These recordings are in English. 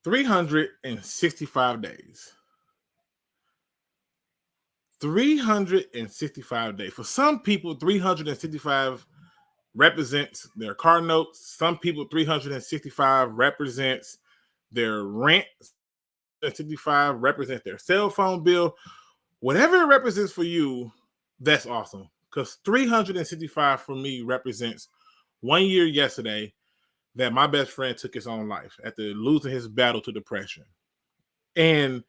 365 days. 365 days. For some people, 365 represents their car notes. Some people, 365 represents their rent. 365 represents their cell phone bill. Whatever it represents for you, that's awesome. Because 365 for me represents 1 year yesterday that my best friend took his own life after losing his battle to depression. And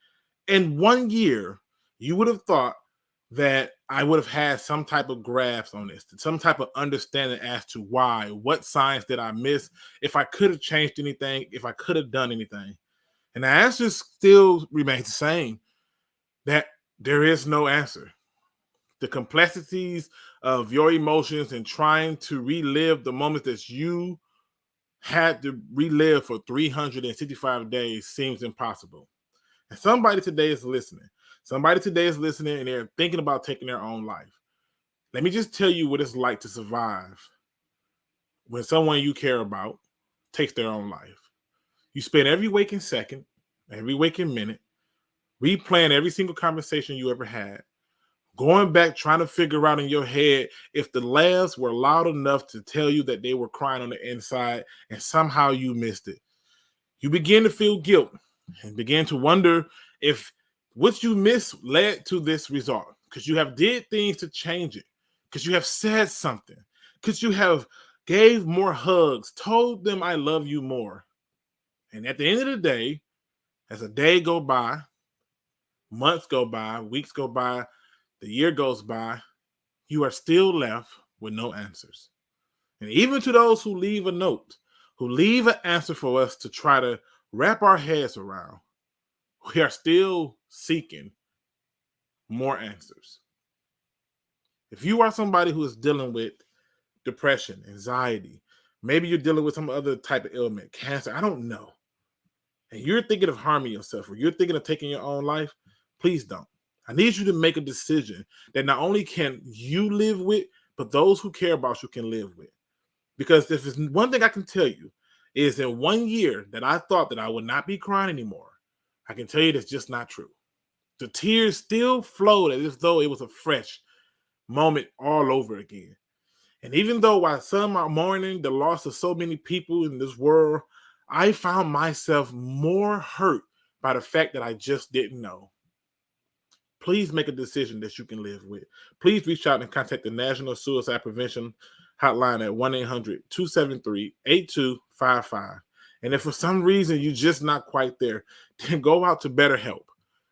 in 1 year, you would have thought that I would have had some type of grasp on this, some type of understanding as to why, what signs did I miss, if I could have changed anything, if I could have done anything. And the answer still remains the same, that there is no answer. The complexities of your emotions and trying to relive the moments that you had to relive for 365 days seems impossible. And somebody today is listening. Somebody today is listening and they're thinking about taking their own life. Let me just tell you what it's like to survive when someone you care about takes their own life. You spend every waking second, every waking minute, replaying every single conversation you ever had, going back trying to figure out in your head if the laughs were loud enough to tell you that they were crying on the inside and somehow you missed it. You begin to feel guilt and begin to wonder if what you missed led to this result, because you have did things to change it, because you have said something, because you have gave more hugs, told them I love you more. And at the end of the day, as a day go by, months go by, weeks go by, the year goes by, you are still left with no answers. And even to those who leave a note, who leave an answer for us to try to wrap our heads around, we are still seeking more answers. If you are somebody who is dealing with depression, anxiety, maybe you're dealing with some other type of ailment, cancer, I don't know, and you're thinking of harming yourself or you're thinking of taking your own life, please don't. I need you to make a decision that not only can you live with, but those who care about you can live with. Because if there's one thing I can tell you is in 1 year that I thought that I would not be crying anymore, I can tell you that's just not true. The tears still flowed as though it was a fresh moment all over again. And even though while some are mourning the loss of so many people in this world, I found myself more hurt by the fact that I just didn't know. Please make a decision that you can live with. Please reach out and contact the National Suicide Prevention Hotline at 1-800-273-8255. And if for some reason you're just not quite there, then go out to BetterHelp.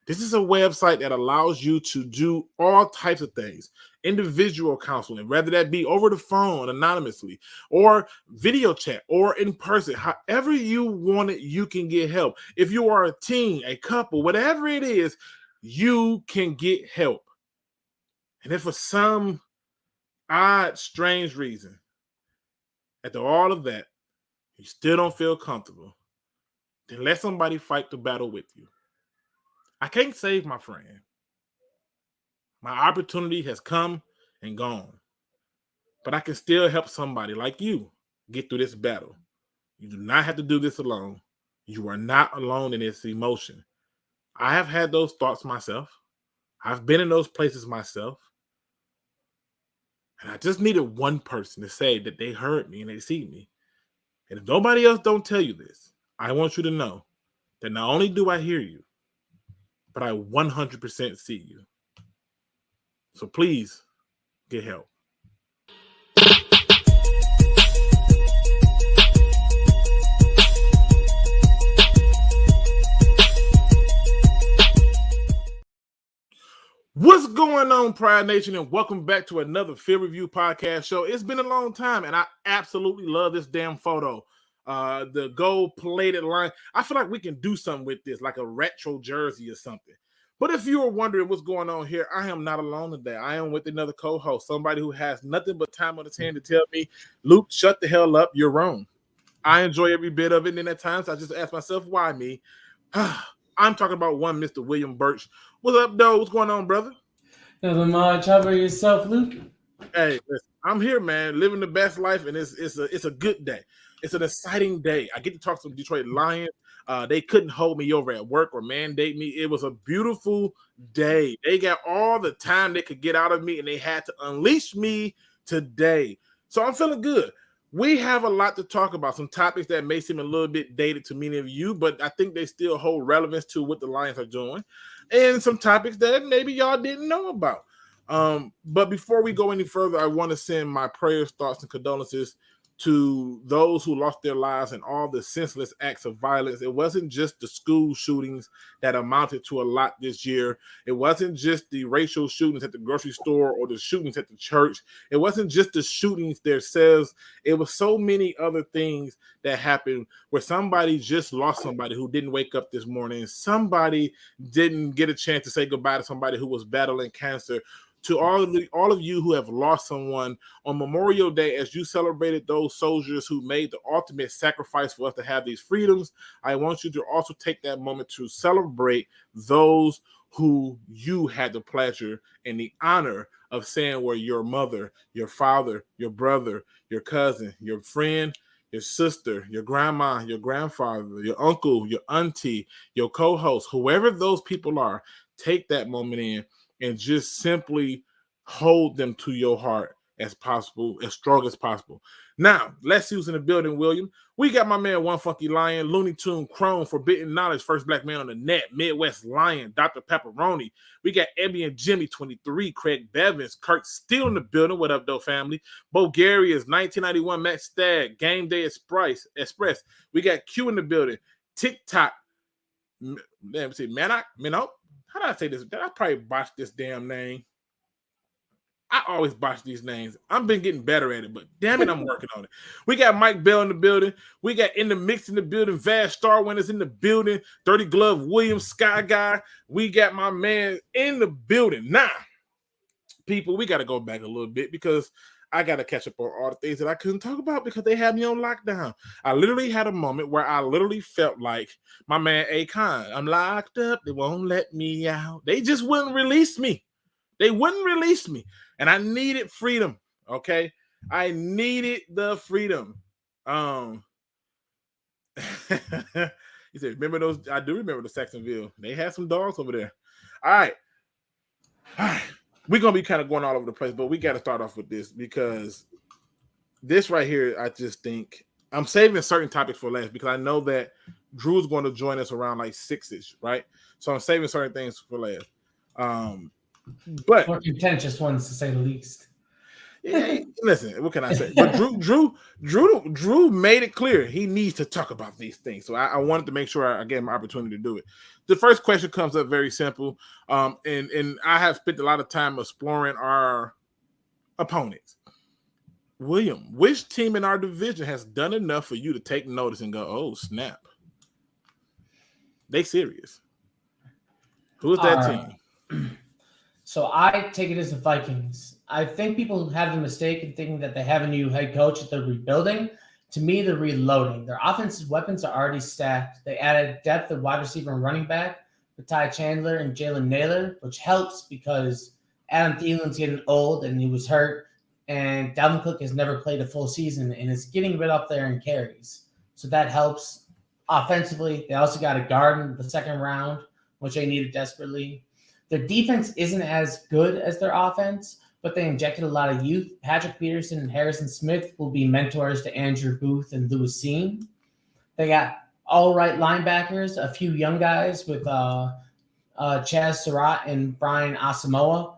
This is a website that allows you to do all types of things. Individual counseling, whether that be over the phone anonymously or video chat or in person. However you want it, you can get help. If you are a teen, a couple, whatever it is, you can get help. And if for some odd, strange reason, after all of that, you still don't feel comfortable, then let somebody fight the battle with you. I can't save my friend. My opportunity has come and gone. But I can still help somebody like you get through this battle. You do not have to do this alone. You are not alone in this emotion. I have had those thoughts myself. I've been in those places myself. And I just needed one person to say that they heard me and they see me. And if nobody else don't tell you this, I want you to know that not only do I hear you, but I 100% see you. So please get help. What's going on, Pride Nation, and welcome back to another Field Review podcast show. It's been a long time, and I absolutely love this damn photo. The gold-plated line. I feel like we can do something with this, like a retro jersey or something. But if you are wondering what's going on here, I am not alone today. I am with another co-host, somebody who has nothing but time on his hand to tell me, Luke, shut the hell up, you're wrong. I enjoy every bit of it, and then at times I just ask myself, why me? I'm talking about one Mr. William Birch. What's up, though? What's going on, brother? Nothing much. How about yourself, Luke? Hey, listen, I'm here, man, living the best life, and it's a good day. It's an exciting day. I get to talk to some Detroit Lions. They couldn't hold me over at work or mandate me. It was a beautiful day. They got all the time they could get out of me, and they had to unleash me today. So I'm feeling good. We have a lot to talk about, some topics that may seem a little bit dated to many of you, but I think they still hold relevance to what the Lions are doing, and some topics that maybe y'all didn't know about. But before we go any further, I want to send my prayers, thoughts, and condolences to those who lost their lives in all the senseless acts of violence. It wasn't just the school shootings that amounted to a lot this year. It wasn't just the racial shootings at the grocery store or the shootings at the church. It wasn't just the shootings themselves. It was so many other things that happened where somebody just lost somebody who didn't wake up this morning. Somebody didn't get a chance to say goodbye to somebody who was battling cancer. To all of you who have lost someone on Memorial Day, as you celebrated those soldiers who made the ultimate sacrifice for us to have these freedoms, I want you to also take that moment to celebrate those who you had the pleasure and the honor of saying were your mother, your father, your brother, your cousin, your friend, your sister, your grandma, your grandfather, your uncle, your auntie, your co-host, whoever those people are. Take that moment in and just simply hold them to your heart as possible, as strong as possible. Now, let's see who's in the building, William. We got my man, One Funky Lion, Looney Tune Chrome, Forbidden Knowledge, First Black Man on the Net, Midwest Lion, Dr. Pepperoni. We got Ebby and Jimmy 23, Craig Bevins, Curt Steele in the building. What up, though, family? Bulgaria's 1991 Matt Stagg, Game Day Express. We got Q in the building. TikTok. Let me see, Minot. How do I say this? I probably botched this damn name. I always botch these names. I've been getting better at it, but damn it, I'm working on it. We got Mike Bell in the building. We got In the Mix in the building. Vast Star Winners in the building. Dirty Glove Williams, Sky Guy. We got my man in the building. Now, people, we got to go back a little bit because I got to catch up on all the things that I couldn't talk about because they had me on lockdown. I literally had a moment where I literally felt like my man Akon, I'm locked up. They won't let me out. They just wouldn't release me. They wouldn't release me. And I needed freedom. Okay. I needed the freedom. He said, remember those? I do remember the Saxonville. They had some dogs over there. All right. We're going to be kind of going all over the place, but we got to start off with this because this right here, I just think I'm saving certain topics for last because I know that Drew's going to join us around like 6-ish, right? So I'm saving certain things for last. But more contentious ones to say the least. Yeah, listen, what can I say? But Drew made it clear he needs to talk about these things. So I wanted to make sure I gave him an opportunity to do it. The first question comes up very simple. And I have spent a lot of time exploring our opponents. William, which team in our division has done enough for you to take notice and go, oh, snap? They serious. Who is that team? So I take it as the Vikings. I think people have the mistake in thinking that they have a new head coach that they're rebuilding. To me, they're reloading. Their offensive weapons are already stacked. They added depth at wide receiver and running back with Ty Chandler and Jalen Naylor, which helps because Adam Thielen's getting old and he was hurt, and Dalvin Cook has never played a full season and is getting rid up there in carries. So that helps offensively. They also got a guard in the second round, which they needed desperately. Their defense isn't as good as their offense, but they injected a lot of youth. Patrick Peterson and Harrison Smith will be mentors to Andrew Booth and Lewis Seen. They got all right linebackers, a few young guys with Chaz Surratt and Brian Asamoah,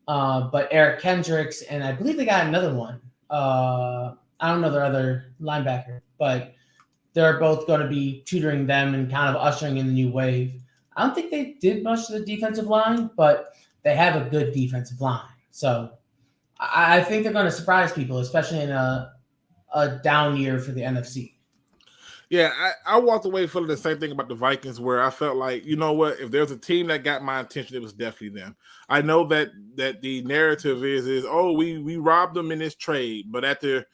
but Eric Kendricks, and I believe they got another one. I don't know their other linebacker, but they're both going to be tutoring them and kind of ushering in the new wave. I don't think they did much to the defensive line, but they have a good defensive line. So I think they're going to surprise people, especially in a down year for the NFC. Yeah, I walked away feeling the same thing about the Vikings, where I felt like, you know what, if there's a team that got my attention, it was definitely them. I know that the narrative is oh, we robbed them in this trade, but after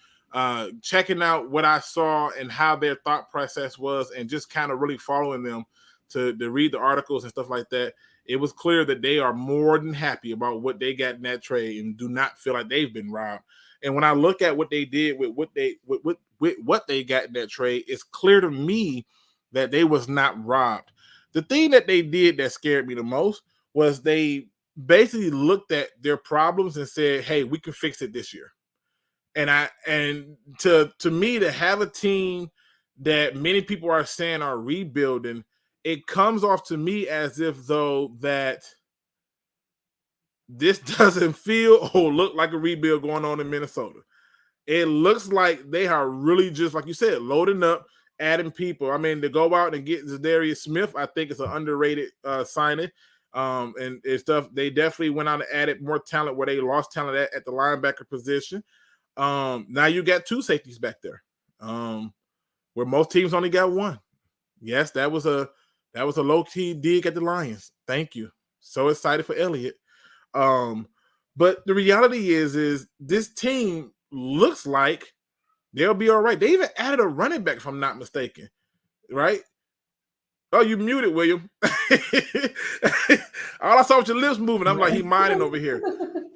checking out what I saw and how their thought process was and just kind of really following them to read the articles and stuff like that, it was clear that they are more than happy about what they got in that trade and do not feel like they've been robbed. And when I look at what they did with what they got in that trade, it's clear to me that they was not robbed. The thing that they did that scared me the most was they basically looked at their problems and said, hey, we can fix it this year. And to me, to have a team that many people are saying are rebuilding, it comes off to me as if though that this doesn't feel or look like a rebuild going on in Minnesota. It looks like they are really just, like you said, loading up, adding people. I mean, to go out and get Zadarius Smith, I think it's an underrated signing. And stuff. They definitely went out and added more talent where they lost talent at the linebacker position. Now you got two safeties back there, where most teams only got one. Yes, that was a low-key dig at the Lions. Thank you. So excited for Elliott. But the reality is this team looks like they'll be all right. They even added a running back, if I'm not mistaken, right? Oh, you muted, William. All I saw was your lips moving. I'm like, he minding over here.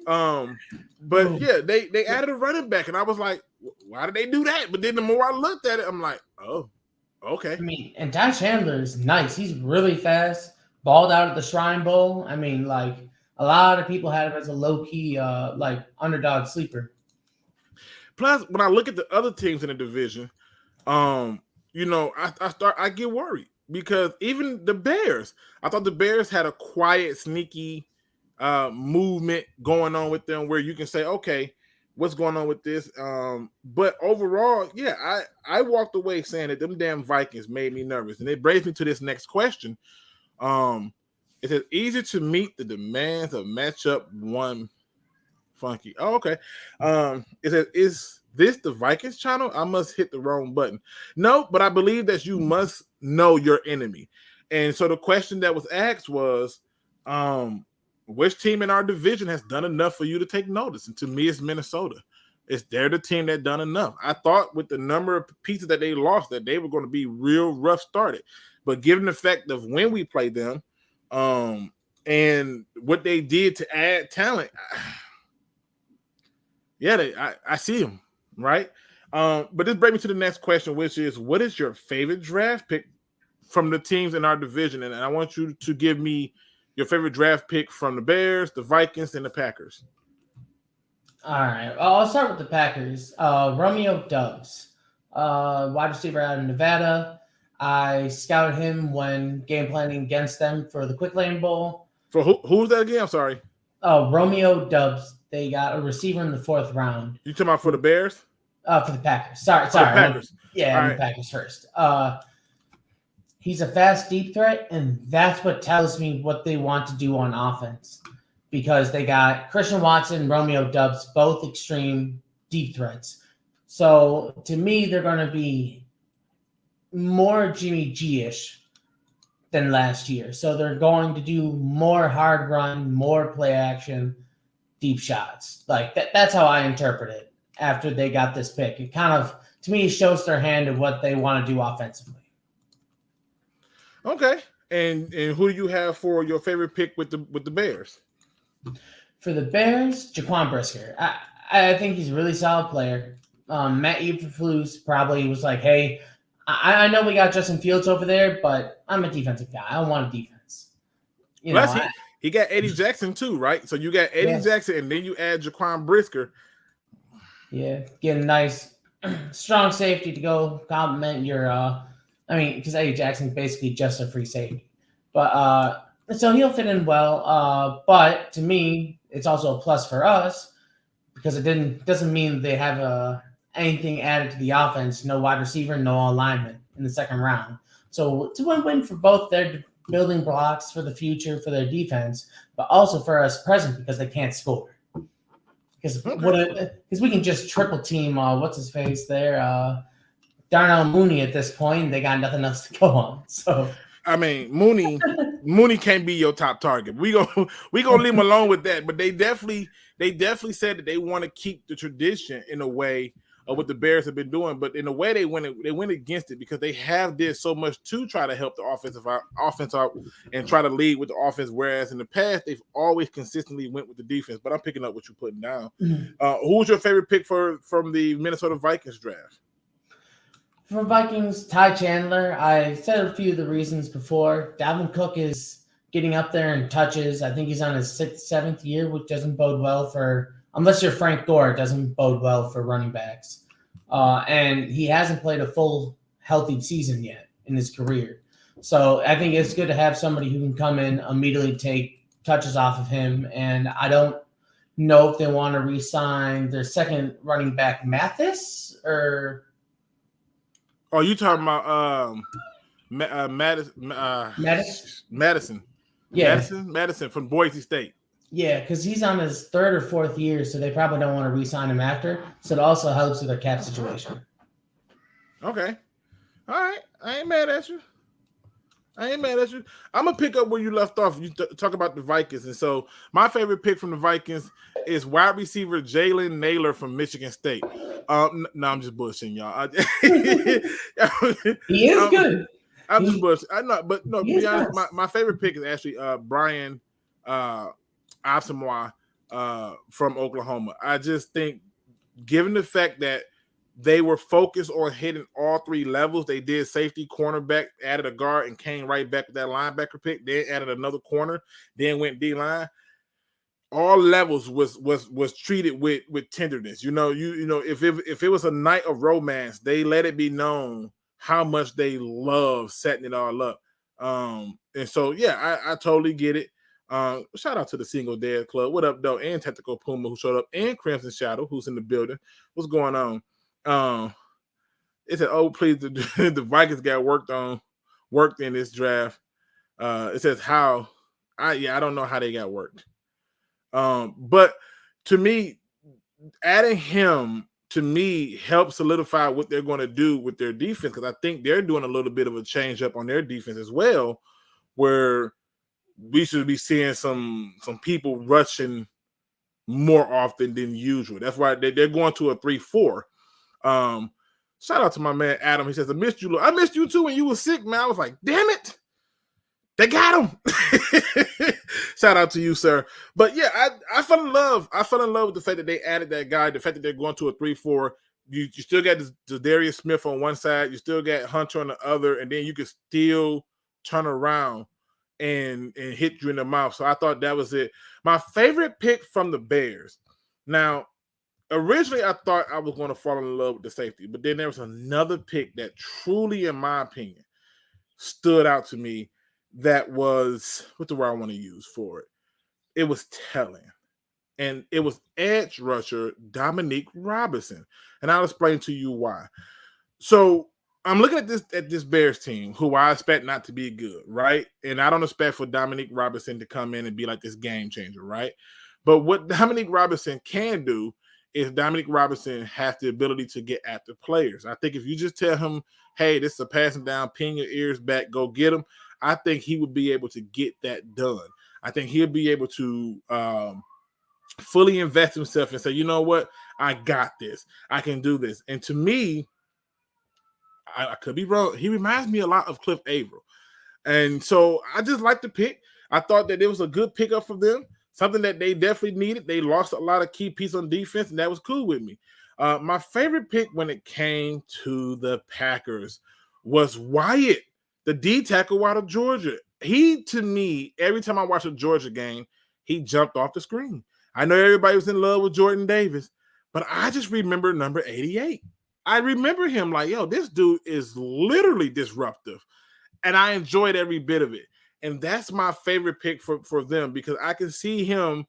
But yeah, they added a running back, and I was like, why did they do that? But then the more I looked at it, I'm like, oh, okay. I mean, and Ty Chandler is nice. He's really fast, balled out at the Shrine Bowl. I mean, like, a lot of people had him as a low-key, like, underdog sleeper. Plus, when I look at the other teams in the division, you know, I get worried because even the Bears, I thought the Bears had a quiet, sneaky movement going on with them where you can say, okay, what's going on with this? But overall, yeah, I walked away saying that them damn Vikings made me nervous. And it brings me to this next question. It says, easy to meet the demands of matchup one funky. Oh, okay. It says, is this the Vikings channel? I must hit the wrong button. No, but I believe that you must know your enemy. And so the question that was asked was, which team in our division has done enough for you to take notice? And to me, it's Minnesota. They're the team that done enough. I thought with the number of pieces that they lost that they were going to be real rough started. But given the fact of when we played them, and what they did to add talent, yeah, I see them, right? But this brings me to the next question, which is, what is your favorite draft pick from the teams in our division? And I want you to give me your favorite draft pick from the Bears, the Vikings, and the Packers. All right. I'll start with the Packers. Romeo Doubs, wide receiver out of Nevada. I scouted him when game planning against them for the Quick Lane Bowl. For who's that again? I'm sorry. Romeo Doubs. They got a receiver in the 4th round. You talking about for the Bears? For the Packers. Sorry. The Packers. The Packers first. He's a fast deep threat, and that's what tells me what they want to do on offense. Because they got Christian Watson, Romeo Doubs, both extreme deep threats. So to me, they're going to be more Jimmy G-ish than last year. So they're going to do more hard run, more play action, deep shots. Like that's how I interpret it after they got this pick. It kind of, to me, shows their hand of what they want to do offensively. Okay. And who do you have for your favorite pick with the Bears? For the Bears, Jaquan Brisker. I think he's a really solid player. Matt Eberflus probably was like, hey, I know we got Justin Fields over there, but I'm a defensive guy. I want a defense. He got Eddie Jackson too, right? So you got Eddie Jackson, and then you add Jaquan Brisker. Yeah, get a nice, strong safety to go complement your because Eddie Jackson's basically just a free safety. But so he'll fit in well. But to me, it's also a plus for us because it doesn't mean they have anything added to the offense. No wide receiver, no alignment in the 2nd round. So it's a win-win for both their building blocks for the future for their defense, but also for us present because they can't score. Because we can just triple team what's his face there, Darnell Mooney at this point. They got nothing else to go on. So I mean, Mooney can't be your top target. We gonna leave him alone with that. But they definitely said that they want to keep the tradition in a way of what the Bears have been doing. But in a way, they went against it because they have did so much to try to help the offense out and try to lead with the offense. Whereas in the past, they've always consistently went with the defense. But I'm picking up what you're putting down. Mm-hmm. Who's your favorite pick from the Minnesota Vikings draft? For Vikings, Ty Chandler, I said a few of the reasons before. Dalvin Cook is getting up there in touches. I think he's on his 6th, 7th year, which doesn't bode well for, unless you're Frank Gore, it doesn't bode well for running backs. And he hasn't played a full healthy season yet in his career. So I think it's good to have somebody who can come in, immediately take touches off of him. And I don't know if they want to re-sign their second running back, Mathis, or... Oh, you talking about Madison? Yeah. Madison from Boise State. Yeah, because he's on his 3rd or 4th year, so they probably don't want to re-sign him after. So it also helps with their cap situation. Okay. All right. I ain't mad at you. I'm going to pick up where you left off. You talk about the Vikings. And so my favorite pick from the Vikings is wide receiver Jalen Naylor from Michigan State. No, I'm just bullshitting, y'all. He is good. I'm just bullshitting. I know, but no, to be honest, my favorite pick is actually Brian Asamoah from Oklahoma. I just think, given the fact that they were focused on hitting all 3 levels. They did safety, cornerback, added a guard, and came right back with that linebacker pick. Then added another corner, then went D-line. All levels was treated with tenderness. You know, if it was a night of romance, they let it be known how much they love setting it all up. And so yeah, I totally get it. Shout out to the Single Dad Club. What up, though? And Tactical Puma who showed up, and Crimson Shadow who's in the building. What's going on? It said, "Oh, please, the Vikings got worked in this draft." It says how I don't know how they got worked. But to me, adding him to me helps solidify what they're going to do with their defense, because I think they're doing a little bit of a change up on their defense as well, where we should be seeing some people rushing more often than usual. That's why they're going to a 3-4. Shout out to my man Adam. He says, I missed you. I missed you too when you were sick, man. I was like, damn it. They got him. Shout out to you, sir. But yeah, I fell in love. I fell in love with the fact that they added that guy, the fact that they're going to a 3-4. You still got Darius Smith on one side, you still got Hunter on the other, and then you can still turn around and hit you in the mouth. So I thought that was it. My favorite pick from the Bears. Now, originally, I thought I was going to fall in love with the safety, but then there was another pick that truly, in my opinion, stood out to me. That was, what's the word I want to use for it? It was telling. And it was edge rusher Dominique Robinson. And I'll explain to you why. So I'm looking at this Bears team, who I expect not to be good, right? And I don't expect for Dominique Robinson to come in and be like this game changer, right? But what Dominique Robinson can do is Dominique Robinson has the ability to get after players. I think if you just tell him, hey, this is a passing down, pin your ears back, go get him, I think he would be able to get that done. I think he'll be able to fully invest himself and say, you know what? I got this. I can do this. And to me, I could be wrong, he reminds me a lot of Cliff Averill. And so I just like the pick. I thought that it was a good pickup for them, something that they definitely needed. They lost a lot of key pieces on defense, and that was cool with me. My favorite pick when it came to the Packers was Wyatt, the D tackle out of Georgia. He, to me, every time I watch a Georgia game, he jumped off the screen. I know everybody was in love with Jordan Davis, but I just remember number 88. I remember him like, yo, this dude is literally disruptive. And I enjoyed every bit of it. And that's my favorite pick for them, because I can see him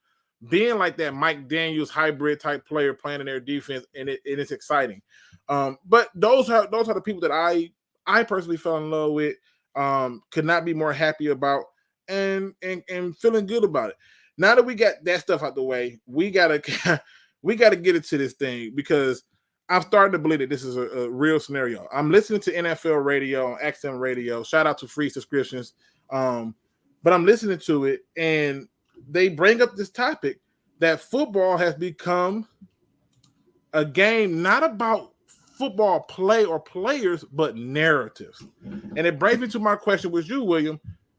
being like that Mike Daniels hybrid type player playing in their defense, and it's exciting. But those are the people that I personally fell in love with, could not be more happy about, and feeling good about it. Now that we got that stuff out the way, we gotta get into this thing, because I'm starting to believe that this is a real scenario. I'm listening to NFL radio on XM radio. Shout out to free subscriptions. But I'm listening to it, and they bring up this topic that football has become a game not about football play or players, but narratives. And it brings me to my question with you, William.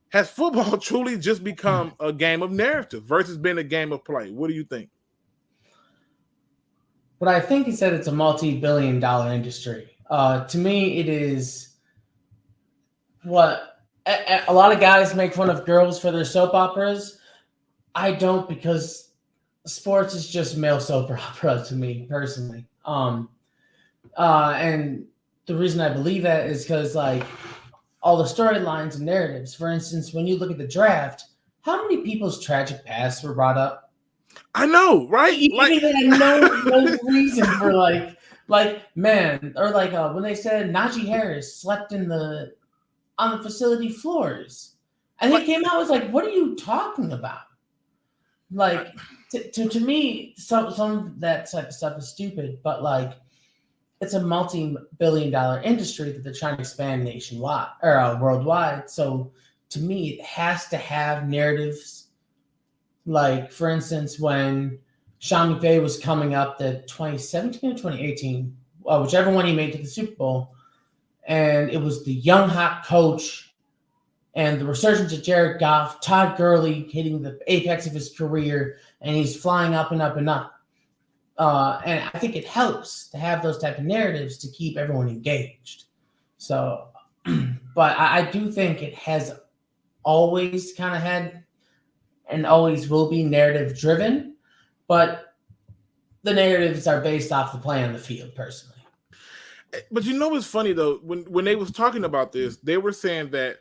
Has football truly just become a game of narrative versus being a game of play? What do you think? But I think he said it's a multi-billion-dollar industry. To me, it is what a lot of guys make fun of girls for their soap operas. I don't, because sports is just male soap opera to me personally. And the reason I believe that is because like all the storylines and narratives. For instance, when you look at the draft, how many people's tragic pasts were brought up? I know, right? Like, they had no reason for man, or like when they said Najee Harris slept on the facility floors, and he came out was like, "What are you talking about?" Like, to me, some of that type of stuff is stupid, but like, it's a multi-billion-dollar industry that they're trying to expand nationwide or worldwide. So to me, it has to have narratives. Like, for instance, when Sean McVay was coming up, the 2017 or 2018, whichever one he made to the Super Bowl, and it was the young hot coach and the resurgence of Jared Goff, Todd Gurley hitting the apex of his career, and he's flying up and up and up. And I think it helps to have those type of narratives to keep everyone engaged. So, but I do think it has always kind of had and always will be narrative driven, but the narratives are based off the play on the field, personally. But you know what's funny though? When they was talking about this, they were saying that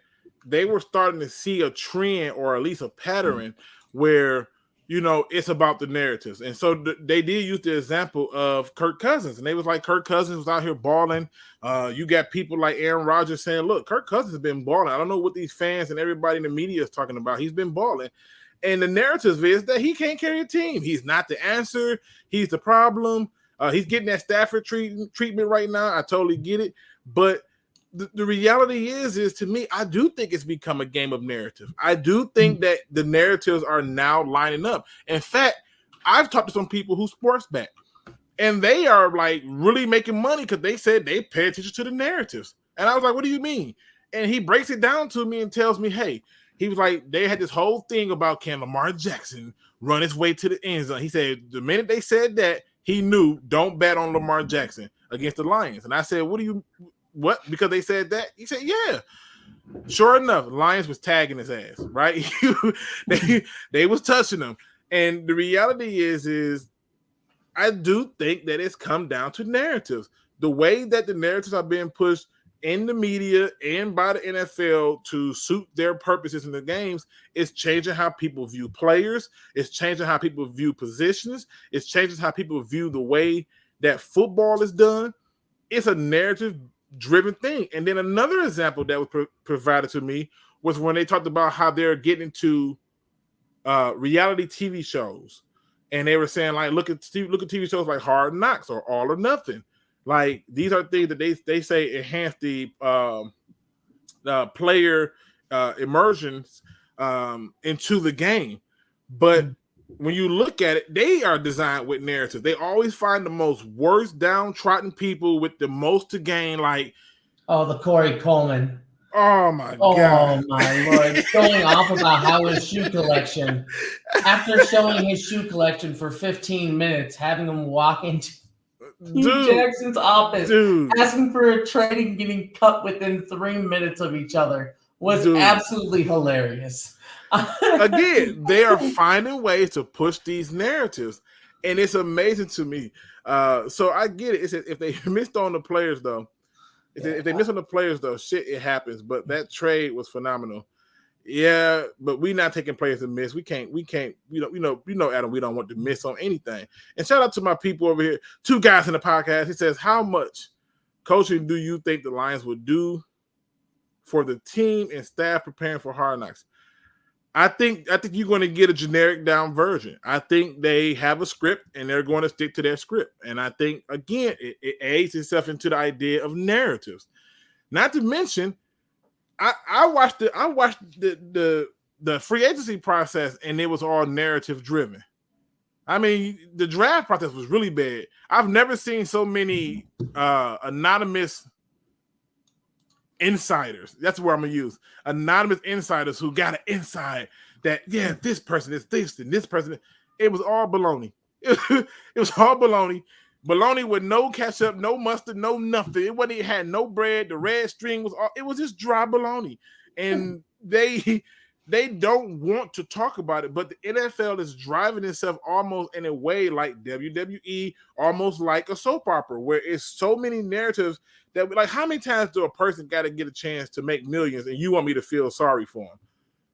they were starting to see a trend or at least a pattern where, you know, it's about the narratives. And so they did use the example of Kirk Cousins. And they was like, Kirk Cousins was out here balling. You got people like Aaron Rodgers saying, look, Kirk Cousins has been balling. I don't know what these fans and everybody in the media is talking about. He's been balling. And the narrative is that he can't carry a team. He's not the answer. He's the problem. He's getting that Stafford treatment right now. I totally get it. But the reality is to me, I do think it's become a game of narrative. I do think that the narratives are now lining up. In fact, I've talked to some people who sports bet, and they are like really making money because they said they pay attention to the narratives. And I was like, what do you mean? And he breaks it down to me and tells me, hey, he was like, they had this whole thing about can Lamar Jackson run his way to the end zone. He said the minute they said that, he knew don't bet on Lamar Jackson against the Lions. And I said, what? Because they said that? He said, yeah. Sure enough, Lions was tagging his ass, right? they was touching him. And the reality is I do think that it's come down to narratives. The way that the narratives are being pushed in the media and by the NFL to suit their purposes in the games is changing how people view players. It's changing how people view positions. It's changing how people view the way that football is done. It's a narrative-driven thing. And then another example that was provided to me was when they talked about how they're getting to reality TV shows. And they were saying, like, look at TV shows like Hard Knocks or All or Nothing. Like, these are things that they say enhance the player immersions into the game. But when you look at it, they are designed with narrative. They always find the most worst downtrodden people with the most to gain. Like, the Corey Coleman. Oh my God. Oh my Lord. Going off about how his shoe collection, after showing his shoe collection for 15 minutes, having him walk into Jackson's office, asking for a trade and getting cut within 3 minutes of each other was absolutely hilarious. Again, they are finding ways to push these narratives, and it's amazing to me. So I get it. It's if they missed on the players, though. If they miss on the players, though, shit, it happens. But that trade was phenomenal. Yeah, but we're not taking players to miss. We can't. You know, Adam. We don't want to miss on anything. And shout out to my people over here. 2 guys in the podcast. He says, "How much coaching do you think the Lions would do for the team and staff preparing for Hard Knocks?" I think you're going to get a generic down version. I think they have a script and they're going to stick to their script. And I think again, it aids itself into the idea of narratives. Not to mention, I watched the free agency process and it was all narrative driven. I mean, the draft process was really bad. I've never seen so many anonymous insiders. That's where I'm gonna use anonymous insiders who got an insight that this person is this and this person. It was all baloney. It was all baloney. bologna with no ketchup, no mustard, no nothing. It wasn't even had no bread. The red string was all, it was just dry bologna. And they don't want to talk about it, but the NFL is driving itself almost in a way like WWE, almost like a soap opera, where it's so many narratives that like, how many times do a person got to get a chance to make millions and you want me to feel sorry for them?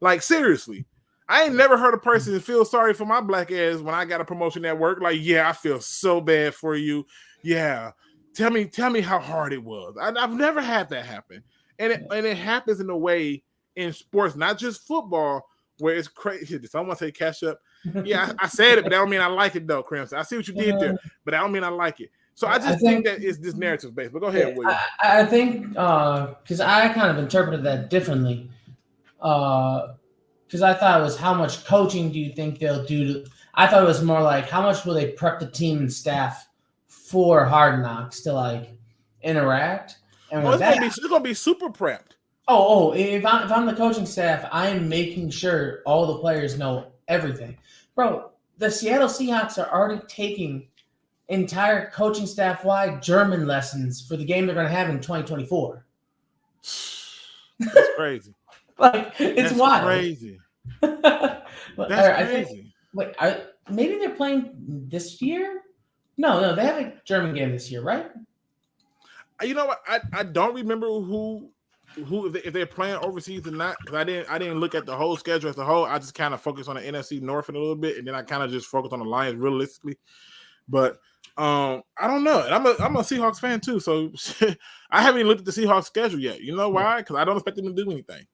Like, seriously, I ain't never heard a person feel sorry for my black ass when I got a promotion at work. Like, yeah, I feel so bad for you. Yeah, tell me how hard it was. I've never had that happen, and it happens in a way in sports, not just football, where it's crazy. Someone say cash up. Yeah, I said it, but that don't mean I like it though, Crimson. I see what you did there, but that don't mean I like it. So I just think that it's this narrative based. But go ahead, William. I think because I kind of interpreted that differently. Because I thought it was how much coaching do you think they'll do? I thought it was more like how much will they prep the team and staff for Hard Knocks to like interact? And it's gonna be super prepped. If I'm the coaching staff, I'm making sure all the players know everything. Bro, the Seattle Seahawks are already taking entire coaching staff-wide German lessons for the game they're going to have in 2024. That's crazy. Like, it's wild. Crazy. That's crazy. Maybe they're playing this year? No, they have a German game this year, right? You know what? I don't remember who if they're playing overseas or not, because I didn't look at the whole schedule as a whole. I just kind of focused on the NFC North a little bit, and then I kind of just focused on the Lions realistically. But I don't know. And I'm a Seahawks fan too, so I haven't even looked at the Seahawks schedule yet. You know why? Because I don't expect them to do anything.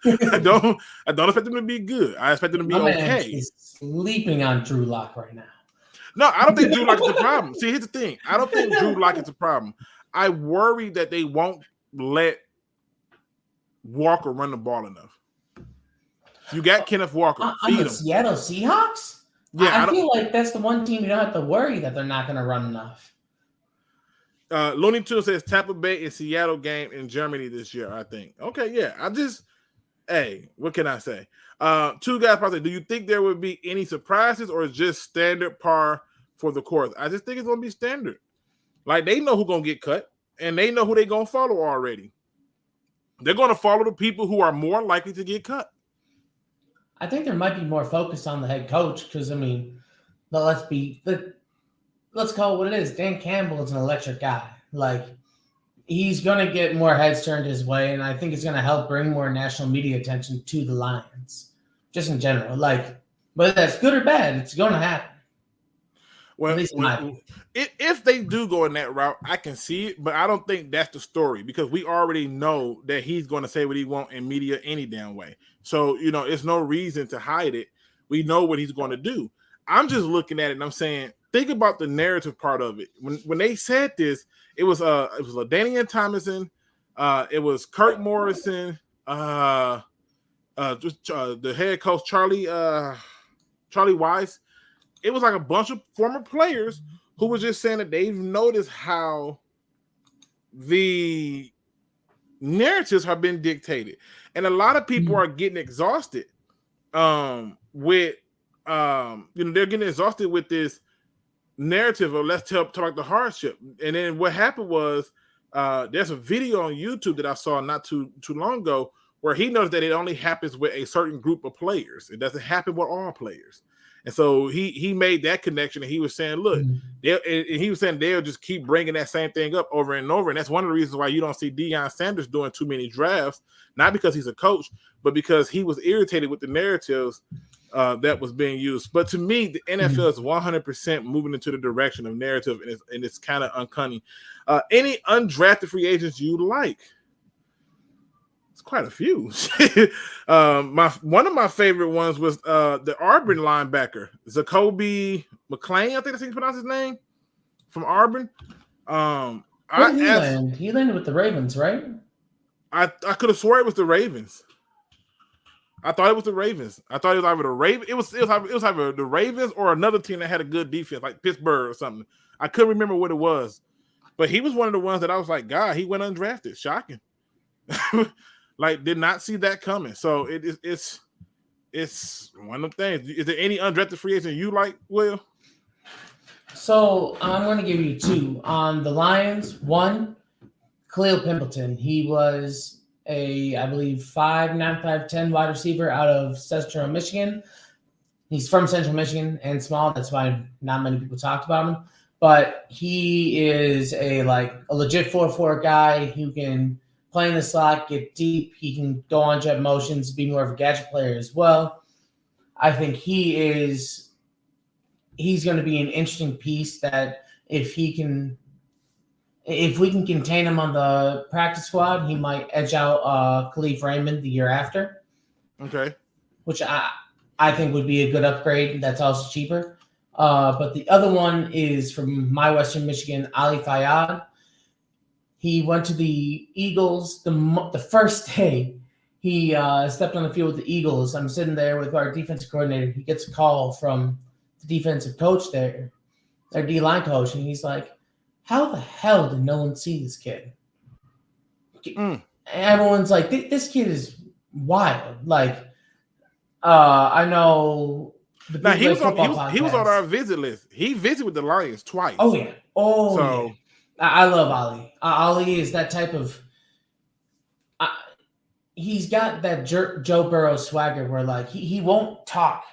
I don't expect them to be good. I expect them to be okay. He's sleeping on Drew Lock right now. No, I don't think Drew Lock is the problem. See, here's the thing. I don't think Drew Lock is the problem. I worry that they won't let Walker run the ball enough. You got Kenneth Walker. On the Seattle Seahawks? Yeah, I feel like that's the one team you don't have to worry that they're not going to run enough. Looney Tunes says Tampa Bay and Seattle game in Germany this year, I think. Okay, yeah. What can I say? Two guys probably, do you think there would be any surprises or just standard par for the course? I just think it's going to be standard. Like, they know who's going to get cut, and they know who they're going to follow already. They're going to follow the people who are more likely to get cut. I think there might be more focus on the head coach because, let's call it what it is. Dan Campbell is an electric guy. Like, he's going to get more heads turned his way, and I think it's going to help bring more national media attention to the Lions, just in general. Like, whether that's good or bad, it's going to happen. Well, if they do go in that route, I can see it, but I don't think that's the story because we already know that he's going to say what he wants in media any damn way. So, it's no reason to hide it. We know what he's going to do. I'm just looking at it and I'm saying, think about the narrative part of it. When they said this, it was LaDainian Tomlinson, it was Kurt Morrison, the head coach Charlie Weiss. It was like a bunch of former players who were just saying that they've noticed how the narratives have been dictated. And a lot of people are getting exhausted they're getting exhausted with this narrative of let's talk about the hardship. And then what happened was there's a video on YouTube that I saw not too long ago where he noticed that it only happens with a certain group of players. It doesn't happen with all players. And so he made that connection, and he was saying, look, they'll just keep bringing that same thing up over and over. And that's one of the reasons why you don't see Deion Sanders doing too many drafts, not because he's a coach, but because he was irritated with the narratives that was being used. But to me, the NFL is 100% moving into the direction of narrative, and it's kind of uncanny. Any undrafted free agents you like? Quite a few. One of my favorite ones was the Auburn linebacker, Zacoby McClain. I think that's how you pronounce his name, from Auburn. He landed with the Ravens, right? I could have swore it was the Ravens. I thought it was the Ravens. I thought it was either the Ravens. It was either the Ravens or another team that had a good defense, like Pittsburgh or something. I couldn't remember what it was, but he was one of the ones that I was like, God, he went undrafted. Shocking. Like, did not see that coming. So it's one of the things. Is there any undrafted free agent you like, Will? So I'm going to give you two. On the Lions, one, Khalil Pimpleton. He was I believe, 5'9", 5'10" wide receiver out of Central Michigan. He's from Central Michigan and small. That's why not many people talked about him. But he is a legit 4-4 guy who can play in the slot, get deep. He can go on jet motions, be more of a gadget player as well. I think he's going to be an interesting piece that if we can contain him on the practice squad, he might edge out Khalif Raymond the year after. Okay. Which I think would be a good upgrade. That's also cheaper. But the other one is from my Western Michigan, Ali Fayyad. He went to the Eagles the first day he stepped on the field with the Eagles. I'm sitting there with our defensive coordinator. He gets a call from the defensive coach there, their D-line coach, and he's like, how the hell did no one see this kid? Everyone's like, this kid is wild. I know. Now he was on our visit list. He visited with the Lions twice. Oh yeah. Yeah. I love Ali. Ali is that type of. He's got that Joe Burrow swagger where he won't talk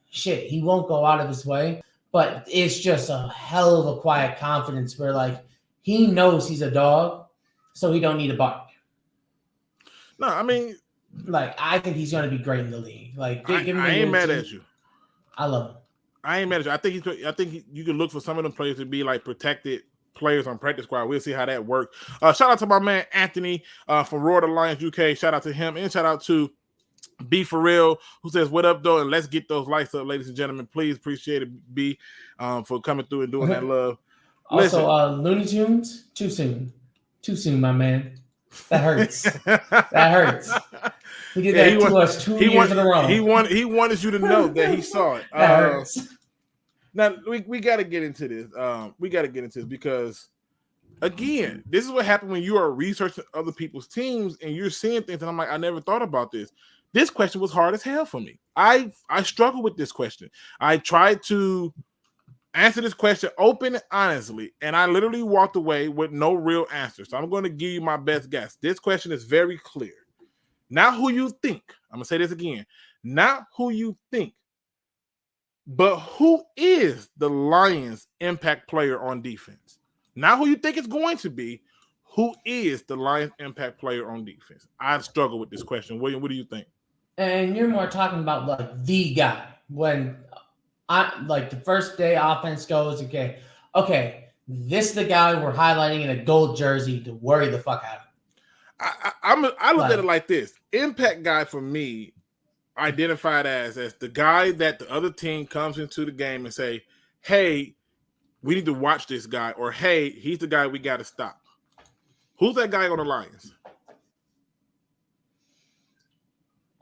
shit. He won't go out of his way, but it's just a hell of a quiet confidence where he knows he's a dog, so he don't need a bark. No, I mean, I think he's going to be great in the league. I ain't mad at you. I love him. I ain't mad at you. I think you can look for some of them players to be protected players on practice squad. We'll see how that works. Shout out to my man Anthony from Roar Alliance UK. Shout out to him, and shout out to B for real, who says, what up though, and let's get those lights up, ladies and gentlemen. Please appreciate it, B, for coming through and doing that love. Also, Looney Tunes, too soon, my man. That hurts. That hurts. He did that to us 2 years in a row. He wanted you to know that he saw it. That hurts. Now we got to get into this. Because again, this is what happened when you are researching other people's teams and you're seeing things, and I'm like, I never thought about this. This question was hard as hell for me. I struggled with this question. I tried to answer this question open and honestly, and I literally walked away with no real answer. So I'm going to give you my best guess. This question is very clear. Not who you think. I'm going to say this again. Not who you think, but who is the Lions' impact player on defense? Not who you think it's going to be. Who is the Lions' impact player on defense? I struggle with this question. William, what do you think? And you're more talking about the guy. When the first day offense goes, okay, this is the guy we're highlighting in a gold jersey to worry the fuck out of. I look at it like this. Impact guy for me, identified as the guy that the other team comes into the game and say, hey, we need to watch this guy, or hey, he's the guy we got to stop. Who's that guy on the Lions?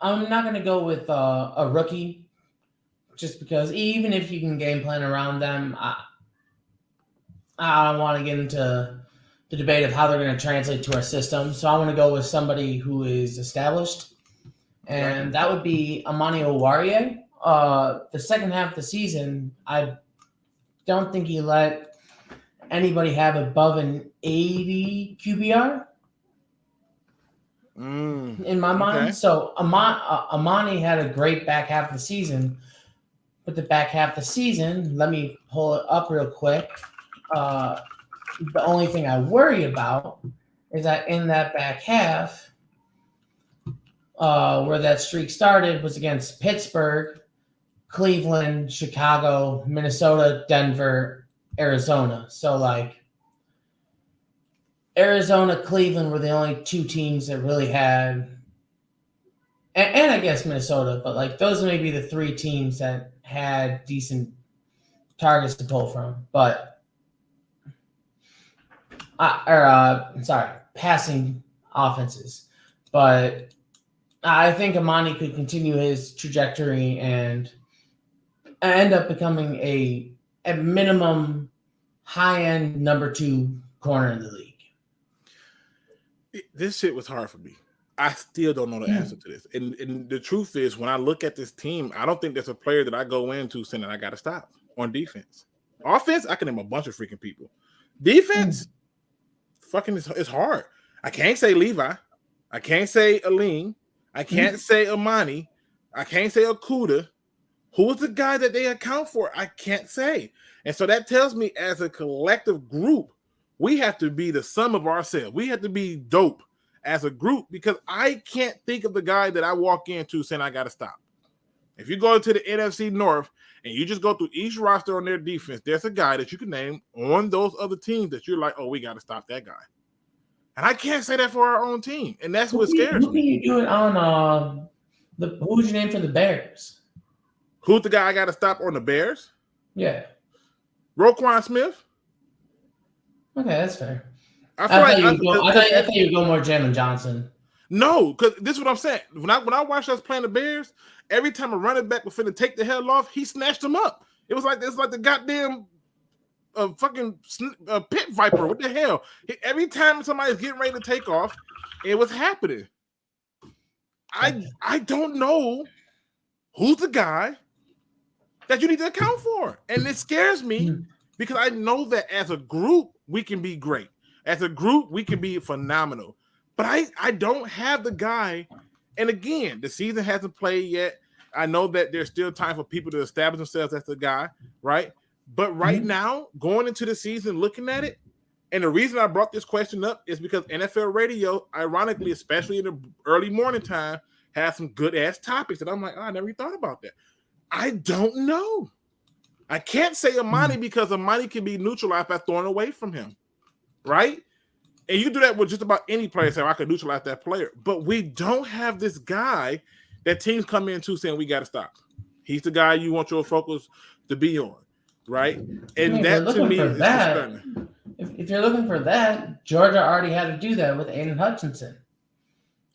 I'm not going to go with a rookie, just because even if you can game plan around them, I don't want to get into the debate of how they're going to translate to our system. So I want to go with somebody who is established, and that would be Amani Oruwariye. The second half of the season, I don't think he let anybody have above an 80 QBR. In my mind. So Amani had a great back half of the season, but the back half of the season, let me pull it up real quick. The only thing I worry about is that in that back half, where that streak started was against Pittsburgh, Cleveland, Chicago, Minnesota, Denver, Arizona. So Arizona, Cleveland were the only two teams that really had, and I guess Minnesota, but those may be the three teams that had decent targets to pull from. But, passing offenses. But I think Amani could continue his trajectory and end up becoming at minimum, high-end number 2 corner in the league. This shit was hard for me. I still don't know the answer to this. And the truth is, when I look at this team, I don't think there's a player that I go into saying that I got to stop on defense. Offense, I can name a bunch of freaking people. Defense, fucking it's hard. I can't say Levi. I can't say Aline. I can't say Amani. I can't say Okuda. Who is the guy that they account for? I can't say. And so that tells me as a collective group, we have to be the sum of ourselves. We have to be dope as a group because I can't think of the guy that I walk into saying I got to stop. If you go to the NFC North and you just go through each roster on their defense, there's a guy that you can name on those other teams that you're like, oh, we got to stop that guy. And I can't say that for our own team. And that's what scares me. Who can you do it on who's your name for the Bears? Who's the guy I got to stop on the Bears? Yeah. Roquan Smith. Okay, that's fair. I thought you would go more Jamin Johnson. No, because this is what I'm saying. When I watched us playing the Bears, every time a running back was finna take the hell off, he snatched him up. It's like the goddamn fucking pit viper. What the hell? Every time somebody's getting ready to take off, it was happening. I don't know who's the guy that you need to account for. And it scares me because I know that as a group, we can be great. As a group, we can be phenomenal. But I don't have the guy. And again, the season hasn't played yet. I know that there's still time for people to establish themselves as the guy, right? But right now, going into the season, looking at it, and the reason I brought this question up is because NFL radio, ironically, especially in the early morning time, has some good-ass topics. And I'm like, I never even thought about that. I don't know. I can't say Amani because Amani can be neutralized by throwing away from him, right? And you do that with just about any player, so I can neutralize that player. But we don't have this guy that teams come into saying we got to stop. He's the guy you want your focus to be on, right? And that to me is disturbing. If you're looking for that, Georgia already had to do that with Aiden Hutchinson.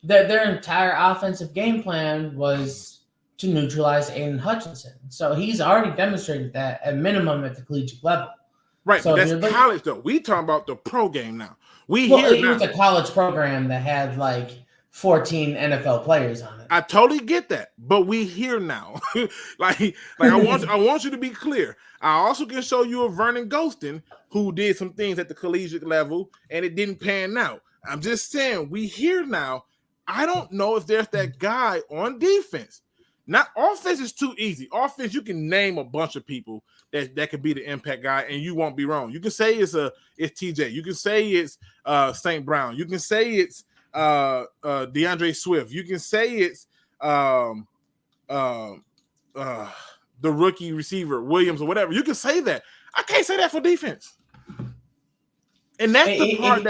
Their entire offensive game plan was to neutralize Aiden Hutchinson. So he's already demonstrated that at minimum at the collegiate level. Right, so but that's college though. We talking about the pro game now. It was a college program that had like 14 NFL players on it. I totally get that, but we here now. like I want you to be clear. I also can show you a Vernon Ghostin who did some things at the collegiate level and it didn't pan out. I'm just saying we here now. I don't know if there's that guy on defense. Not offense is too easy. Offense, you can name a bunch of people that could be the impact guy, and you won't be wrong. You can say it's TJ. You can say it's St. Brown. You can say it's DeAndre Swift. You can say it's the rookie receiver Williams or whatever. You can say that. I can't say that for defense, and that's the part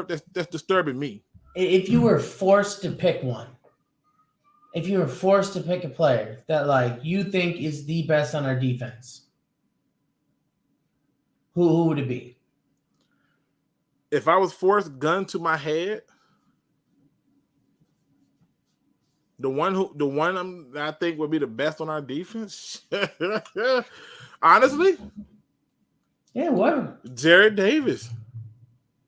that's disturbing me. If you were forced to pick one. If you were forced to pick a player that like you think is the best on our defense, who would it be? If I was forced gun to my head, the one I think would be the best on our defense, honestly, yeah, what? Jared Davis,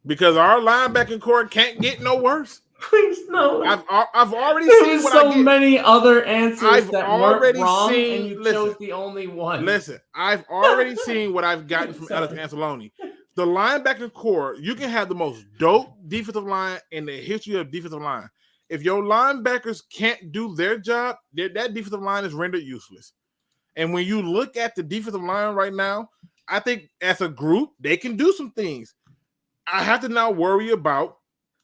because our linebacking core can't get no worse. Please no. I've already seen what so I get. many other answers that already weren't wrong, seen, and you chose the only one. Listen, I've already seen what I've gotten from Alex Anzalone. The linebacker core, you can have the most dope defensive line in the history of defensive line. If your linebackers can't do their job, that defensive line is rendered useless. And when you look at the defensive line right now, I think as a group, they can do some things. I have to now worry about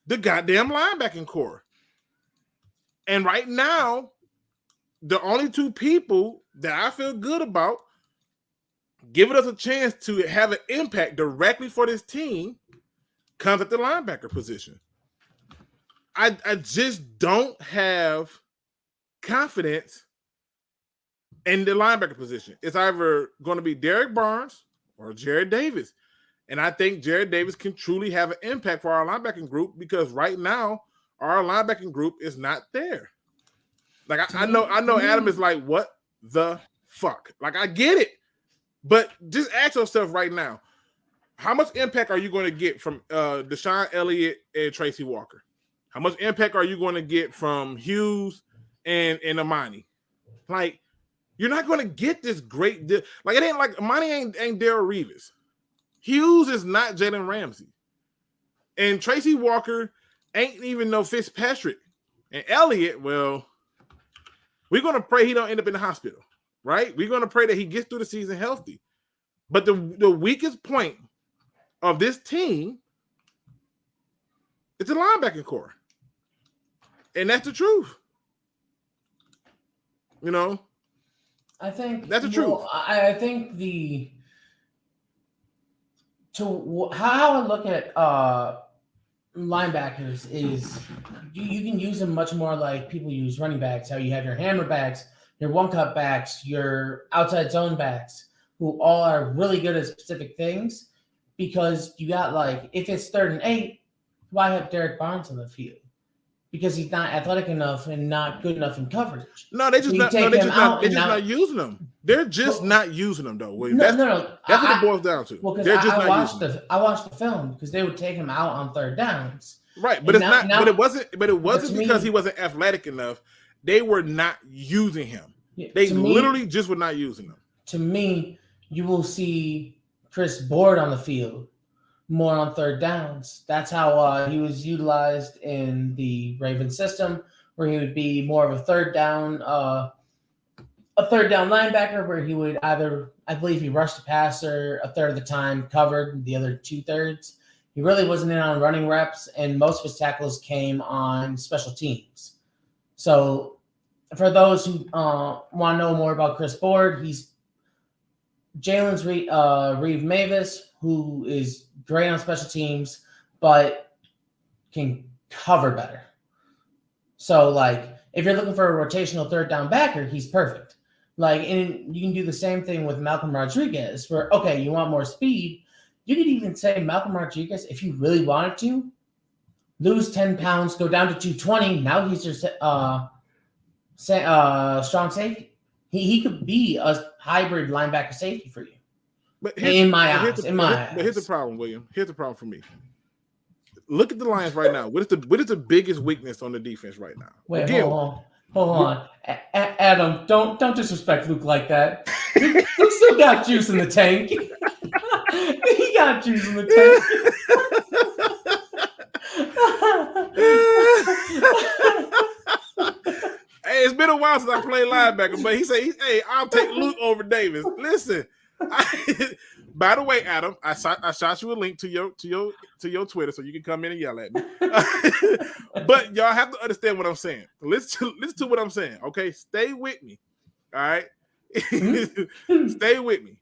the goddamn linebacking core. And right now, the only two people that I feel good about giving us a chance to have an impact directly for this team comes at the linebacker position. I just don't have confidence in the linebacker position. It's either going to be Derek Barnes or Jared Davis. And I think Jared Davis can truly have an impact for our linebacking group because right now our linebacking group is not there. Like I know Adam is like, what the fuck? Like I get it, but just ask yourself right now, how much impact are you going to get from Deshaun Elliott and Tracy Walker? How much impact are you going to get from Hughes and Amani? Like You're not going to get this great deal. Like, it ain't like money ain't Darrell Reeves. Hughes is not Jalen Ramsey. And Tracy Walker ain't even no Fitzpatrick. And Elliott, well, we're going to pray he don't end up in the hospital, right? We're going to pray that he gets through the season healthy. But the weakest point of this team is the linebacking core. And that's the truth. You know? I think that's the truth. I think how I look at linebackers is you can use them much more like people use running backs. How you have your hammer backs, your one-cut backs, your outside zone backs, who all are really good at specific things. Because you got, like, if it's 3rd and 8, why have Derek Barnes on the field? Because he's not athletic enough and not good enough in coverage. No, they're just not using them. They're just not using them, though, William. No. That's what it boils down to. Well, they're just not using them. I watched the film because they would take him out on 3rd downs. Right, but it wasn't because he wasn't athletic enough. They were not using him. They literally just were not using him. To me, you will see Chris Board on the field more on 3rd downs. That's how he was utilized in the Ravens system, where he would be more of a 3rd down linebacker, where he would either, I believe he rushed the passer a third of the time, covered the other 2/3. He really wasn't in on running reps, and most of his tackles came on special teams. So for those who want to know more about Chris Board, he's Jalen's Reeve Mavis, who is great on special teams, but can cover better. So, like, if you're looking for a rotational 3rd down backer, he's perfect. Like, and you can do the same thing with Malcolm Rodriguez, where, okay, you want more speed. You could even say Malcolm Rodriguez, if you really wanted to, lose 10 pounds, go down to 220. Now he's your strong safety. He could be a hybrid linebacker safety for you. But here's the problem, William. Here's the problem for me. Look at the Lions right now. What is the biggest weakness on the defense right now? Wait, hold on. Adam, don't disrespect Luke like that. He still got juice in the tank. He got juice in the tank. Hey, it's been a while since I played linebacker, but he said, "Hey, I'll take Luke over Davis." Listen, by the way, Adam, I shot you a link to your Twitter, so you can come in and yell at me. But y'all have to understand what I'm saying. Listen to what I'm saying. Okay, stay with me. All right, stay with me.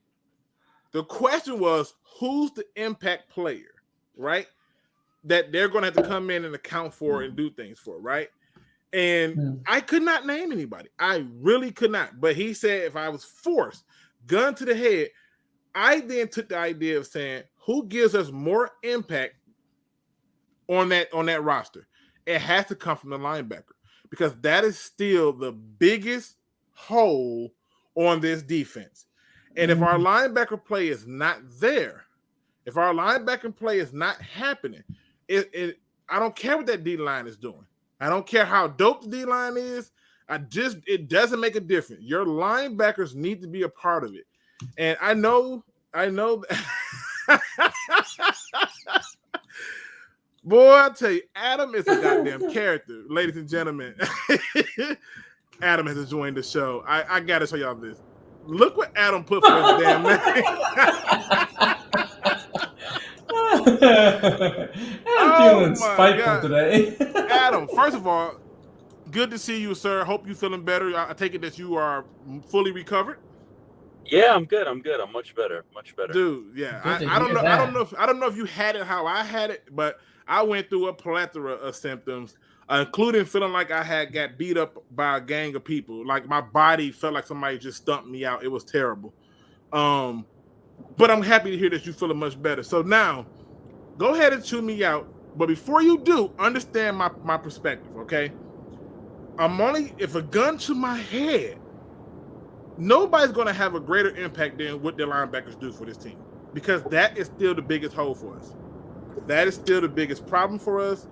The question was, who's the impact player, right? That they're going to have to come in and account for and do things for, right? And I could not name anybody. I really could not. But he said if I was forced, gun to the head, I then took the idea of saying, who gives us more impact on that roster? It has to come from the linebacker, because that is still the biggest hole on this defense. And if our linebacker play is not there, if our linebacker play is not happening, I don't care what that D-line is doing. I don't care how dope the D-line is. It doesn't make a difference. Your linebackers need to be a part of it. And I know boy, I tell you, Adam is a goddamn character, ladies and gentlemen. Adam has joined the show. I gotta show y'all this. Look what Adam put for this damn man. I'm feeling spiteful today. Adam, first of all, good to see you, sir. Hope you're feeling better. I take it that you are fully recovered. Yeah, I'm good. I'm much better. Dude, yeah. I don't know if you had it how I had it, but I went through a plethora of symptoms, including feeling like I got beat up by a gang of people. Like my body felt like somebody just stumped me out. It was terrible. But I'm happy to hear that you're feeling much better. So now, go ahead and chew me out. But before you do, understand my perspective, okay? If a gun to my head, nobody's going to have a greater impact than what their linebackers do for this team, because that is still the biggest hole for us. That is still the biggest problem for us.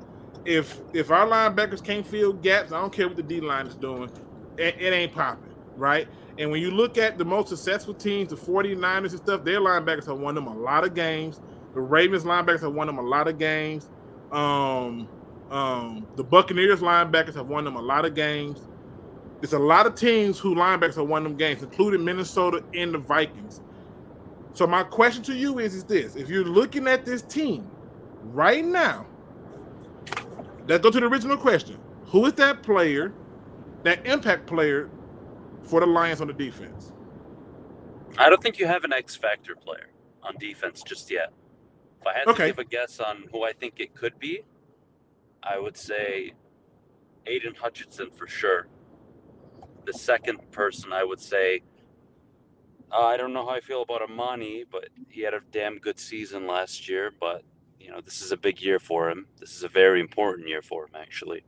If our linebackers can't fill gaps, I don't care what the D-line is doing, it ain't popping. right? And when you look at the most successful teams, the 49ers and stuff, their linebackers have won them a lot of games. The Ravens linebackers have won them a lot of games. The Buccaneers linebackers have won them a lot of games. There's a lot of teams who linebackers have won them games, including Minnesota and the Vikings. So my question to you is this. If you're looking at this team right now, let's go to the original question. Who is that player, that impact player for the Lions on the defense? I don't think you have an X factor player on defense just yet. If I had to give a guess on who I think it could be, I would say Aiden Hutchinson for sure. The second person, I would say, I don't know how I feel about Amani, but he had a damn good season last year. But, this is a big year for him. This is a very important year for him, actually.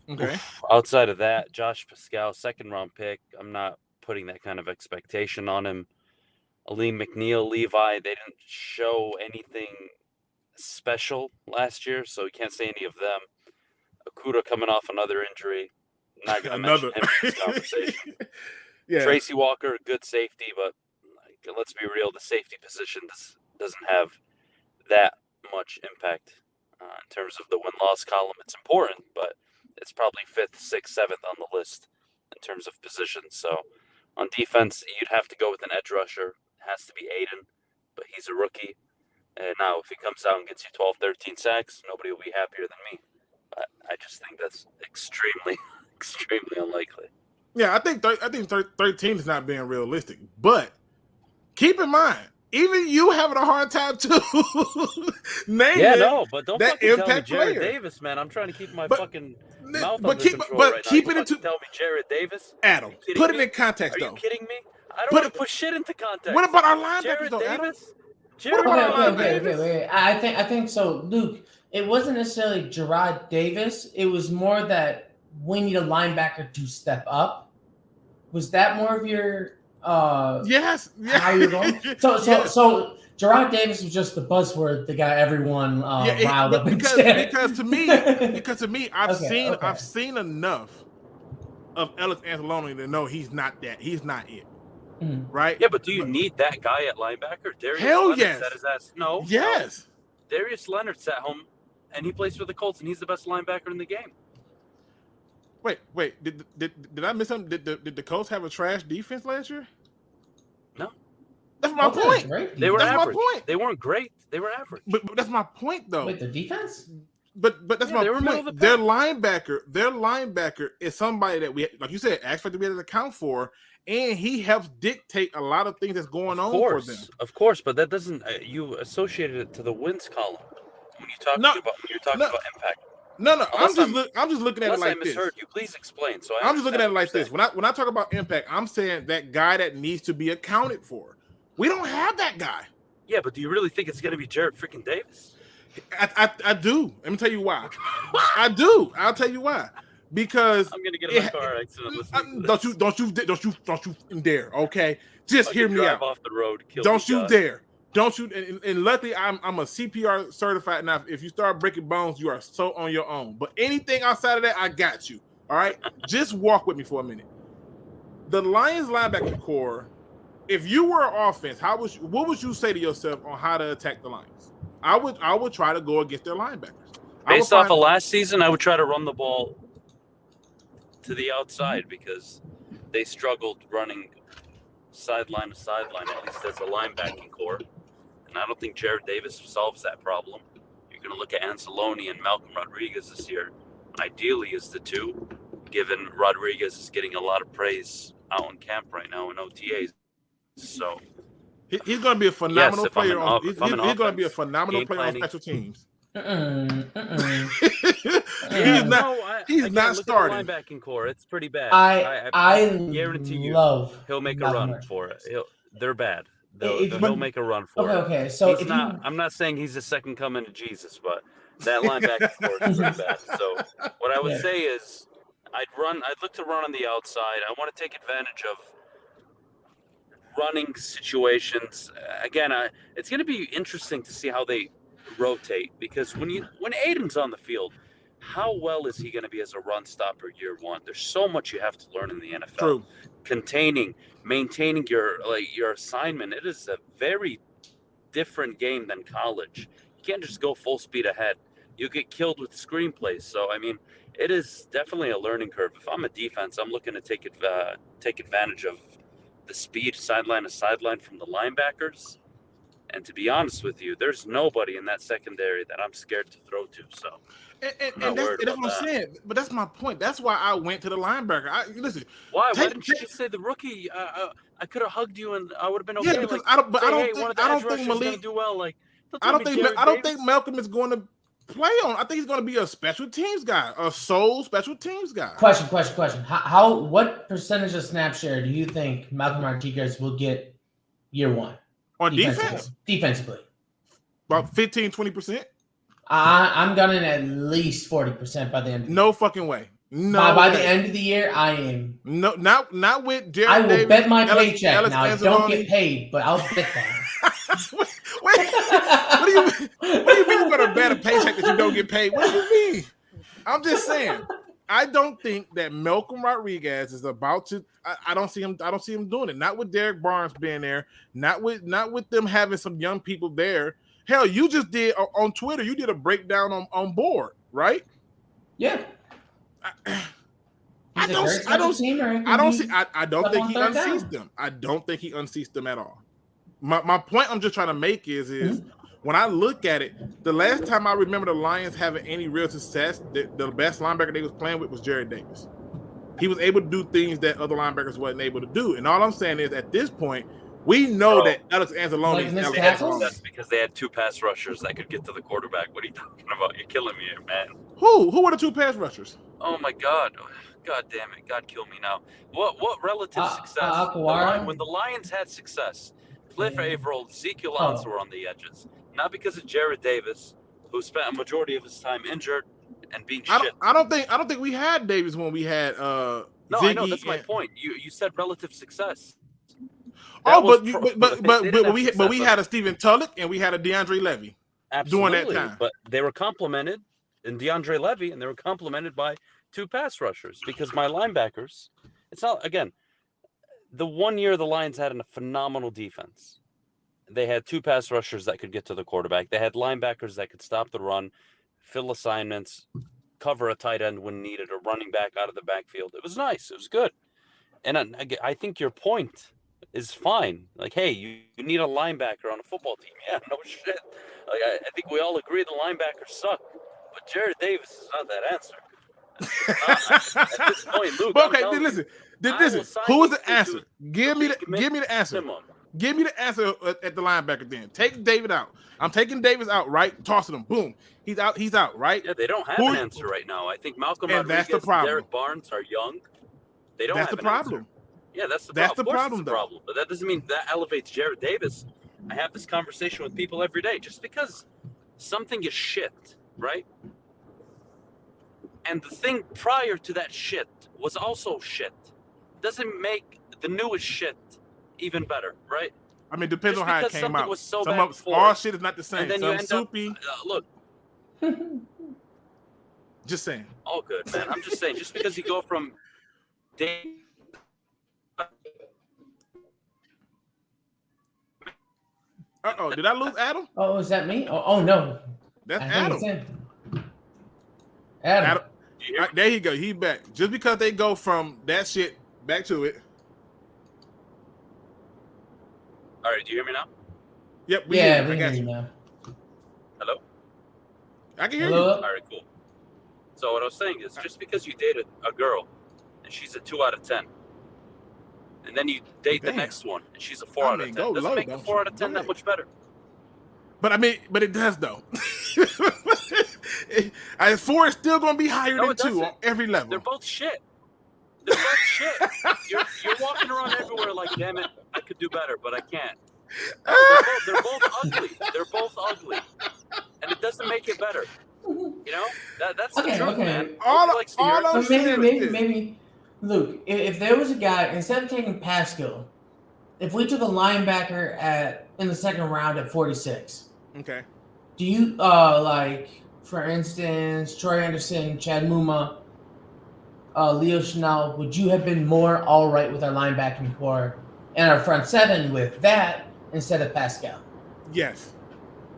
Okay. Outside of that, Josh Pascal, second-round pick. I'm not putting that kind of expectation on him. Aleem McNeil, Levi, they didn't show anything special last year, so you can't say any of them. Okuda coming off another injury. Not going to mention him in this conversation. Tracy Walker, good safety, but let's be real, the safety position doesn't have that much impact in terms of the win-loss column. It's important, but it's probably 5th, 6th, 7th on the list in terms of positions. So on defense, you'd have to go with an edge rusher. It has to be Aiden, but he's a rookie. And now if he comes out and gets you 12, 13 sacks, nobody will be happier than me. But I just think that's extremely, extremely unlikely. Yeah, I think 13 is not being realistic. But keep in mind, even you having a hard time too. But don't that fucking tell me impact Jared player. Davis, man. I'm trying to keep my fucking mouth under control but right keep now. it into tell me Jared Davis. Adam, put it in context. Are you kidding me? I don't want to put shit into context. What about our linebackers, Jared though, Davis? Adam? Okay. I think so, Luke. It wasn't necessarily Gerard Davis. It was more that we need a linebacker to step up. Was that more of your yes. how you're going? So Gerard Davis was just the buzzword that got everyone riled up. Because to me, I've seen enough of Alex Anzalone to know he's not that. He's not it. Mm-hmm. Right? Yeah, but do you need that guy at linebacker? Hell Leonard yes. Said his ass. No. Yes. No. Darius Leonard sat home, and he plays for the Colts, and he's the best linebacker in the game. Wait. Did I miss something? Did the Colts have a trash defense last year? No. That's my point. Right? They were average. My point. They weren't great. They were average. But that's my point, though. Wait, the defense? But that's my point. Their linebacker is somebody that we, like you said, actually we had to account for, and he helps dictate a lot of things that's going on for them. Of course, but that doesn't. You associated it to the wins column when you talk about impact. No. I'm just looking at it like I misheard you. Please explain. So I'm just looking at it like this. When I talk about impact, I'm saying that guy that needs to be accounted for. We don't have that guy. Yeah, but do you really think it's going to be Jared freaking Davis? I do. Let me tell you why. I do. I'll tell you why. Because I'm going to get in my car accident listening to this. Don't you dare. Okay, just hear me out. Off the road. Don't you dare. Don't you? And luckily, I'm a CPR certified. Now, if you start breaking bones, you are so on your own. But anything outside of that, I got you. All right, just walk with me for a minute. The Lions linebacker core. If you were an offense, what would you say to yourself on how to attack the Lions? I would try to go against their linebackers. Based off of last season, I would try to run the ball to the outside because they struggled running sideline to sideline, at least as a linebacking core. And I don't think Jared Davis solves that problem. You're going to look at Anzalone and Malcolm Rodriguez this year. Ideally is the two, given Rodriguez is getting a lot of praise out in camp right now in OTAs. So he's going to be a phenomenal player. He's going to be a phenomenal player on special teams. He's not starting. The linebacking core, it's pretty bad. I guarantee you, he'll make a run for it. They're bad. He'll make a run for it. Okay. So I'm not saying he's the second coming of Jesus, but that linebacking core is pretty bad. So what I would say is, I'd look to run on the outside. I want to take advantage of running situations. Again, it's going to be interesting to see how they rotate, because when Aiden's on the field, how well is he going to be as a run stopper year one? There's so much you have to learn in the NFL. True. Maintaining your assignment. It is a very different game than college. You can't just go full speed ahead. You get killed with screenplays. So, I mean, it is definitely a learning curve. If I'm a defense, I'm looking to take advantage of the speed sideline to sideline from the linebackers. And to be honest with you, there's nobody in that secondary that I'm scared to throw to. So, and that's what I'm saying. But that's my point. That's why I went to the linebacker. Listen. Why didn't you just say the rookie? I could have hugged you and I would have been okay. Yeah, because I don't think Malik do well. Like, I don't think Malcolm is going to play on. I think he's going to be a special teams guy, a sole special teams guy. Question. What percentage of snap share do you think Malcolm Rodriguez will get year one? On defense? Defensively. About 15-20%. I'm gunning at least 40% by the end of the year. No fucking way. No. By the end of the year, I am. No, not with Jared I will Davis, bet my paycheck. Alex now, I don't get paid, but I'll bet that. Wait, what do you mean you're going to bet a paycheck that you don't get paid? What do you mean? I'm just saying. I don't think that Malcolm Rodriguez is about to. I don't see him doing it. Not with Derek Barnes being there. Not with them having some young people there. Hell, you just did on Twitter. You did a breakdown on board, right? Yeah. I don't think he unseats them. I don't think he unseats them at all. My point I'm just trying to make is when I look at it, the last time I remember the Lions having any real success, the best linebacker they was playing with was Jared Davis. He was able to do things that other linebackers wasn't able to do. And all I'm saying is at this point, we know that Alex Anzalone that's because they had two pass rushers that could get to the quarterback. What are you talking about? You're killing me here, man. Who were the two pass rushers? Oh my God. God damn it. God kill me now. What relative success? When the Lions had success, Cliff Averill, Ezekiel Elliott were on the edges. Not because of Jared Davis, who spent a majority of his time injured and being shit. I don't think we had Davis when we had No, Ziggy. I know that's my point. You said relative success. But we had a Stephen Tulloch and we had a DeAndre Levy. Absolutely, during that time. But they were complemented in DeAndre Levy, and they were complemented by two pass rushers because my linebackers. It's not again. The 1 year the Lions had a phenomenal defense. They had two pass rushers that could get to the quarterback. They had linebackers that could stop the run, fill assignments, cover a tight end when needed, or running back out of the backfield. It was nice. It was good. And I think your point is fine. Like, hey, you need a linebacker on a football team. Yeah, no shit. Like, I think we all agree the linebackers suck. But Jared Davis is not that answer. At this point, Luke. Okay, listen. Who is the answer? Give me the answer. Give me the answer at the linebacker then. Take David out. I'm taking Davis out, right? Tossing him. Boom. He's out, right? Yeah, they don't have an answer right now. I think Malcolm Rodriguez and Derek Barnes are young. They don't have an problem. Answer. Yeah, that's the problem, though. But that doesn't mean that elevates Jared Davis. I have this conversation with people every day. Just because something is shit, right? And the thing prior to that shit was also shit. Doesn't make the newest shit even better, right? I mean, depends on how it came out. Was so some bad of all shit is not the same. And then some you soupy. Look. Just saying. All good, man. I'm just saying. Just because you go from day. Did I lose Adam? Oh, is that me? Oh no. That's Adam. Adam. There you go. He's back. Just because they go from that shit back to it. All right, do you hear me now? Yep. We hear you now. Hello? I can hear you. All right, cool. So what I was saying is just because you date a girl and she's a 2 out of 10, and then you date the next one and she's a 4 out of 10, doesn't make the 4 out of 10 that much better. But it does though. 4 is still going to be higher than 2 on every level. They're both shit. They're both shit. You're walking around everywhere like, damn it, I could do better, but I can't. They're both ugly. They're both ugly, and it doesn't make it better. You know, that's the truth, man. Maybe, Luke, if there was a guy instead of taking Pascal, if we took a linebacker in the second round at 46, okay, do you for instance, Troy Anderson, Chad Muma, Leo Chanel, would you have been more all right with our linebacking core and our front seven with that instead of Pascal? Yes,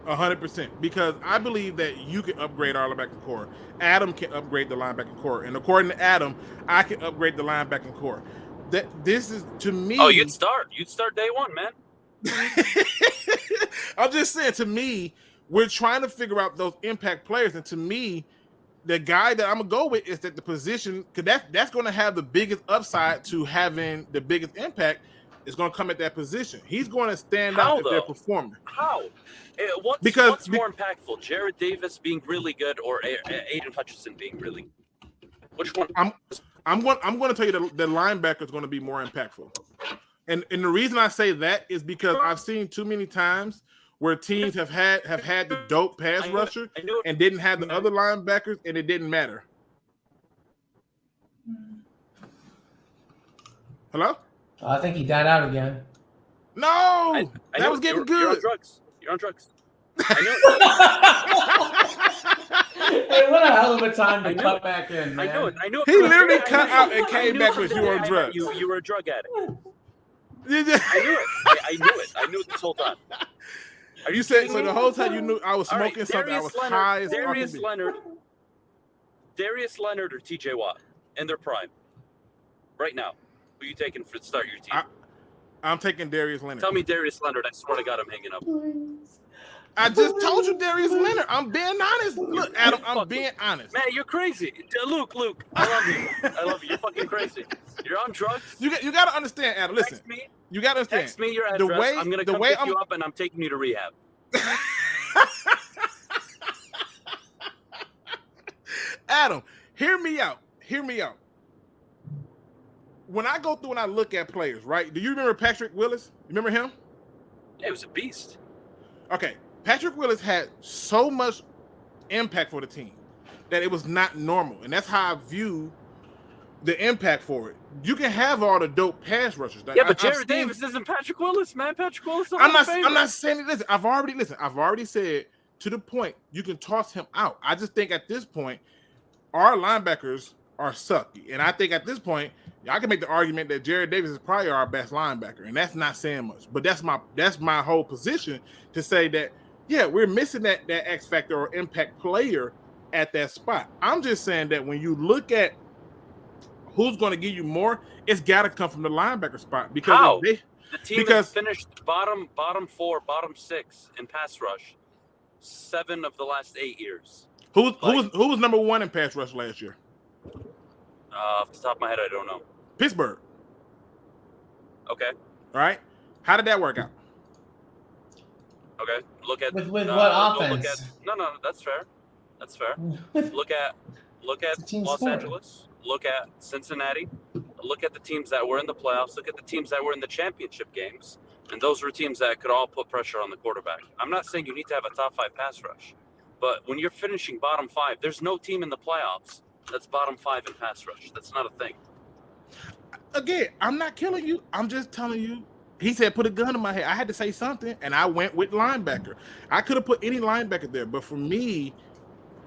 100%. Because I believe that you can upgrade our linebacking core. Adam can upgrade the linebacking core, and according to Adam, I can upgrade the linebacking core. This is, to me. Oh, you'd start day one, man. I'm just saying, to me, we're trying to figure out those impact players, and to me, the guy that I'm gonna go with is that the position, because that's going to have the biggest upside to having the biggest impact. Is going to come at that position. He's going to stand out if they're performing. How? What's more impactful? Jared Davis being really good, or Aiden Hutchinson being really good? Which one? I'm going to tell you the linebacker is going to be more impactful. And the reason I say that is because I've seen too many times where teams have had the dope pass rusher and didn't have the other linebackers, and it didn't matter. Hello? I think he died out again. No, that was getting good. You're on drugs. You're on drugs. I knew it. Hey, what a hell of a time to cut back in, man. I knew it. He literally cut out and came back with you on drugs. You were a drug addict. I knew it. I knew it this whole time. Are you saying so? The whole time you knew I was smoking something. I was high as Darius Leonard or TJ Watt in their prime. Right now. Who are you taking for to start your team? I'm taking Darius Leonard. Tell me Darius Leonard. I swear to God, I'm hanging up. I just told you Darius Leonard. I'm being honest. Look, Adam, I'm being honest. Man, you're crazy. Luke, I love you. I love you. You're fucking crazy. You're on drugs. You got to understand, Adam. Listen. Text me. You got to understand. Text me your address. I'm going to come pick you up, and I'm taking you to rehab. Adam, hear me out. When I go through and I look at players, right? Do you remember Patrick Willis? You remember him? Yeah, he was a beast. Okay. Patrick Willis had so much impact for the team that it was not normal. And that's how I view the impact for it. You can have all the dope pass rushers. Yeah, but Jared Davis isn't Patrick Willis, man. Patrick Willis. I'm not saying it. Listen, I've already said to the point you can toss him out. I just think at this point, our linebackers are sucky. And I think at this point, I can make the argument that Jared Davis is probably our best linebacker, and that's not saying much. But that's my whole position to say that, yeah, we're missing that X factor or impact player at that spot. I'm just saying that when you look at who's going to give you more, it's got to come from the linebacker spot because the team has finished bottom 4, bottom 6 in pass rush 7 of the last 8 years. Who was number 1 in pass rush last year? Off the top of my head, I don't know. Pittsburgh. Okay. All right. How did that work out? Okay. Look at with what offense? No, that's fair. Look at Los Angeles. Look at Cincinnati. Look at the teams that were in the playoffs. Look at the teams that were in the championship games. And those were teams that could all put pressure on the quarterback. I'm not saying you need to have a top 5 pass rush, but when you're finishing bottom 5, there's no team in the playoffs that's bottom 5 in pass rush. That's not a thing. Again, I'm not killing you. I'm just telling you. He said, put a gun in my head. I had to say something, and I went with linebacker. I could have put any linebacker there, but for me,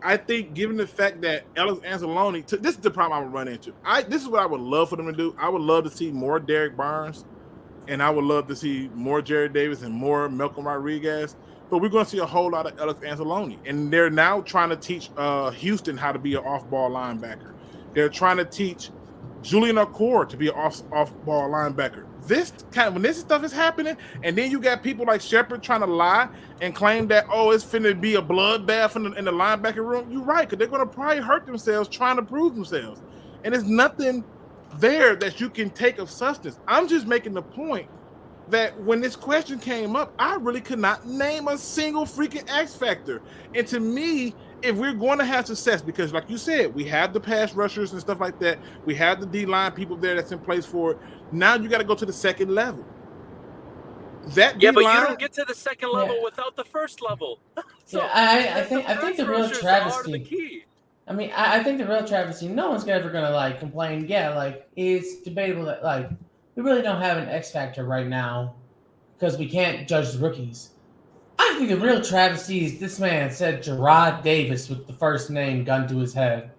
I think given the fact that Alex Anzalone, this is the problem I would run into. This is what I would love for them to do. I would love to see more Derek Barnes, and I would love to see more Jared Davis and more Malcolm Rodriguez. But we're going to see a whole lot of Alex Anzalone. And they're now trying to teach Houston how to be an off-ball linebacker. They're trying to teach Julian Okoye to be an off-ball linebacker. When this stuff is happening, and then you got people like Shepard trying to lie and claim that, it's finna be a bloodbath in the linebacker room, you're right, because they're going to probably hurt themselves trying to prove themselves. And there's nothing there that you can take of substance. I'm just making the point that when this question came up, I really could not name a single freaking X factor. And to me, if we're going to have success, because like you said, we have the pass rushers and stuff like that, we have the D-line people there that's in place for it. Now you got to go to the second level. But you don't get to the second level without the first level. So I think the real travesty. I mean, I think the real travesty. No one's ever gonna complain. Yeah, it's debatable that we really don't have an X factor right now because we can't judge the rookies. I think the real travesty is this man said Gerard Davis with the first name gun to his head.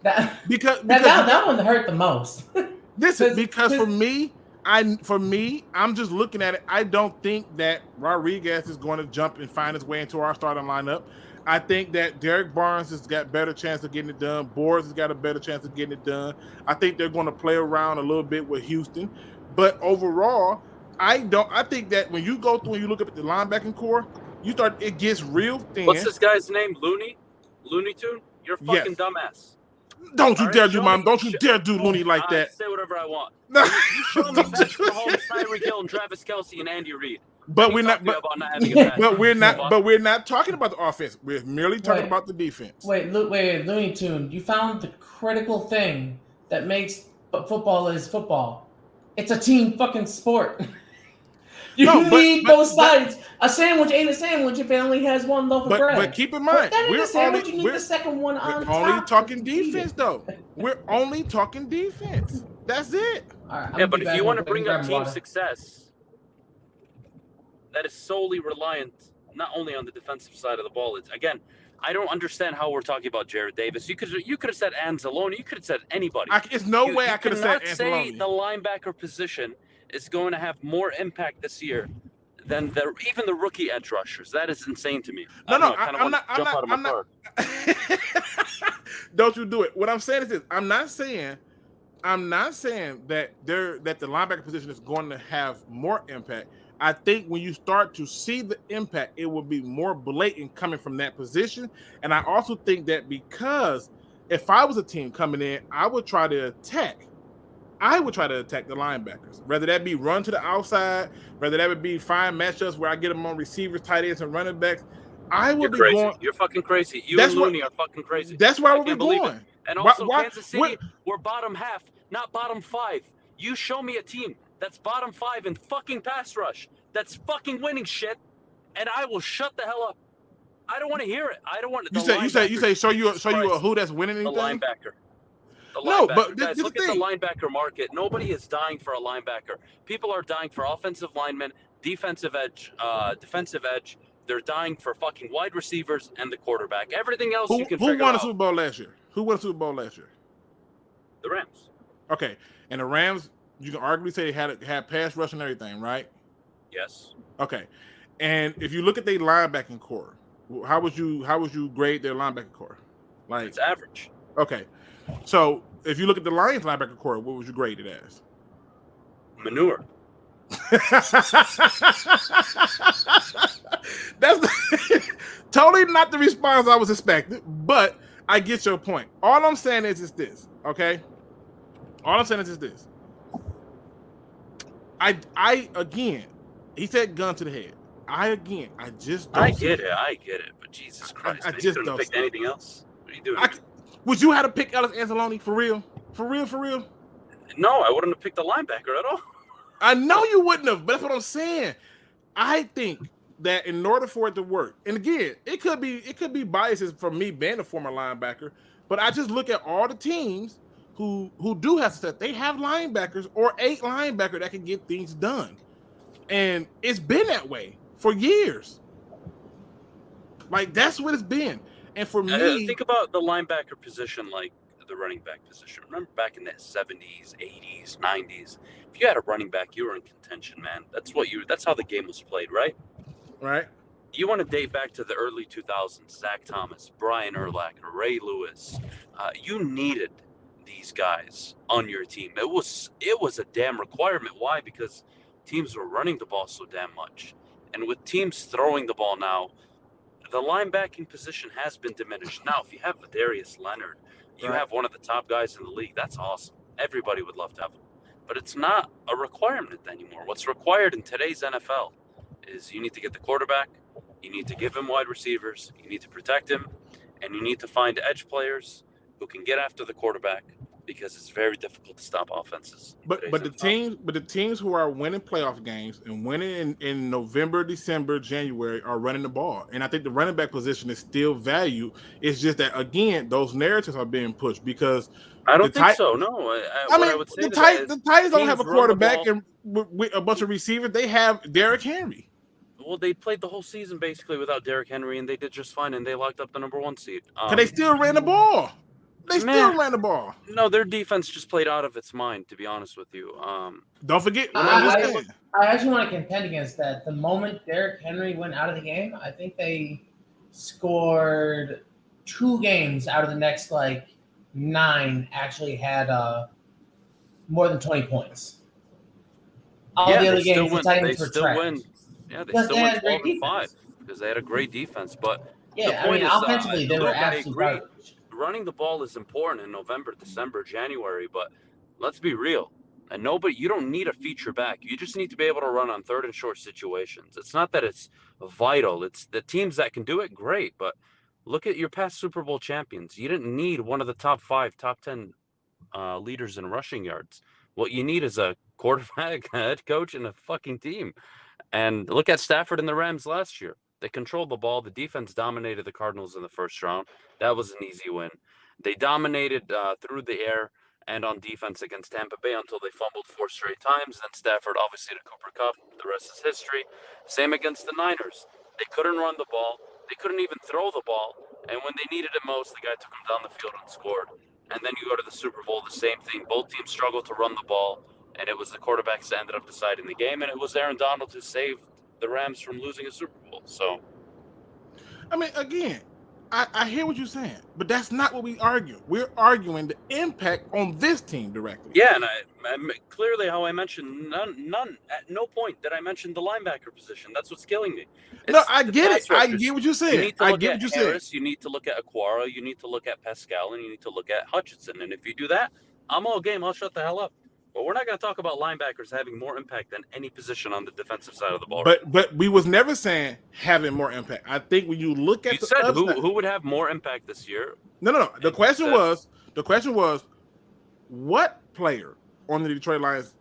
That one hurt the most. Because for me, I'm just looking at it. I don't think that Rodriguez is going to jump and find his way into our starting lineup. I think that Derek Barnes has got better chance of getting it done. Boards has got a better chance of getting it done. I think they're going to play around a little bit with Houston. But overall, I think that when you go through and you look up at the linebacking core, it gets real thin. What's this guy's name? Looney Tune? You're a fucking dumbass. Don't you dare do Looney like that. I say whatever I want. You show me Patrick Mahomes, Tyreek Hill, and Travis Kelce and Andy Reid. But we're not talking about the offense. We're merely talking about the defense. Wait, Looney Tune. You found the critical thing that makes football is football. It's a team fucking sport. You need both sides. A sandwich ain't a sandwich if it only has one loaf of bread. But keep in mind, you need the second one on top. We're only talking defense, though. We're only talking defense. That's it. Right, but if you want to bring up team success, that is solely reliant not only on the defensive side of the ball. It's again, I don't understand how we're talking about Jared Davis. You could have said Anzalone. You could have said anybody. It's no way I could have said Anzalone. You cannot say the linebacker position is going to have more impact this year than even the rookie edge rushers. That is insane to me. I'm not. Don't you do it. What I'm saying is this. I'm not saying that the linebacker position is going to have more impact. I think when you start to see the impact, it will be more blatant coming from that position. And I also think that because if I was a team coming in, I would try to attack the linebackers, whether that be run to the outside, whether that would be find matchups where I get them on receivers, tight ends, and running backs. You're fucking crazy. You and Looney are fucking crazy. That's where we're going. And also, Kansas City, we're bottom half, not bottom 5. You show me a team that's bottom 5 in fucking pass rush, that's fucking winning shit, and I will shut the hell up. I don't want to hear it. I don't want to. You say show you a who that's winning anything. The linebacker. But guys, look at the linebacker market. Nobody is dying for a linebacker. People are dying for offensive linemen, defensive edge. They're dying for fucking wide receivers and the quarterback. Everything else you can figure out. Who won a Super Bowl last year? The Rams. Okay, and the Rams, you can arguably say they had pass rush and everything, right? Yes. Okay, and if you look at their linebacking core, how would you grade their linebacking core? Like it's average. Okay, so if you look at the Lions linebacker core, what would you grade it as? Manure. That's totally not the response I was expecting, but I get your point. All I'm saying is this, okay? All I'm saying is this. I again, he said gun to the head. I just don't. I get it, but Jesus Christ, I just don't pick anything else. What are you doing? Would you have to pick Alex Anzalone for real? For real? No, I wouldn't have picked a linebacker at all. I know you wouldn't have, but that's what I'm saying. I think that in order for it to work, and again, it could be biases from me being a former linebacker, but I just look at all the teams who do have success. They have linebackers or 8 linebackers that can get things done, and it's been that way for years. Like that's what it's been. And for me, think about the linebacker position like the running back position. Remember back in the 70s, 80s, 90s. If you had a running back, you were in contention, man. That's how the game was played, right? Right. You want to date back to the early 2000s, Zach Thomas, Brian Urlacher, Ray Lewis. You needed these guys on your team. It was a damn requirement. Why? Because teams were running the ball so damn much. And with teams throwing the ball now, the linebacking position has been diminished. Now, if you have Darius Leonard, you have one of the top guys in the league. That's awesome. Everybody would love to have him. But it's not a requirement anymore. What's required in today's NFL is you need to get the quarterback, you need to give him wide receivers, you need to protect him, and you need to find edge players who can get after the quarterback because it's very difficult to stop offenses. But the teams who are winning playoff games and winning in November, December, January are running the ball. And I think the running back position is still valued. It's just that again, those narratives are being pushed because I don't think so. No, the Titans don't have a quarterback and with a bunch of receivers. They have Derrick Henry. Well, they played the whole season basically without Derrick Henry, and they did just fine, and they locked up the number 1 seed. Because they still ran the ball. No, their defense just played out of its mind, to be honest with you. Don't forget. I actually want to contend against that. The moment Derrick Henry went out of the game, I think they scored 2 games out of the next 9 actually had more than 20 points. All the other games, the Titans were trash. Yeah, they still win 12-5 because they had a great defense. But offensively, they were absolutely garbage. Running the ball is important in November, December, January, but let's be real. And you don't need a feature back. You just need to be able to run on 3rd and short situations. It's not that it's vital. It's the teams that can do it, great. But look at your past Super Bowl champions. You didn't need one of the top 5, top 10 leaders in rushing yards. What you need is a quarterback, a head coach, and a fucking team. And look at Stafford and the Rams last year. They controlled the ball. The defense dominated the Cardinals in the first round. That was an easy win. They dominated through the air and on defense against Tampa Bay until they fumbled 4 straight times. Then Stafford obviously to Cooper Kupp. The rest is history. Same against the Niners. They couldn't run the ball. They couldn't even throw the ball. And when they needed it most, the guy took them down the field and scored. And then you go to the Super Bowl, the same thing. Both teams struggled to run the ball, and it was the quarterbacks that ended up deciding the game, and it was Aaron Donald who saved the Rams from losing a Super Bowl. So, I mean, again, I hear what you're saying, but that's not what we argue. We're arguing the impact on this team directly. Yeah, and I clearly how I mentioned none. At no point did I mention the linebacker position. That's what's killing me. No, I get it. I get what you're saying. You need to look at Harris. You need to look at Aquara. You need to look at Pascal, and you need to look at Hutchinson. And if you do that, I'm all game. I'll shut the hell up. But we're not going to talk about linebackers having more impact than any position on the defensive side of the ball. But we was never saying having more impact. I think when you look at who would have more impact this year? No. The question was what player on the Detroit Lions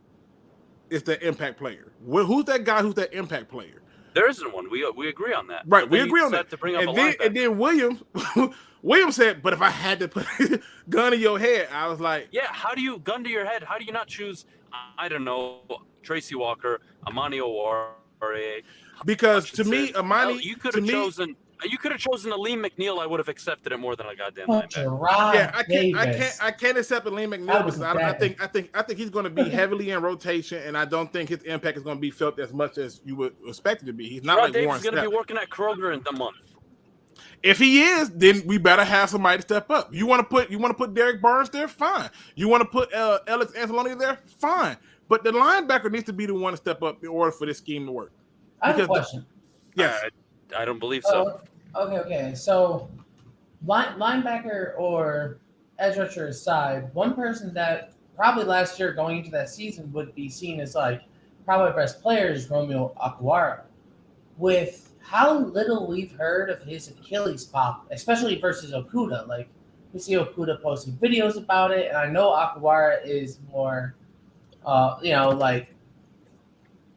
is the impact player? Who's that guy? Who's that impact player? There isn't one. We agree on that. Right, we agree on that. To bring up and then Williams said, but if I had to put a gun to your head, I was like, yeah, how do you gun to your head? How do you not choose, I don't know, Tracy Walker, Amani Oruwariye? Because to me, Amani, you could have chosen Aleem McNeil. I would have accepted it more than a goddamn linebacker. Yeah, I can't accept Aleem McNeil because I think he's going to be heavily in rotation, and I don't think his impact is going to be felt as much as you would expect it to be. He's not like Warren Sapp. He's going to be working at Kroger in the month. If he is, then we better have somebody to step up. You want to put Derek Barnes there? Fine. You want to put Alex Anzalone there? Fine. But the linebacker needs to be the one to step up in order for this scheme to work. I have a question. Yes. I don't believe so. Okay. So linebacker or edge rusher aside, one person that probably last year going into that season would be seen as probably best player is Romeo Okwara. With how little we've heard of his Achilles pop, especially versus Okudah. We see Okudah posting videos about it, and I know Okwara is more,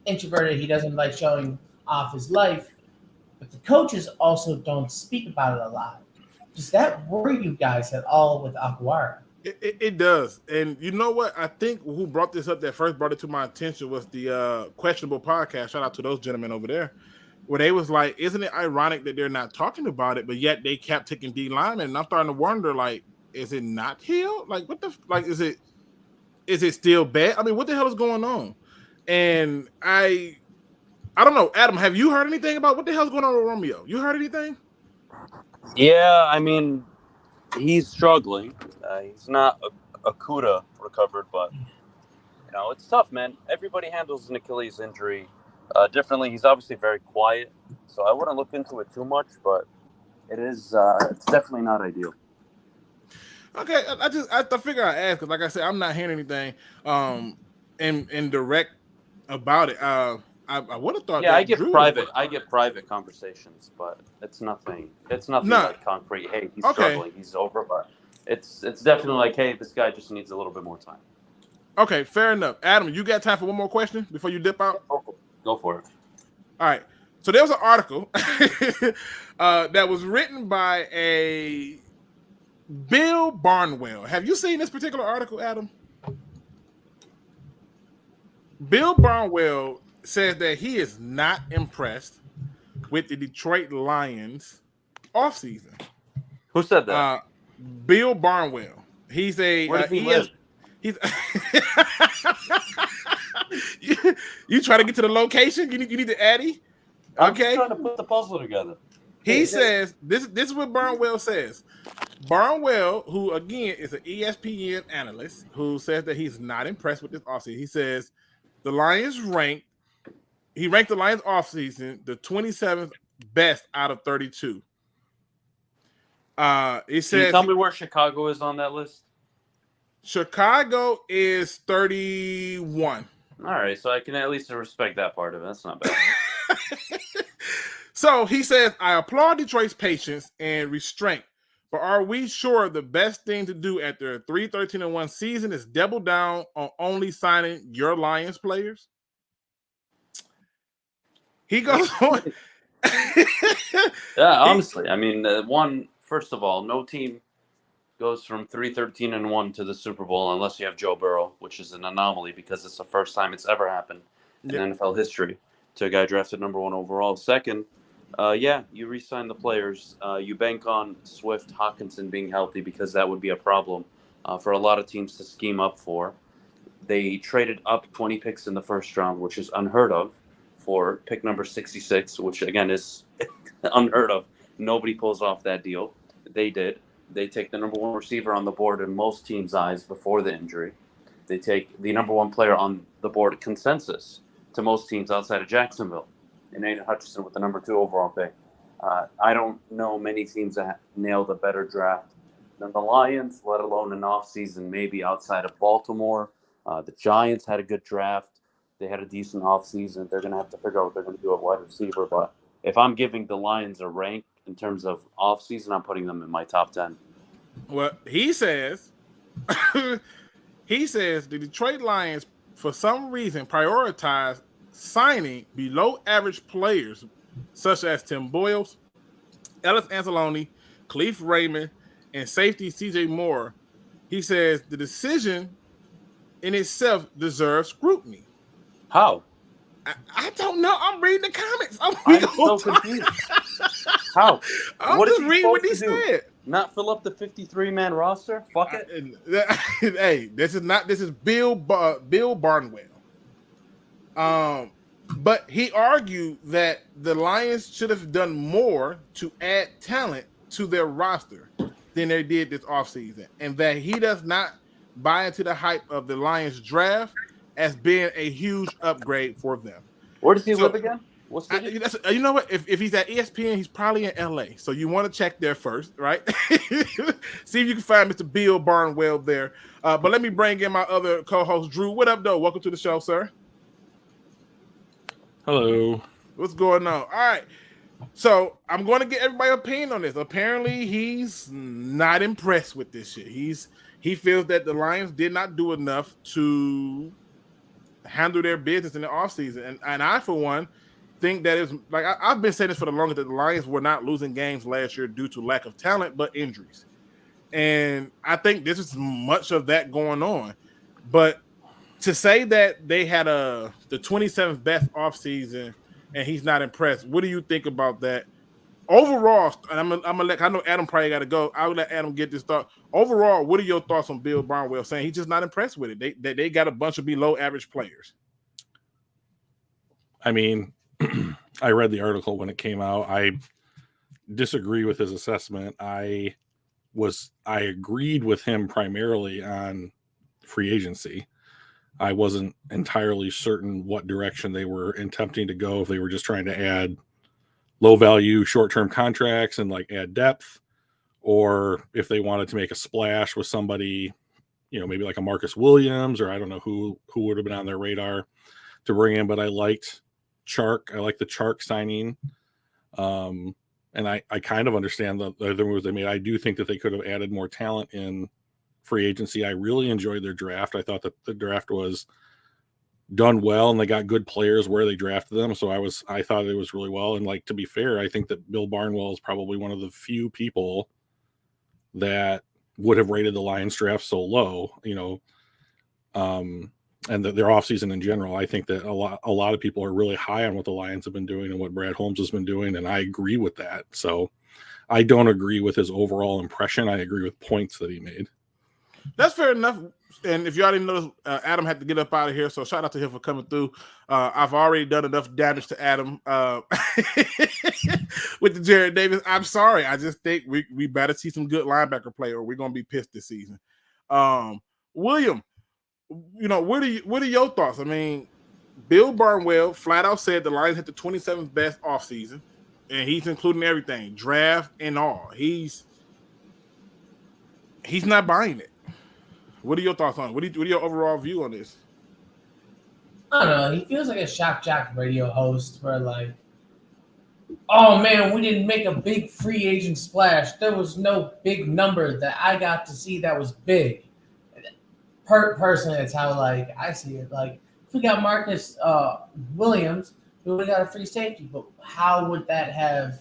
introverted. He doesn't like showing off his life, but the coaches also don't speak about it a lot. Does that worry you guys at all with Okwara? It does. And you know what? I think who brought this up that first brought it to my attention was the Questionable Podcast. Shout out to those gentlemen over there. Where they was like, isn't it ironic that they're not talking about it, but yet they kept taking D linemen? And I'm starting to wonder, is it not healed? Is it still bad? I mean, what the hell is going on? And I don't know. Adam, have you heard anything about what the hell's going on with Romeo? You heard anything? Yeah, I mean, he's struggling. He's not Okudah recovered, but it's tough, man. Everybody handles an Achilles injury differently. He's obviously very quiet, so I wouldn't look into it too much, but it is it's definitely not ideal. Okay, I figure I'd ask because, like I said, I'm not hearing anything in direct about it. I would have thought. Yeah, I get private conversations, but it's nothing like concrete. Hey, he's struggling, he's over, but it's definitely like, hey, this guy just needs a little bit more time. Okay, fair enough. Adam, you got time for one more question before you dip out? Go for it. All right. So there was an article that was written by a Bill Barnwell. Have you seen this particular article, Adam? Bill Barnwell says that he is not impressed with the Detroit Lions offseason. Who said that? Bill Barnwell. He's a Where does he live? He's you try to get to the location? You need the Addy? I'm just trying to put the puzzle together. He says this is what Barnwell says. Barnwell, who again is an ESPN analyst, who says that he's not impressed with this offseason. He says the Lions ranked the Lions offseason the 27th best out of 32. It says, can you tell me where Chicago is on that list? Chicago is 31. All right, so I can at least respect that part of it. That's not bad. So he says, I applaud Detroit's patience and restraint, but are we sure the best thing to do after a 3-13-1 season is double down on only signing your Lions players? He goes on. Yeah, honestly, I mean, first of all, no team goes from 3-13-1 to the Super Bowl unless you have Joe Burrow, which is an anomaly because it's the first time it's ever happened in NFL history to a guy drafted number 1 overall. Second, you re-sign the players. You bank on Swift, Hawkinson being healthy because that would be a problem for a lot of teams to scheme up for. They traded up 20 picks in the first round, which is unheard of, for pick number 66, which again is unheard of. Nobody pulls off that deal. They did. They take the number 1 receiver on the board in most teams' eyes before the injury. They take the number 1 player on the board consensus to most teams outside of Jacksonville, and Aiden Hutchinson with the number 2 overall pick. I don't know many teams that nailed a better draft than the Lions, let alone an offseason maybe outside of Baltimore. The Giants had a good draft. They had a decent offseason. They're going to have to figure out what they're going to do at wide receiver. But if I'm giving the Lions a rank in terms of offseason, I'm putting them in my top 10. Well, he says the Detroit Lions, for some reason, prioritize signing below average players such as Tim Boyles, Ellis Anzalone, Khalif Raymond, and safety CJ Moore. He says the decision in itself deserves scrutiny. How? I don't know. I'm reading the comments. I'm so confused. How? I'm just reading what he said. Not fill up the 53-man roster? Fuck it. Hey, this is Bill Barnwell. But he argued that the Lions should have done more to add talent to their roster than they did this offseason, and that he does not buy into the hype of the Lions draft as being a huge upgrade for them. Where does he live again? What city? You know what? If he's at ESPN, he's probably in LA. So you want to check there first, right? See if you can find Mr. Bill Barnwell there. But let me bring in my other co-host, Drew. What up, though? Welcome to the show, sir. Hello. What's going on? All right. So I'm going to get everybody's opinion on this. Apparently, he's not impressed with this shit. He feels that the Lions did not do enough to handle their business in the offseason. And I, for one, think that it's like I've been saying this for the longest, that the Lions were not losing games last year due to lack of talent, but injuries. And I think this is much of that going on. But to say that they had the 27th best offseason and he's not impressed, what do you think about that? Overall, and I'm gonna let, I know Adam probably got to go. I would let Adam get this thought. Overall, what are your thoughts on Bill Barnwell saying he's just not impressed with it? They got a bunch of below average players. I mean, I read the article when it came out. I disagree with his assessment. I agreed with him primarily on free agency. I wasn't entirely certain what direction they were attempting to go, if they were just trying to add low value short-term contracts and like add depth, or if they wanted to make a splash with somebody, maybe like a Marcus Williams, or I don't know who would have been on their radar to bring in. But I liked Chark. I like the Chark signing. And I kind of understand the other moves they made. I do think that they could have added more talent in free agency. I really enjoyed their draft. I thought that the draft was done well, and they got good players where they drafted them. So I thought it was really well. And like, to be fair, I think that Bill Barnwell is probably one of the few people that would have rated the Lions draft so low. and their offseason in general. I think that a lot of people are really high on what the Lions have been doing and what Brad Holmes has been doing, and I agree with that. So I don't agree with his overall impression. I agree with points that he made. That's fair enough. And if you already know, Adam had to get up out of here, so shout out to him for coming through. I've already done enough damage to Adam with the Jared Davis. I'm sorry. I just think we better see some good linebacker play, or we're gonna be pissed this season. William, what are your thoughts? I mean, Bill Barnwell flat out said the Lions had the 27th best offseason, and he's including everything, draft and all. He's not buying it. What are your thoughts on it? What are your overall view on this? I don't know. He feels like a shock jock radio host where, like, oh, man, we didn't make a big free agent splash. There was no big number that I got to see that was big. Personally, that's how, like, I see it. Like, if we got Marcus Williams, we would have got a free safety. But how would that have,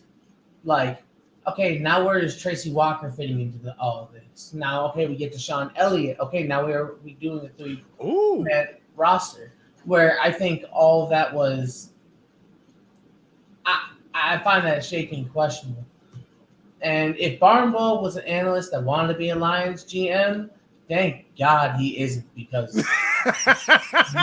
like, okay, now where is Tracy Walker fitting into all of this? Now, okay, we get to Sean Elliott. Okay, now we're doing a three-man roster where I think all of that was I find that shaking questionable. And if Barnwell was an analyst that wanted to be a Lions GM, thank God he isn't, because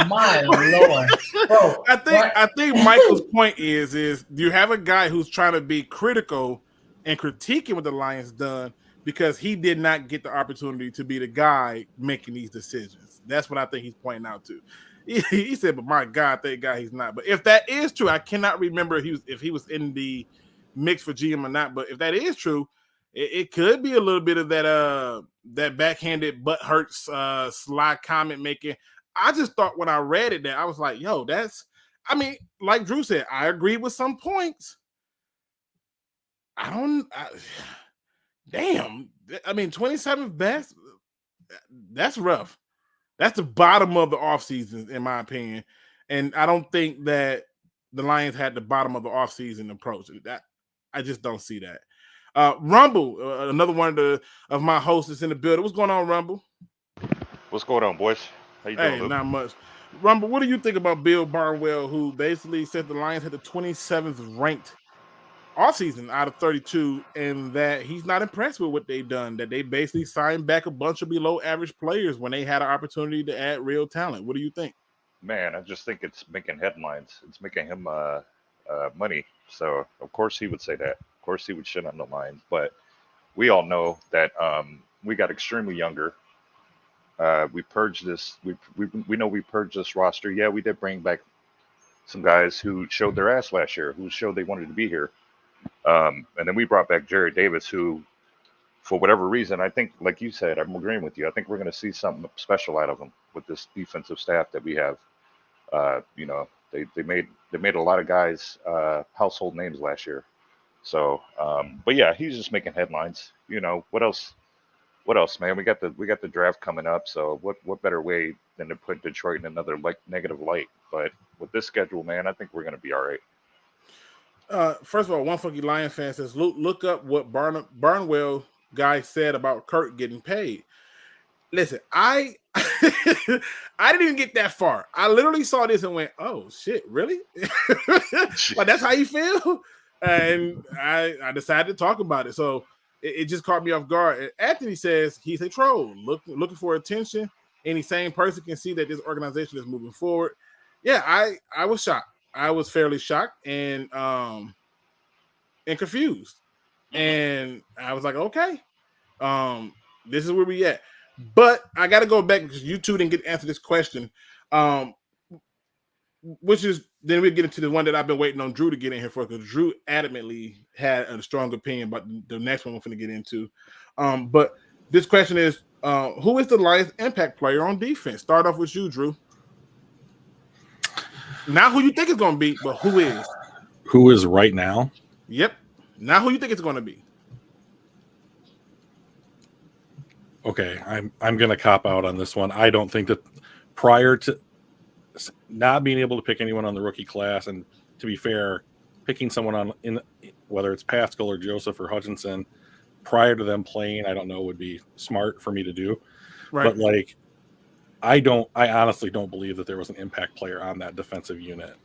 my Lord. Bro, I think Michael's point is do you have a guy who's trying to be critical and critiquing what the Lions done because he did not get the opportunity to be the guy making these decisions? That's what I think he's pointing out to. He said, but my God, thank God he's not. But if that is true, I cannot remember if he was in the mix for GM or not. But if that is true, it could be a little bit of that backhanded butt hurts sly comment making. I just thought when I read it that I was like, yo, like Drew said, I agree with some points. Damn. I mean, 27th best, that's rough. That's the bottom of the offseason, in my opinion. And I don't think that the Lions had the bottom of the offseason approach. I just don't see that. Rumble, another one of my hosts is in the building. What's going on, Rumble? What's going on, boys? How you doing, Luke? Not much. Rumble, what do you think about Bill Barnwell, who basically said the Lions had the 27th ranked offseason out of 32, and that he's not impressed with what they've done, that they basically signed back a bunch of below average players when they had an opportunity to add real talent? What do you think? Man, I just think it's making headlines. It's making him money. So, of course, he would say that. Of course, he would shit on the Lions. But we all know that we got extremely younger. We purged this. We know we purged this roster. Yeah, we did bring back some guys who showed their ass last year, who showed they wanted to be here. And then we brought back Jared Davis, who, for whatever reason, I think, like you said, I'm agreeing with you. I think we're going to see something special out of him with this defensive staff that we have. They made a lot of guys household names last year. So, but yeah, he's just making headlines. What else? What else, man? We got the draft coming up. So what better way than to put Detroit in another negative light? But with this schedule, man, I think we're going to be all right. First of all, one funky Lion fan says, look up what Barnwell guy said about Curt getting paid. Listen, I didn't even get that far. I literally saw this and went, oh shit, really? Like, that's how you feel? And I decided to talk about it. So it just caught me off guard. And Anthony says he's a troll, looking for attention. Any sane person can see that this organization is moving forward. Yeah, I was shocked. I was fairly shocked and confused. And I was like, okay, this is where we at. But I got to go back because you two didn't get to answer this question, which is then we get into the one that I've been waiting on Drew to get in here for, because Drew adamantly had a strong opinion about the next one we're going to get into. But this question is, who is the Lions' impact player on defense? Start off with you, Drew. Not who you think it's going to be, but who is? Who is right now? Yep. Not who you think it's going to be. Okay, I'm going to cop out on this one. I don't think that prior to not being able to pick anyone on the rookie class, and to be fair, picking someone whether it's Pascal or Joseph or Hutchinson prior to them playing, I don't know, would be smart for me to do. Right. But like I honestly don't believe that there was an impact player on that defensive unit.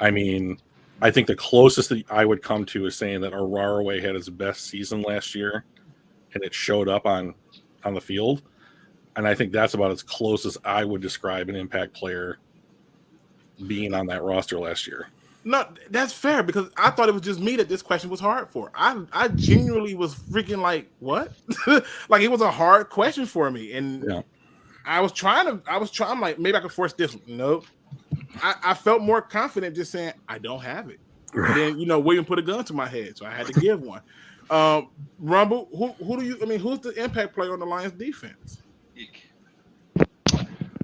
I mean, I think the closest that I would come to is saying that Araraway had his best season last year, and it showed up on the field. And I think that's about as close as I would describe an impact player being on that roster last year. No, that's fair, because I thought it was just me that this question was hard for. I genuinely was freaking like, what? Like, it was a hard question for me. And yeah. I was trying, I'm like, maybe I could force this one. Nope. I felt more confident just saying, I don't have it. And then, William put a gun to my head, so I had to give one. Rumble, who's the impact player on the Lions defense?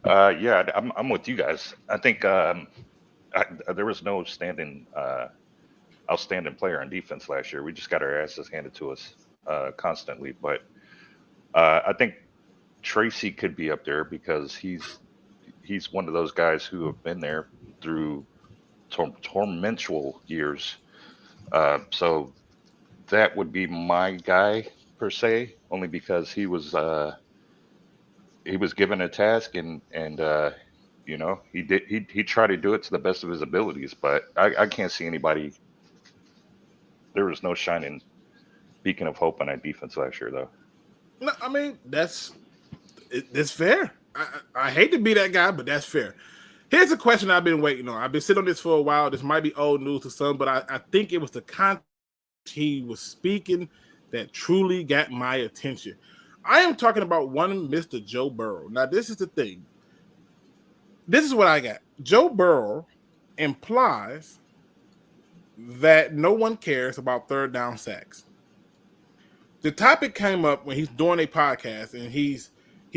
Yeah, I'm with you guys. I think there was no outstanding player on defense last year. We just got our asses handed to us constantly. But I think Tracy could be up there because he's one of those guys who have been there through tormentual years. So that would be my guy per se, only because he was given a task and he tried to do it to the best of his abilities. But I can't see anybody. There was no shining beacon of hope on that defense last year, though. No, I mean, that's fair. I hate to be that guy, but that's fair. Here's a question I've been waiting on. I've been sitting on this for a while. This might be old news to some, but I think it was the context he was speaking that truly got my attention. I am talking about one Mr. Joe Burrow. Now, this is the thing. This is what I got. Joe Burrow implies that no one cares about third down sacks. The topic came up when he's doing a podcast, and he's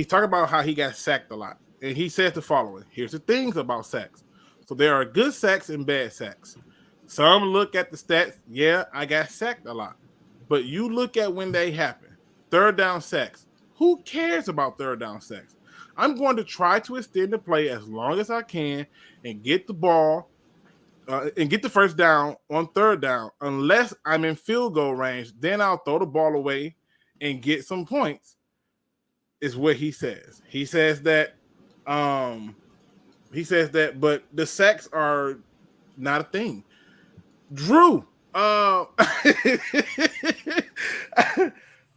talking about how he got sacked a lot. And he says the following. Here's the things about sacks. So there are good sacks and bad sacks. Some look at the stats. Yeah, I got sacked a lot. But you look at when they happen. Third down sacks. Who cares about third down sacks? I'm going to try to extend the play as long as I can and get the ball and get the first down on third down. Unless I'm in field goal range, then I'll throw the ball away and get some points, is what he says. He says that, but the sacks are not a thing. Drew,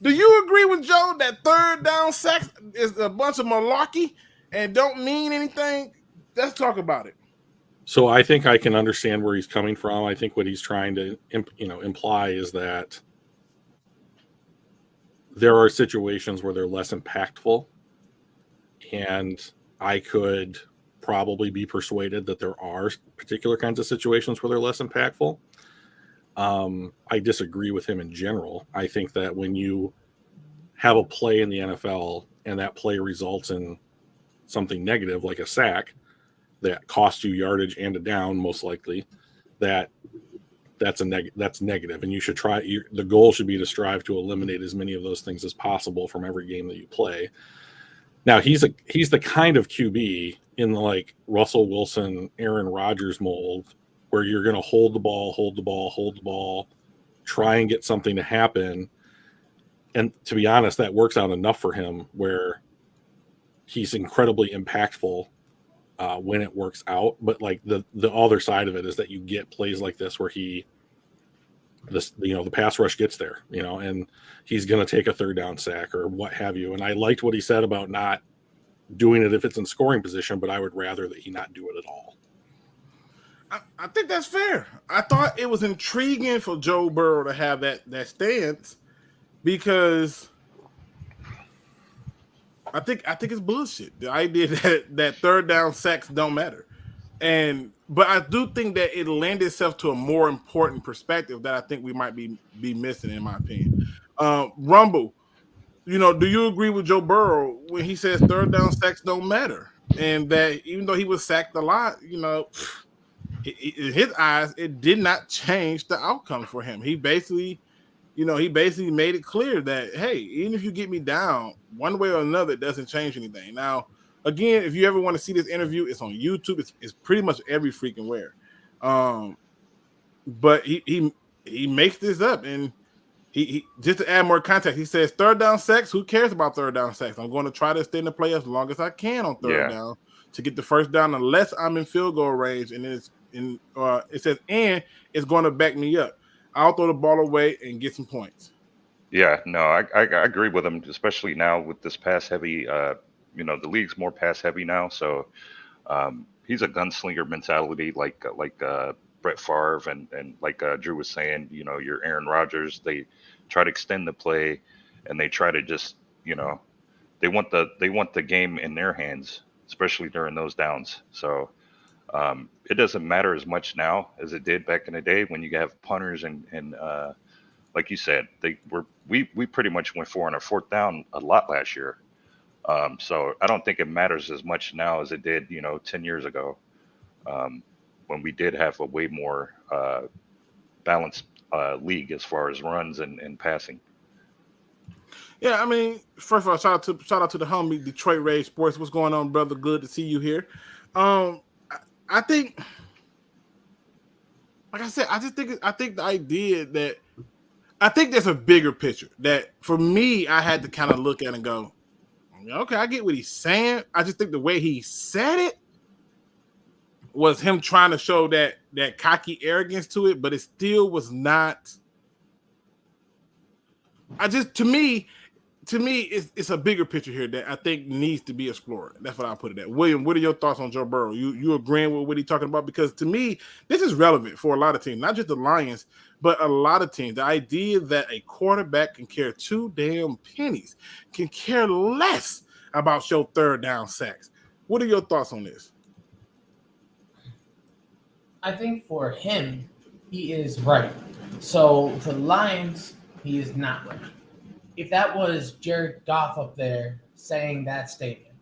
do you agree with Joe that third down sacks is a bunch of malarkey and don't mean anything? Let's talk about it. So I think I can understand where he's coming from. I think what he's trying to imply is that there are situations where they're less impactful, and I could probably be persuaded that there are particular kinds of situations where they're less impactful. I disagree with him in general. I think that when you have a play in the NFL and that play results in something negative, like a sack, that costs you yardage and a down, most likely, that's negative, and you should try. The goal should be to strive to eliminate as many of those things as possible from every game that you play. Now he's the kind of QB in the like Russell Wilson, Aaron Rodgers mold, where you're going to hold the ball, try and get something to happen. And to be honest, that works out enough for him where he's incredibly impactful when it works out. But like the other side of it is that you get plays like this where the pass rush gets there, and he's going to take a third down sack or what have you. And I liked what he said about not doing it if it's in scoring position, but I would rather that he not do it at all. I think that's fair. I thought it was intriguing for Joe Burrow to have that stance, because I think it's bullshit. The idea that third down sacks don't matter. But I do think that it lends itself to a more important perspective that I think we might be missing, in my opinion. Rumble, do you agree with Joe Burrow when he says third down sacks don't matter? And that even though he was sacked a lot, in his eyes, it did not change the outcome for him. He basically made it clear that, hey, even if you get me down one way or another, it doesn't change anything. Now, again, if you ever want to see this interview, it's on YouTube. It's pretty much every freaking where. But he makes this up, and He just to add more context, he says third down sacks. Who cares about third down sacks? I'm going to try to extend the play as long as I can on third down to get the first down, unless I'm in field goal range. And then it says, and it's going to back me up. I'll throw the ball away and get some points. Yeah, no, I agree with him, especially now with this pass heavy. The league's more pass heavy now, so he's a gunslinger mentality, like Brett Favre and like Drew was saying. Your Aaron Rodgers. They try to extend the play, and they try to just they want the game in their hands, especially during those downs. So it doesn't matter as much now as it did back in the day when you have punters and like you said, we pretty much went for on our fourth down a lot last year. So I don't think it matters as much now as it did, 10 years ago, when we did have a way more balanced league as far as runs and passing. Yeah, I mean, first of all, shout out to the homie Detroit.Sports. What's going on, brother? Good to see you here. I think, like I said, I think the idea that I think there's a bigger picture that for me I had to kind of look at and go, okay, I get what he's saying. I just think the way he said it was him trying to show that cocky arrogance to it, but it still was not. To me, it's a bigger picture here that I think needs to be explored. That's what I'll put it at. William, what are your thoughts on Joe Burrow? You agreeing with what he's talking about? Because to me, this is relevant for a lot of teams, not just the Lions, but a lot of teams. The idea that a quarterback can care two damn pennies, can care less about your third down sacks. What are your thoughts on this? I think for him, he is right. So for the Lions, he is not right. If that was Jared Goff up there saying that statement,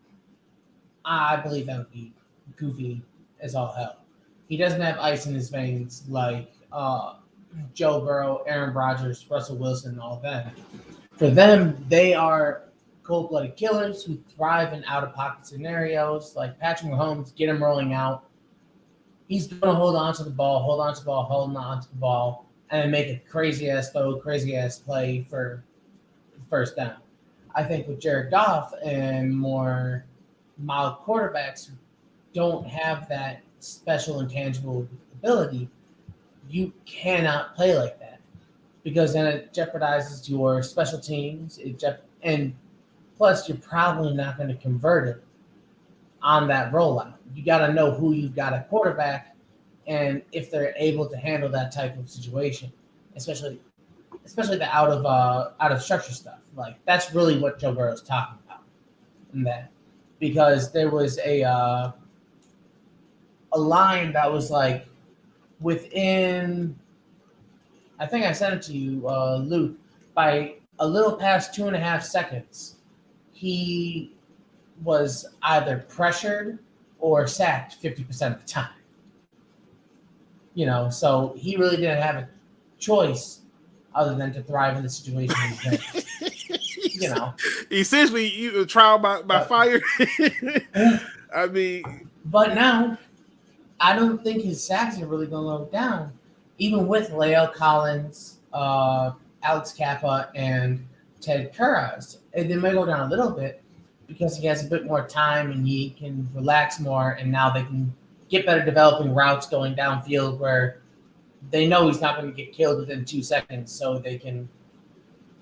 I believe that would be goofy as all hell. He doesn't have ice in his veins like Joe Burrow, Aaron Rodgers, Russell Wilson, all of them. For them, they are cold-blooded killers who thrive in out-of-pocket scenarios like Patrick Mahomes, get him rolling out. He's going to hold on to the ball, and then make a crazy-ass throw, crazy-ass play for first down. I think with Jared Goff and more mild quarterbacks who don't have that special intangible ability, you cannot play like that because then it jeopardizes your special teams. And plus, you're probably not going to convert it on that rollout. You got to know who you've got at quarterback and if they're able to handle that type of situation, especially the out of structure stuff. Like that's really what Joe Burrow's talking about in that, because there was a line that was like within, I think I sent it to you, Luke, by a little past 2.5 seconds, he was either pressured or sacked 50% of the time. So he really didn't have a choice other than to thrive in the situation he's in. Essentially, you trial by fire. I mean, but now I don't think his sacks are really going to go down, even with Leo Collins, Alex Kappa, and Ted Karras. And they may go down a little bit because he has a bit more time and he can relax more, and now they can get better developing routes going downfield where they know he's not going to get killed within 2 seconds, so they can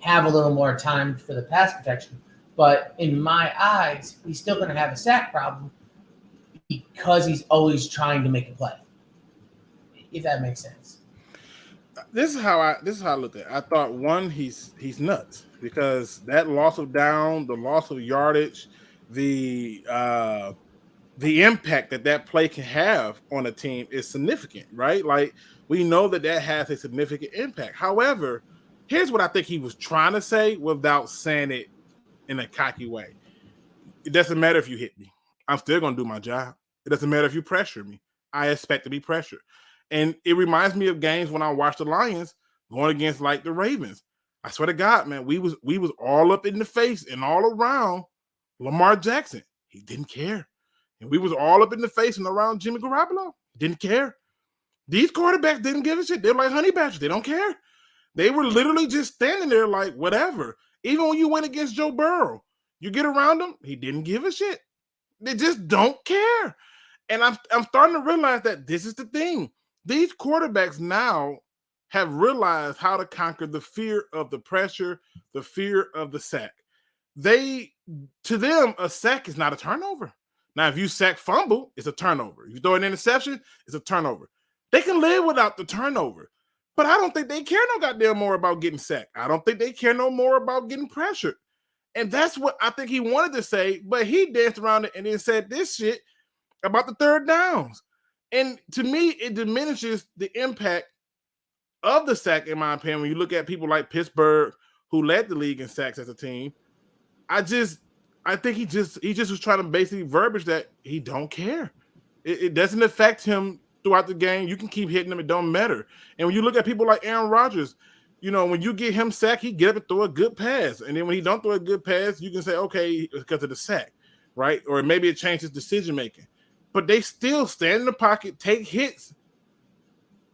have a little more time for the pass protection. But in my eyes, he's still going to have a sack problem because he's always trying to make a play, if that makes sense. This is how I looked at it. I thought, one, he's nuts because that loss of down, the loss of yardage, the impact that play can have on a team is significant, right? Like, we know that has a significant impact. However, here's what I think he was trying to say without saying it in a cocky way. It doesn't matter if you hit me. I'm still going to do my job. It doesn't matter if you pressure me. I expect to be pressured. And it reminds me of games when I watched the Lions going against like the Ravens. I swear to God, man, we was all up in the face and all around Lamar Jackson. He didn't care. And we was all up in the face and around Jimmy Garoppolo. Didn't care. These quarterbacks didn't give a shit. They're like honey badgers. They don't care. They were literally just standing there like, whatever. Even when you went against Joe Burrow, you get around him, he didn't give a shit. They just don't care. And I'm starting to realize that this is the thing. These quarterbacks now have realized how to conquer the fear of the pressure, the fear of the sack. To them, a sack is not a turnover. Now, if you sack fumble, it's a turnover. If you throw an interception, it's a turnover. They can live without the turnover. But I don't think they care no goddamn more about getting sacked. I don't think they care no more about getting pressured. And that's what I think he wanted to say, but he danced around it and then said this shit about the third downs. And to me, it diminishes the impact of the sack, in my opinion, when you look at people like Pittsburgh, who led the league in sacks as a team. I think he just was trying to basically verbiage that he don't care. It doesn't affect him throughout the game. You can keep hitting him, it don't matter. And when you look at people like Aaron Rodgers, you know, when you get him sacked, he get up and throw a good pass. And then when he don't throw a good pass, you can say, okay, it's because of the sack, right? Or maybe it changes decision-making. But they still stand in the pocket, take hits.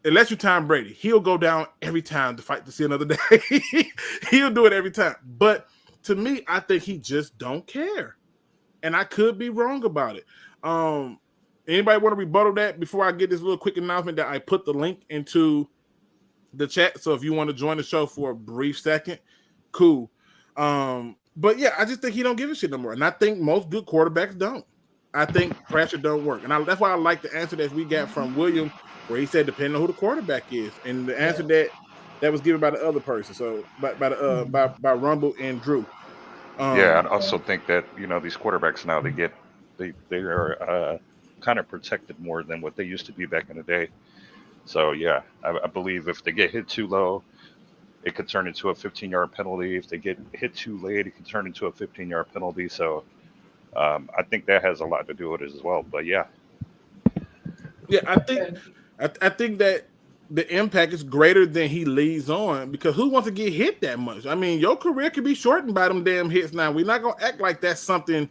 Unless you're Tom Brady, he'll go down every time to fight to see another day. He'll do it every time. But to me, I think he just don't care. And I could be wrong about it. Anybody want to rebuttal that before I get this little quick announcement that I put the link into the chat? So if you want to join the show for a brief second, cool. But yeah, I just think he don't give a shit no more. And I think most good quarterbacks don't. I think pressure don't work. And that's why I like the answer that we got from William, where he said, depending on who the quarterback is. And the answer that was given by the other person. So by Rumble and Drew. Yeah, I also think that, you know, these quarterbacks now, they are kind of protected more than what they used to be back in the day. So yeah, I believe if they get hit too low, it could turn into a 15-yard penalty. If they get hit too late, it can turn into a 15-yard penalty. So I think that has a lot to do with it as well. But yeah. Yeah, I think that the impact is greater than he leads on, because who wants to get hit that much? I mean, your career could be shortened by them damn hits now. We're not going to act like that's something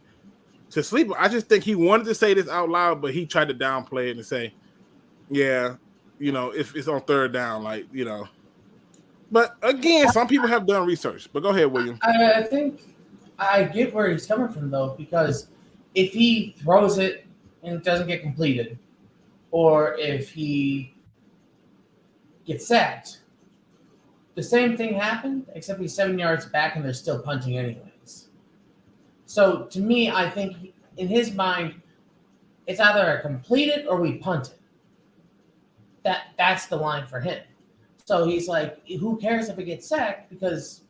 to sleep on. I just think he wanted to say this out loud, but he tried to downplay it and say, yeah, you know, if it's on third down, like, you know. But again, some people have done research. But go ahead, William. I think I get where he's coming from, though, because if he throws it and it doesn't get completed, or if he gets sacked, the same thing happened, except he's 7 yards back and they're still punting anyways. So to me, I think in his mind, it's either a complete it or we punt it. That's the line for him. So he's like, who cares if it gets sacked? Because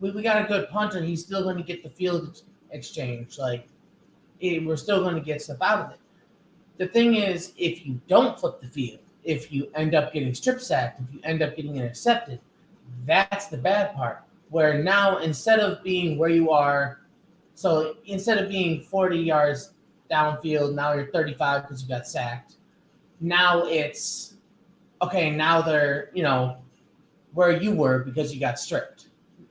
we got a good punter. He's still going to get the field exchange. Like, we're still going to get stuff out of it. The thing is, if you don't flip the field, if you end up getting strip sacked, if you end up getting intercepted, that's the bad part. Where now, instead of being where you are, so instead of being 40 yards downfield, now you're 35 because you got sacked. Now it's, okay, now they're, you know, where you were because you got stripped.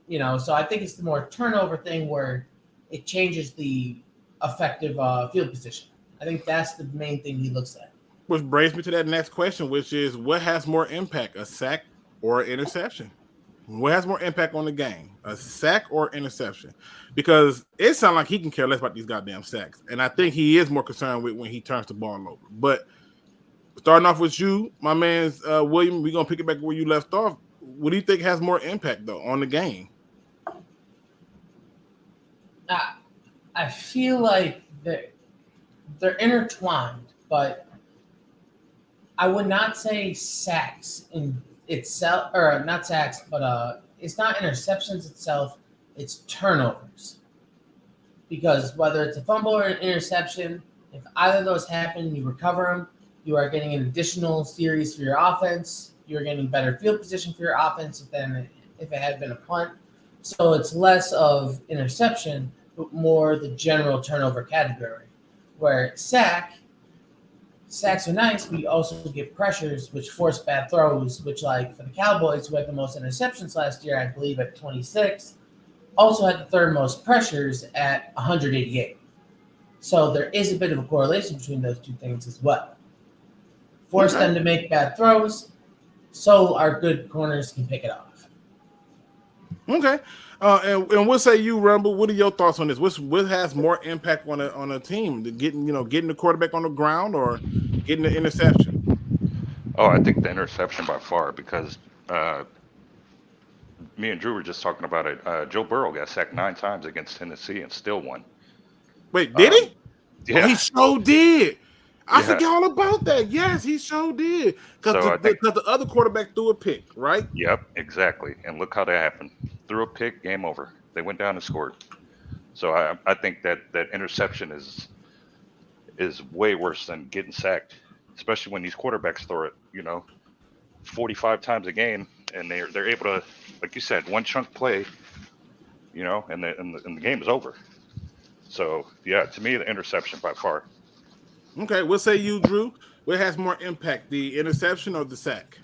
You know, so I think it's the more turnover thing where it changes the effective field position. I think that's the main thing he looks at. Which brings me to that next question, which is, what has more impact, a sack or an interception? What has more impact on the game, a sack or interception? Because it sounds like he can care less about these goddamn sacks. And I think he is more concerned with when he turns the ball over. But starting off with you, my man, William, we're going to pick it back where you left off. What do you think has more impact, though, on the game? I feel like they're intertwined, but I would not say sacks in itself, or not sacks, but it's not interceptions itself, it's turnovers. Because whether it's a fumble or an interception, if either of those happen, you recover them, you are getting an additional series for your offense, you're getting better field position for your offense than if it had been a punt. So it's less of interception, but more the general turnover category. Where sacks are nice, but you also get pressures which force bad throws, which, like, for the Cowboys, who had the most interceptions last year, I believe at 26, also had the third most pressures at 188. So there is a bit of a correlation between those two things as well. Force them to make bad throws, so our good corners can pick it off. Okay. And we'll say you, Rumble. What are your thoughts on this? What has more impact on a team? Getting the quarterback on the ground or getting the interception? Oh, I think the interception by far, because me and Drew were just talking about it. Joe Burrow got sacked 9 times against Tennessee and still won. Wait, did he? Yeah. Oh, he sure did. I Yeah. forgot all about that. Yes, he sure did. Because So I think- the other quarterback threw a pick, right? Yep, exactly. And look how that happened. Threw a pick, game over. They went down and scored. So I think that interception is way worse than getting sacked, especially when these quarterbacks throw it, 45 times a game, and they're able to, like you said, one chunk play, and the game is over. So yeah, to me, the interception by far. Okay, we'll say you, Drew. What has more impact, the interception or the sack?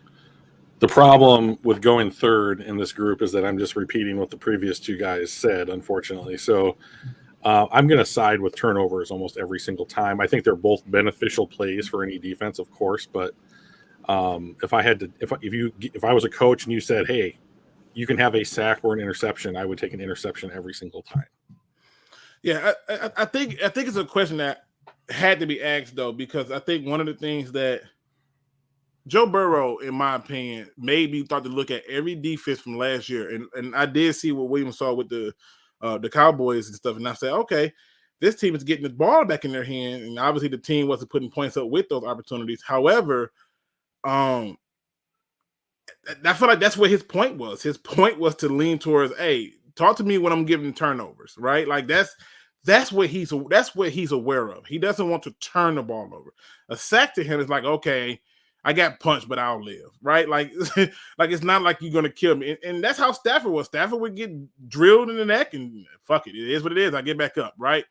The problem with going third in this group is that I'm just repeating what the previous two guys said, unfortunately. So I'm going to side with turnovers almost every single time. I think they're both beneficial plays for any defense, of course. But if I was a coach and you said, "Hey, you can have a sack or an interception," I would take an interception every single time. Yeah, I think it's a question that had to be asked though, because I think one of the things that Joe Burrow, in my opinion, made me start to look at every defense from last year, and I did see what Williams saw with the Cowboys and stuff, and I said, okay, this team is getting the ball back in their hand, and obviously the team wasn't putting points up with those opportunities. However, I feel like that's what his point was. His point was to lean towards, hey, talk to me when I'm giving turnovers, right? Like that's what he's aware of. He doesn't want to turn the ball over. A sack to him is like, okay, I got punched, but I'll live, right? Like, like it's not like you're gonna kill me. And that's how Stafford was. Stafford would get drilled in the neck, and fuck it, it is what it is. I get back up, right?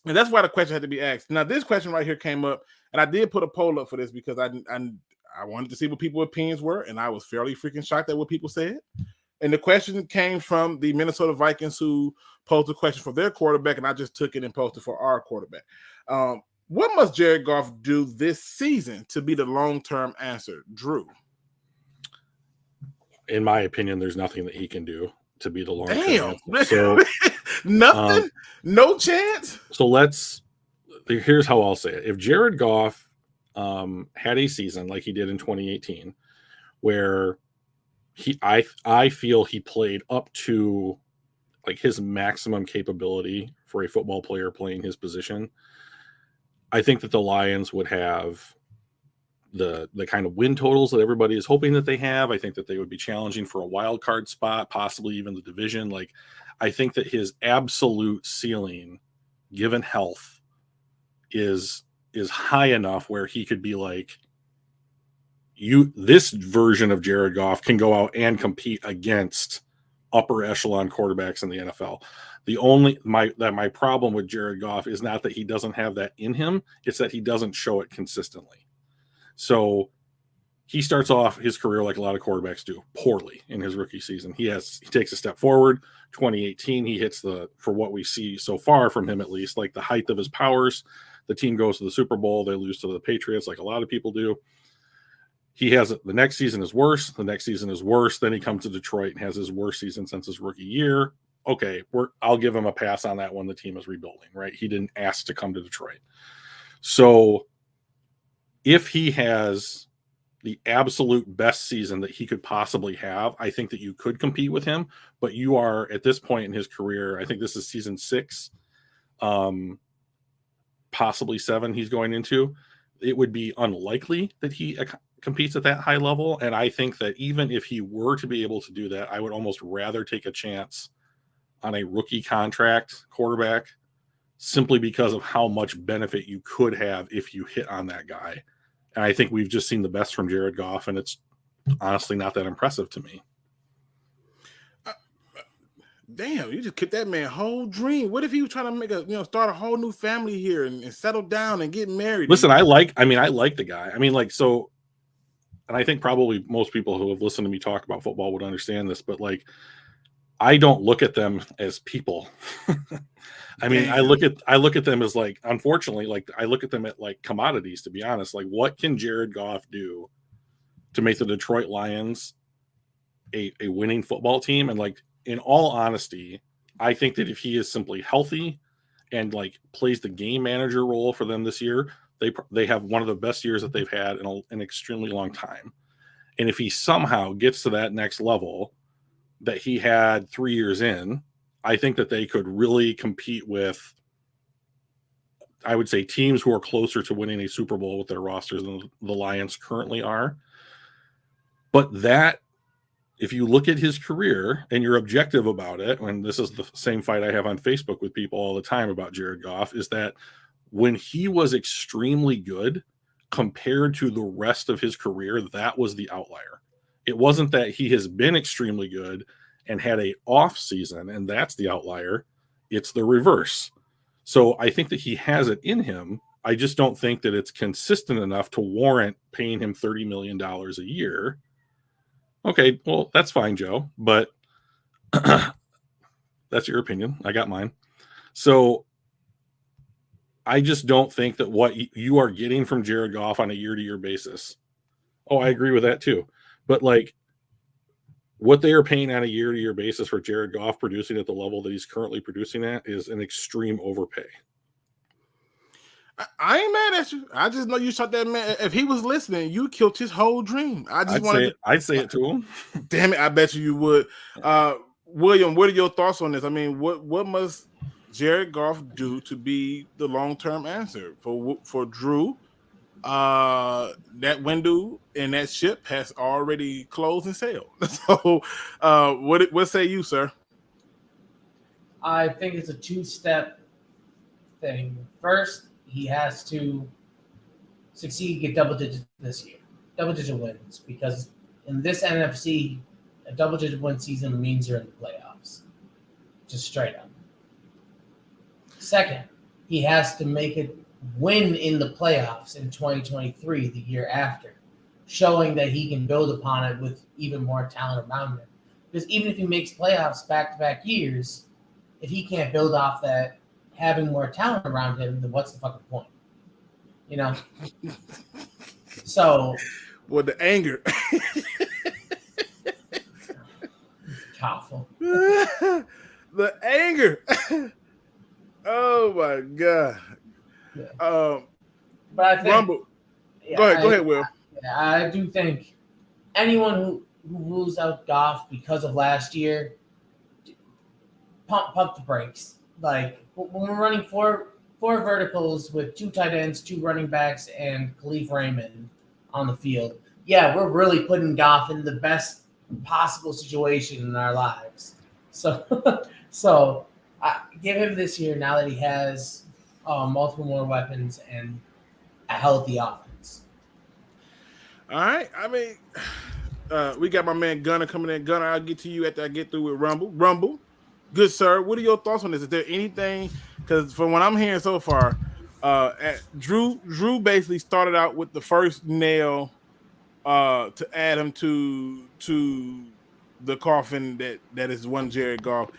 And that's why the question had to be asked. Now, this question right here came up, and I did put a poll up for this because I wanted to see what people's opinions were, and I was fairly freaking shocked at what people said. And the question came from the Minnesota Vikings, who posed a question for their quarterback, and I just took it and posted for our quarterback. What must Jared Goff do this season to be the long-term answer, Drew? In my opinion, there's nothing that he can do to be the long-term Damn. answer. So nothing? No chance? So here's how I'll say it. If Jared Goff had a season like he did in 2018, where I feel he played up to like his maximum capability for a football player playing his position, I think that the Lions would have the kind of win totals that everybody is hoping that they have. I think that they would be challenging for a wild card spot, possibly even the division. Like, I think that his absolute ceiling, given health, is high enough where he could be like, this version of Jared Goff can go out and compete against upper echelon quarterbacks in the NFL. My problem with Jared Goff is not that he doesn't have that in him, it's that he doesn't show it consistently. So he starts off his career like a lot of quarterbacks do, poorly in his rookie season. He takes a step forward. 2018, he hits for what we see so far from him, at least, like the height of his powers. The team goes to the Super Bowl. They lose to the Patriots like a lot of people do. The next season is worse. The next season is worse. Then he comes to Detroit and has his worst season since his rookie year. Okay, I'll give him a pass on that one. The team is rebuilding, right? He didn't ask to come to Detroit. So if he has the absolute best season that he could possibly have, I think that you could compete with him. But you are, at this point in his career, I think this is season 6, possibly 7 he's going into. It would be unlikely that he competes at that high level. And I think that even if he were to be able to do that, I would almost rather take a chance on a rookie contract quarterback, simply because of how much benefit you could have if you hit on that guy. And I think we've just seen the best from Jared Goff, and it's honestly not that impressive to me. Damn, you just kicked that man whole dream. What if he was trying to start a whole new family here and settle down and get married? Listen, I like the guy. I mean, like, so, and I think probably most people who have listened to me talk about football would understand this, but like, I don't look at them as people. I mean, I look at them as, like, unfortunately, like, I look at them at like commodities, to be honest. Like, what can Jared Goff do to make the Detroit Lions a winning football team. And like, in all honesty, I think that if he is simply healthy and like plays the game manager role for them this year, they have one of the best years that they've had in an extremely long time. And if he somehow gets to that next level that he had 3 years in, I think that they could really compete with, I would say, teams who are closer to winning a Super Bowl with their rosters than the Lions currently are. But that, if you look at his career and you're objective about it, and this is the same fight I have on Facebook with people all the time about Jared Goff, is that when he was extremely good compared to the rest of his career, that was the outlier. It wasn't that he has been extremely good and had a off season, and that's the outlier. It's the reverse. So I think that he has it in him. I just don't think that it's consistent enough to warrant paying him $30 million a year. Okay, well, that's fine, Joe, but that's your opinion. I got mine. So I just don't think that what you are getting from Jared Goff on a year-to-year basis. Oh, I agree with that too. But like, what they are paying on a year-to-year basis for Jared Goff producing at the level that he's currently producing at is an extreme overpay. I ain't mad at you. I just know you shot that man. If he was listening, you killed his whole dream. I'd say it to him. Damn it, I bet you would. William, what are your thoughts on this? I mean, what must Jared Goff do to be the long-term answer for Drew? That window and that ship has already closed and sailed. So, what say you, sir? I think it's a two-step thing. First, he has to succeed, get double digits this year, double-digit wins, because in this NFC, a double-digit win season means you're in the playoffs, just straight up. Second, he has to make it win in the playoffs in 2023, the year after, showing that he can build upon it with even more talent around him. Because even if he makes playoffs back-to-back years, if he can't build off that, having more talent around him, then what's the fucking point? You know? So... Well, the anger. Powerful. The anger. Oh, my God. Yeah. But I think... Rumble. Yeah, go ahead, Will. I do think anyone who rules out Goff because of last year, pump the brakes. Like, when we're running four verticals with 2 tight ends, 2 running backs, and Khalif Raymond on the field, yeah, we're really putting Goff in the best possible situation in our lives. So give him this year now that he has multiple more weapons and a healthy offense. All right. I mean, we got my man Gunner coming in. Gunner, I'll get to you after I get through with Rumble. Rumble. Good, sir. What are your thoughts on this? Is there anything, because from what I'm hearing so far, Drew basically started out with the first nail to add him to the coffin that is one Jared Goff,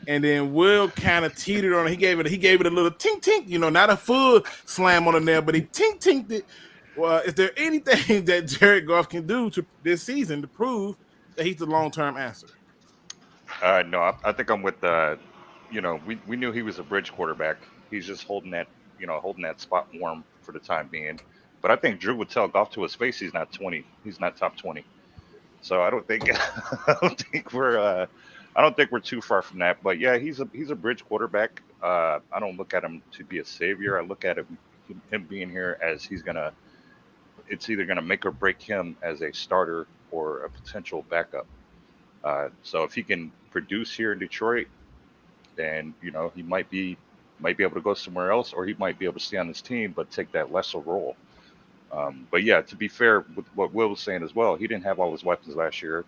and then Will kind of teetered on it. He gave it a little tink tink, not a full slam on the nail, but he tinked it. Well, is there anything that Jared Goff can do to this season to prove that he's the long-term answer? No, I think I'm with we knew he was a bridge quarterback. He's just holding that spot warm for the time being. But I think Drew would tell Goff to his face he's not 20. He's not top 20. So I don't think we're too far from that. But yeah, he's a bridge quarterback. I don't look at him to be a savior. I look at him being here as it's either gonna make or break him as a starter or a potential backup. So if he can produce here in Detroit, then he might be able to go somewhere else, or he might be able to stay on this team but take that lesser role. But yeah, to be fair with what Will was saying as well, he didn't have all his weapons last year.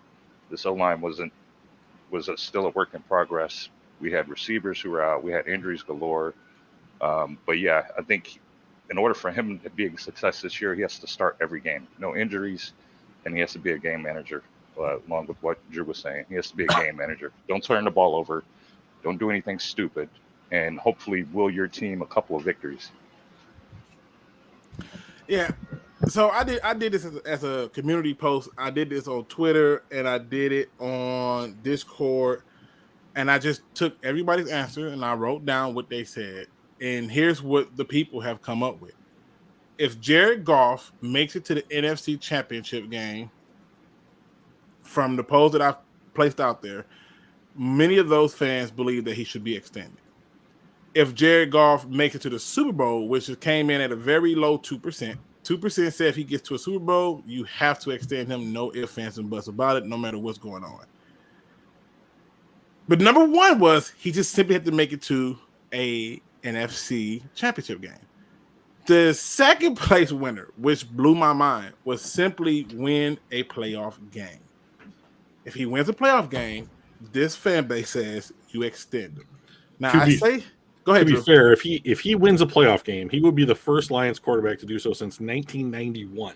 This O-line was still a work in progress. We had receivers who were out. We had injuries galore. But yeah, I think in order for him to be a success this year, he has to start every game. No injuries, and he has to be a game manager. Along with what Drew was saying, he has to be a game manager. Don't turn the ball over. Don't do anything stupid, and hopefully will your team a couple of victories. Yeah. So I did this as a community post. I did this on Twitter and I did it on Discord. And I just took everybody's answer and I wrote down what they said. And here's what the people have come up with. If Jared Goff makes it to the NFC Championship game, from the polls that I've placed out there, many of those fans believe that he should be extended. If Jared Goff makes it to the Super Bowl, which came in at a very low 2%, 2% said if he gets to a Super Bowl, you have to extend him. No ifs, ands, and buts about it, no matter what's going on. But number one was he just simply had to make it to a NFC Championship game. The second place winner, which blew my mind, was simply win a playoff game. If he wins a playoff game, this fan base says you extend him. Now go ahead. To be Drew. fair, if he wins a playoff game, he would be the first Lions quarterback to do so since 1991.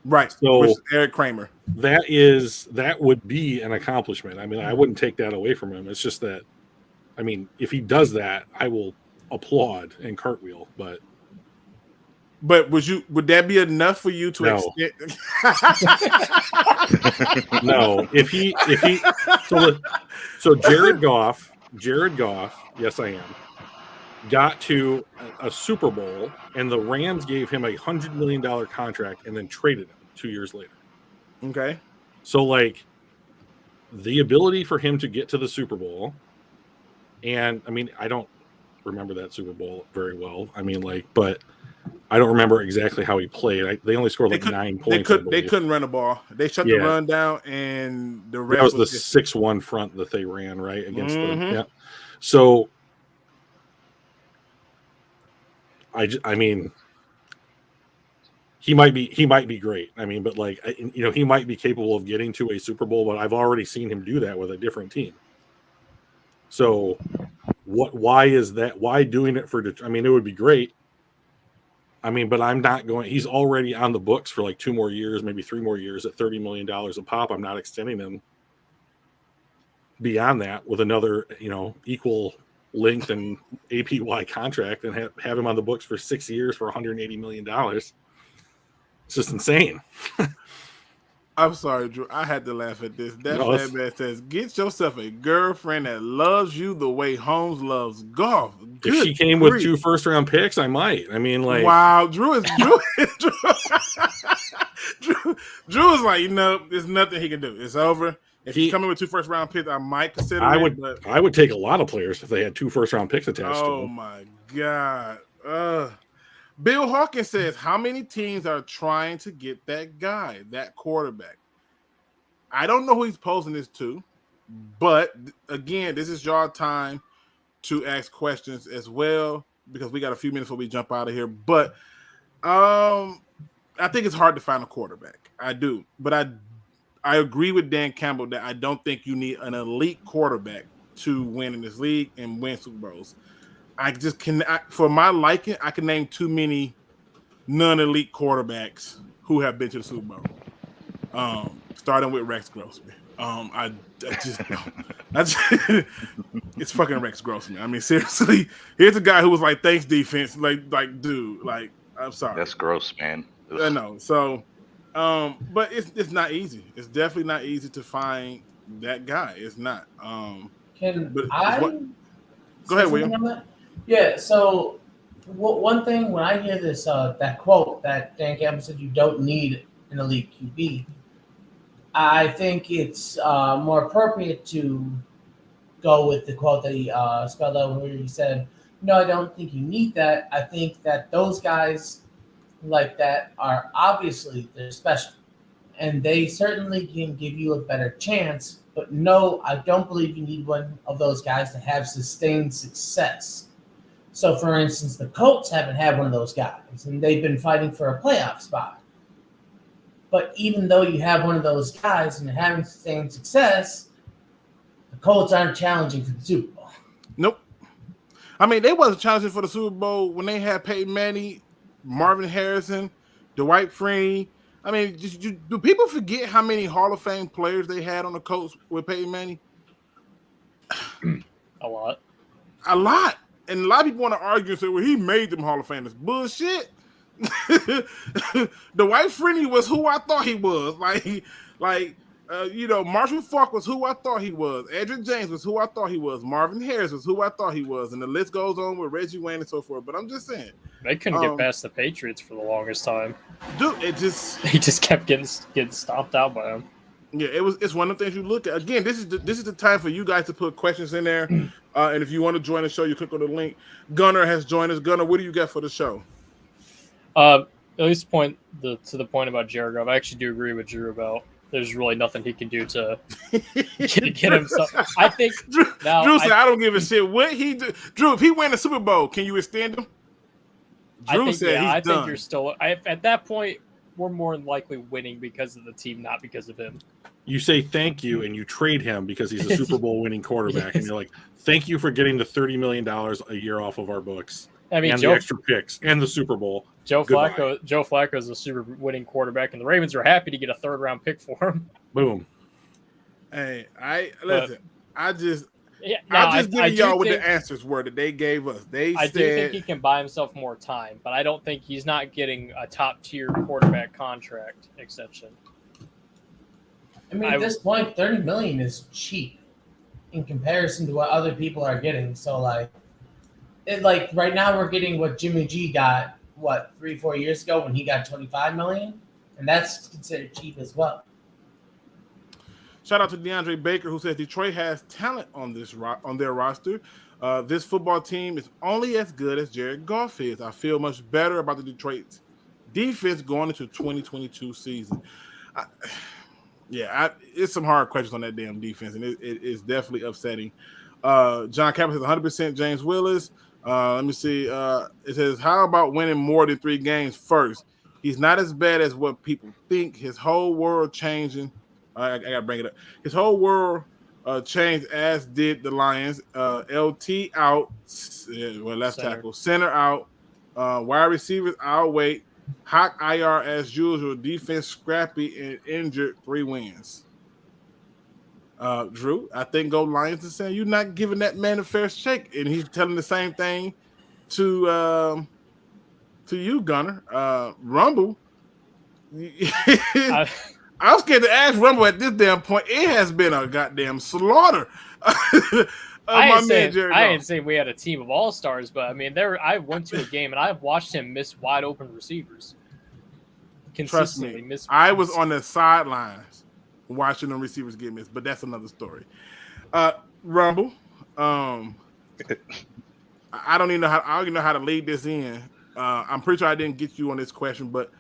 Right. So Eric Kramer. That would be an accomplishment. I mean, I wouldn't take that away from him. It's just that, I mean, if he does that, I will applaud and cartwheel. But would that be enough for you to extend? No. If he so Jared Goff, yes, I am, got to a Super Bowl, and the Rams gave him $100 million contract and then traded him 2 years later. Okay. So, like, the ability for him to get to the Super Bowl, and, I mean, I don't remember that Super Bowl very well. I mean, like, but I don't remember exactly how he played. They only scored 9 points. They couldn't run the ball. They shut the run down, and the rest that was the 6-1 front that they ran, right, against them. Yeah. So, I mean, he might be great. I mean, but like, he might be capable of getting to a Super Bowl, but I've already seen him do that with a different team. So why is that? Why doing it for, I mean, it would be great. I mean, but I'm not going, he's already on the books for like 2 more years, maybe 3 more years at $30 million a pop. I'm not extending them beyond that with another, equal length and APY contract and have him on the books for 6 years for $180 million. It's just insane. I'm sorry, Drew. I had to laugh at this. That fan man says, get yourself a girlfriend that loves you the way Holmes loves golf. Good if she came with 2 first-round picks, I might. I mean, like, wow, Drew is like, there's nothing he can do. It's over. If he's coming with 2 first-round picks, I might consider it. I would take a lot of players if they had 2 first-round picks attached to them. Oh, my God. Bill Hawkins says, how many teams are trying to get that guy, that quarterback? I don't know who he's posing this to, but, again, this is your time to ask questions as well, because we got a few minutes before we jump out of here. But I think it's hard to find a quarterback. I do. But I agree with Dan Campbell that I don't think you need an elite quarterback to win in this league and win Super Bowls. I just cannot, for my liking, I can name too many non-elite quarterbacks who have been to the Super Bowl. Starting with Rex Grossman. I just don't. It's fucking Rex Grossman. I mean, seriously, here's a guy who was like, thanks, defense. Like, dude, like, I'm sorry. That's gross, man. I know. So, but it's not easy. It's definitely not easy to find that guy. It's not. Go ahead, William. Yeah, so one thing when I hear this, that quote that Dan Campbell said, you don't need an elite QB, I think it's more appropriate to go with the quote that he spelled out where he said, no, I don't think you need that. I think that those guys like that are obviously, they're special, and they certainly can give you a better chance, but no, I don't believe you need one of those guys to have sustained success. So, for instance, the Colts haven't had one of those guys, and they've been fighting for a playoff spot. But even though you have one of those guys and you're having sustained success, the Colts aren't challenging for the Super Bowl. Nope. I mean, they wasn't challenging for the Super Bowl when they had Peyton Manning, Marvin Harrison, Dwight Freeney. I mean, do people forget how many Hall of Fame players they had on the Colts with Peyton Manning? A lot. And a lot of people want to argue and say, well, he made them Hall of Famers. Bullshit. Dwight Freeney was who I thought he was. Marshall Faulk was who I thought he was. Edgerrin James was who I thought he was. Marvin Harris was who I thought he was. And the list goes on with Reggie Wayne and so forth. But I'm just saying. They couldn't get past the Patriots for the longest time. Dude, they just kept getting stomped out by them. Yeah, it's one of the things you look at. Again, this is the time for you guys to put questions in there. And if you want to join the show, you click on the link. Gunner has joined us. Gunner, what do you got for the show? At least to the point about Jared Goff, I actually do agree with Drew about there's really nothing he can do to get himself. I think Drew said, I don't give a shit what he do. Drew, if he win the Super Bowl, can you extend him? Drew said he's done. think you're still at that point. We're more than likely winning because of the team, not because of him. You say thank you, and you trade him because he's a Super Bowl winning quarterback, and you're like, thank you for getting the $30 million a year off of our books. I mean, and the extra picks and the Super Bowl. Joe Flacco is a super winning quarterback, and the Ravens are happy to get a third-round pick for him. Boom. Hey, I just give y'all what the answers were that they gave us. I do think he can buy himself more time, but I don't think he's not getting a top-tier quarterback contract exception. I mean, at this point, $30 million is cheap in comparison to what other people are getting. So, right now we're getting what Jimmy G got, 3-4 years ago when he got $25 million, and that's considered cheap as well. Shout out to DeAndre Baker, who says Detroit has talent on their roster. This football team is only as good as Jared Goff is. I feel much better about the Detroit defense going into 2022 season. It's some hard questions on that damn defense, and it's definitely upsetting. Jon Kapler says 100% James Willis. Let me see. It says, how about winning more than 3 games first? He's not as bad as what people think. His whole world changing. I got to bring it up. His whole world changed, as did the Lions. LT out. Left tackle. Center out. Wide receivers out. Wait. Hawk IR as usual. Defense scrappy and injured. 3 wins. Drew, I think Go Lions is saying you're not giving that man a fair shake, and he's telling the same thing to you, Gunner. Rumble. I'm scared to ask Rumble at this damn point. It has been a goddamn slaughter. I ain't saying we had a team of all-stars, but I mean, I went to a game and I've watched him miss wide open receivers. Consistently miss. I was on the sidelines watching them receivers get missed, but that's another story. Rumble. I don't even know how to lead this in. I'm pretty sure I didn't get you on this question, but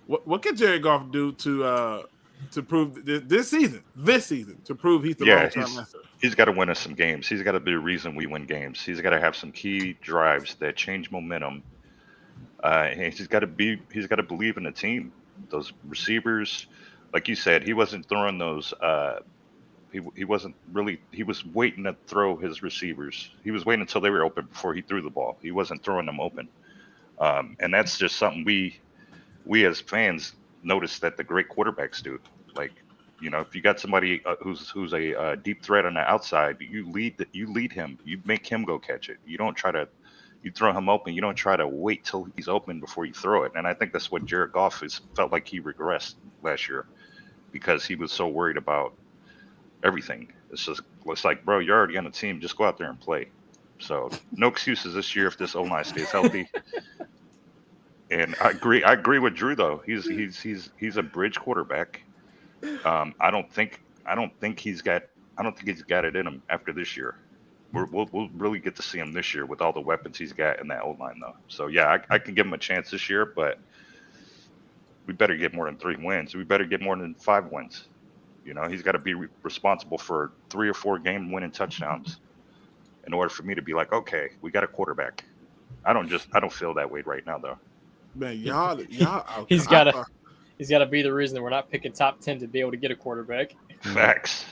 what can Jared Goff do to prove this season to prove he's the long-term answer? He's got to win us some games. He's got to be the reason we win games. He's got to have some key drives that change momentum. And he's got to believe in the team. Those receivers, like you said, he wasn't throwing those. He wasn't really. He was waiting to throw his receivers. He was waiting until they were open before he threw the ball. He wasn't throwing them open, and that's just something we as fans notice that the great quarterbacks do. Like, if you got somebody who's a deep threat on the outside, you lead him. You make him go catch it. You don't try to. You throw him open. You don't try to wait till he's open before you throw it. And I think that's what Jared Goff felt like he regressed last year because he was so worried about everything. It's like, bro, you're already on the team. Just go out there and play. So no excuses this year if this O-line stays healthy. And I agree with Drew though. He's a bridge quarterback. I don't think he's got it in him after this year. We'll really get to see him this year with all the weapons he's got in that O-line though. So yeah, I can give him a chance this year, but we better get more than 3 wins. We better get more than 5 wins. He's got to be responsible for 3 or 4 game-winning touchdowns in order for me to be like, okay, we got a quarterback. I don't feel that way right now though. Man, y'all. He's got to be the reason that we're not picking top 10 to be able to get a quarterback. Facts.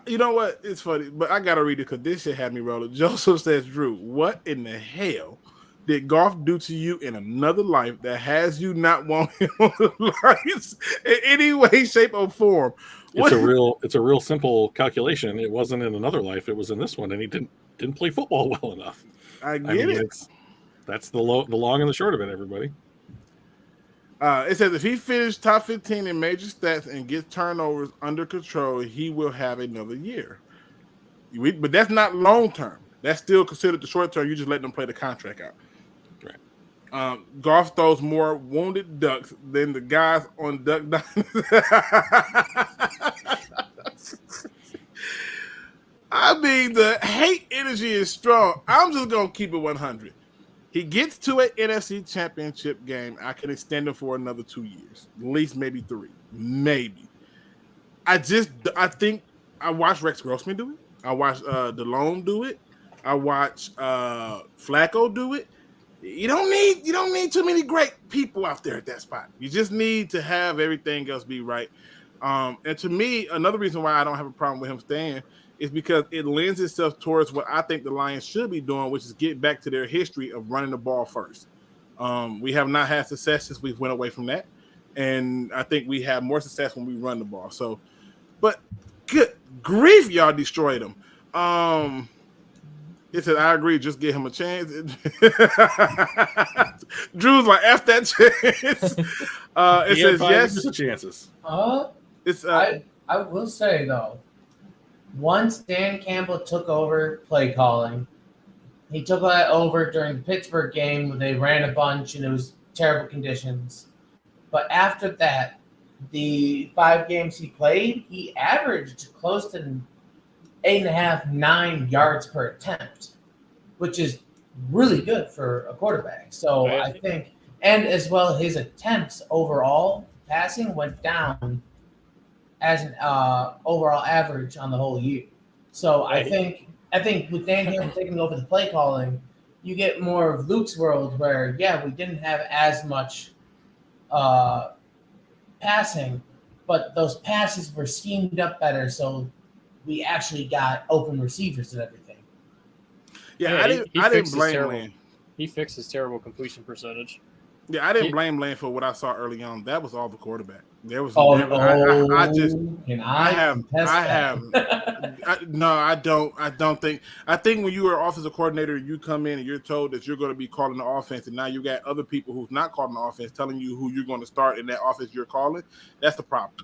You know what? It's funny, but I gotta read it because this shit had me rolling. Joseph says, Drew, what in the hell did Goff do to you in another life that has you not want him on the Lions in any way, shape, or form? It's a real simple calculation. It wasn't in another life; it was in this one, and he didn't play football well enough. I get it. That's the long and the short of it, everybody. It says if he finished top 15 in major stats and gets turnovers under control, he will have another year. But that's not long term. That's still considered the short term. You just let them play the contract out. Right. Goff throws more wounded ducks than the guys on Duck Dynasty. I mean, the hate energy is strong. I'm just going to keep it 100. He gets to an NFC championship game. I can extend him for another 2 years, at least maybe 3, maybe. I think I watched Rex Grossman do it. I watched DeLone do it. I watched Flacco do it. You don't need too many great people out there at that spot. You just need to have everything else be right. And to me, another reason why I don't have a problem with him staying is because it lends itself towards what I think the Lions should be doing, which is get back to their history of running the ball first. We have not had success since we've went away from that. And I think we have more success when we run the ball. So, but good grief, y'all destroyed him. It said, I agree, just give him a chance. Drew's like, F that chance. It says, yes. Chances. I will say, though, once Dan Campbell took over play calling, he took that over during the Pittsburgh game when they ran a bunch and it was terrible conditions. But after that, the 5 games he played, he averaged close to 8.5, 9 yards per attempt, which is really good for a quarterback. So I think, and as well, his attempts overall passing went down as an overall average on the whole year. So I think with Dan Campbell taking over the play calling, you get more of Luke's world where, we didn't have as much passing, but those passes were schemed up better, so we actually got open receivers and everything. I didn't blame Lane. He fixed his terrible completion percentage. Yeah, I didn't blame Lane for what I saw early on. That was all the quarterback. There was no, I don't think. I think when you are offensive coordinator, you come in and you're told that you're going to be calling the offense, and now you got other people who's not calling the offense telling you who you're going to start in that offense you're calling. That's the problem.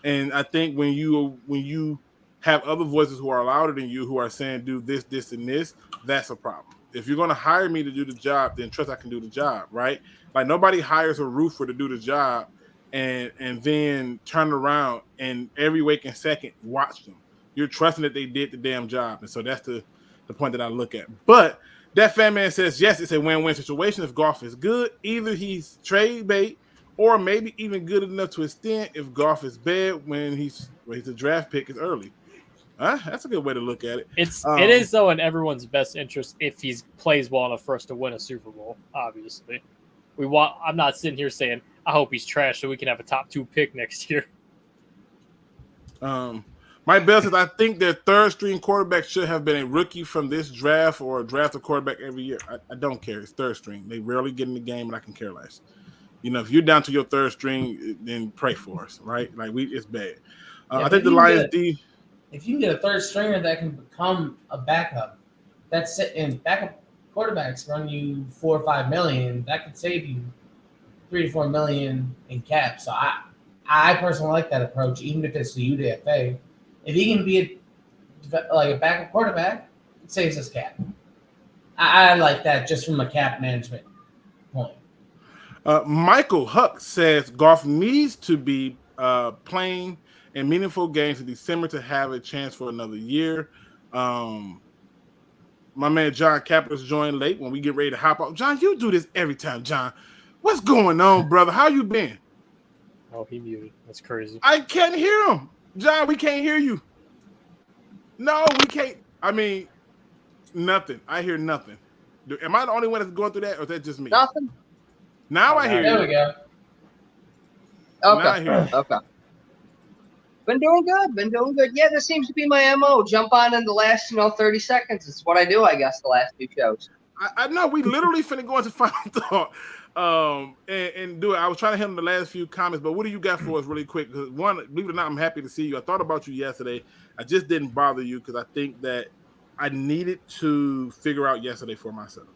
And I think when you have other voices who are louder than you who are saying do this, this, and this, that's a problem. If you're going to hire me to do the job, then trust I can do the job, right? Like nobody hires a roofer to do the job and then turn around and every waking second watch them. You're trusting that they did the damn job. And so that's the point that I look at. But that fan man says, yes, it's a win-win situation if Goff is good. Either he's trade bait or maybe even good enough to extend if Goff is bad when he's a draft pick is early. That's a good way to look at it. It is, though, in everyone's best interest if he plays well enough for us to win a Super Bowl, obviously. I'm not sitting here saying, I hope he's trash so we can have a top 2 pick next year. Mike Bell says, I think their third-string quarterback should have been a rookie from this draft or draft a quarterback every year. I don't care. It's third string. They rarely get in the game, and I can care less. If you're down to your third string, then pray for us, right? Like, it's bad. I think the Lions if you can get a third stringer that can become a backup, that's it. And backup quarterbacks run you $4 or $5 million. That could save you $3 to $4 million in cap. So I personally like that approach, even if it's the UDFA. If he can be a backup quarterback, it saves us cap. I like that just from a cap management point. Michael Huck says Goff needs to be playing in meaningful games in December to have a chance for another year. My man Jon Kapler's joined late when we get ready to hop off. John, you do this every time, John. What's going on, brother? How you been? Oh, he muted. That's crazy. I can't hear him. John, we can't hear you. No, we can't. I mean, nothing. I hear nothing. Am I the only one that's going through that, or is that just me? Nothing. Now I hear you. There we go. Okay. Now I hear you. Okay. Been doing good. Yeah, this seems to be my MO. Jump on in the last, 30 seconds. It's what I do, I guess, the last 2 shows. I know we literally finna go into final thought. And do it. I was trying to handle the last few comments, but what do you got for us really quick? Because one, believe it or not, I'm happy to see you. I thought about you yesterday. I just didn't bother you because I think that I needed to figure out yesterday for myself.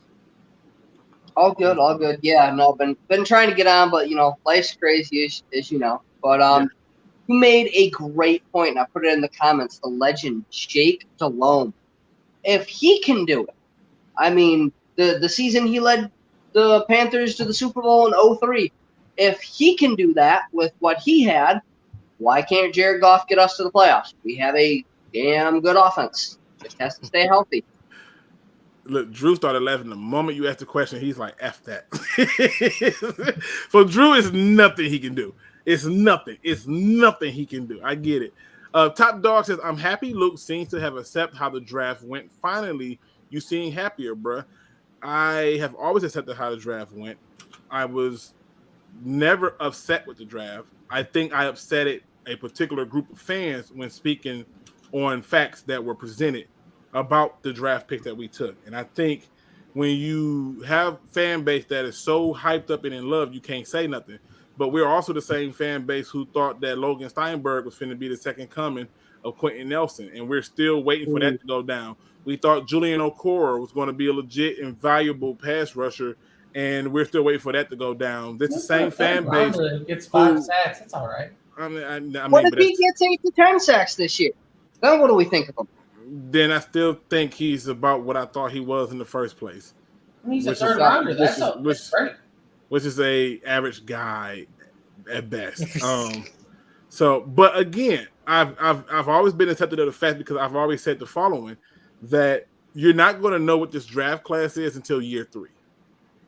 All good, all good. Yeah, no, been trying to get on, but life's crazy as you know. But you made a great point, and I put it in the comments. The legend Jake Delhomme, if he can do it, I mean, the season he led the Panthers to the Super Bowl in 2003. If he can do that with what he had, why can't Jared Goff get us to the playoffs? We have a damn good offense. Just has to stay healthy. Look, Drew started laughing the moment you asked the question. He's like, F that. For Drew, it's nothing he can do. It's nothing. It's nothing he can do. I get it. Top Dog says, I'm happy Luke seems to have accepted how the draft went. Finally, you seem happier, bruh. I have always accepted how the draft went. I was never upset with the draft. I think I upset a particular group of fans when speaking on facts that were presented about the draft pick that we took. And I think when you have fan base that is so hyped up and in love, you can't say nothing. But we're also the same fan base who thought that Logan Steinberg was going to be the second coming of Quentin Nelson, and we're still waiting for that to go down. We thought Julian Okoro was going to be a legit and valuable pass rusher, and we're still waiting for that to go down. This is the same fan base. Gets 5 sacks. That's all right. I mean, what if he gets 8 to 10 sacks this year? Then what do we think of him? Then I still think he's about what I thought he was in the first place. I mean, he's a third rounder. That's great. Which is a average guy at best. But again, I've always been accepted of the fact, because I've always said the following, that you're not going to know what this draft class is until year 3.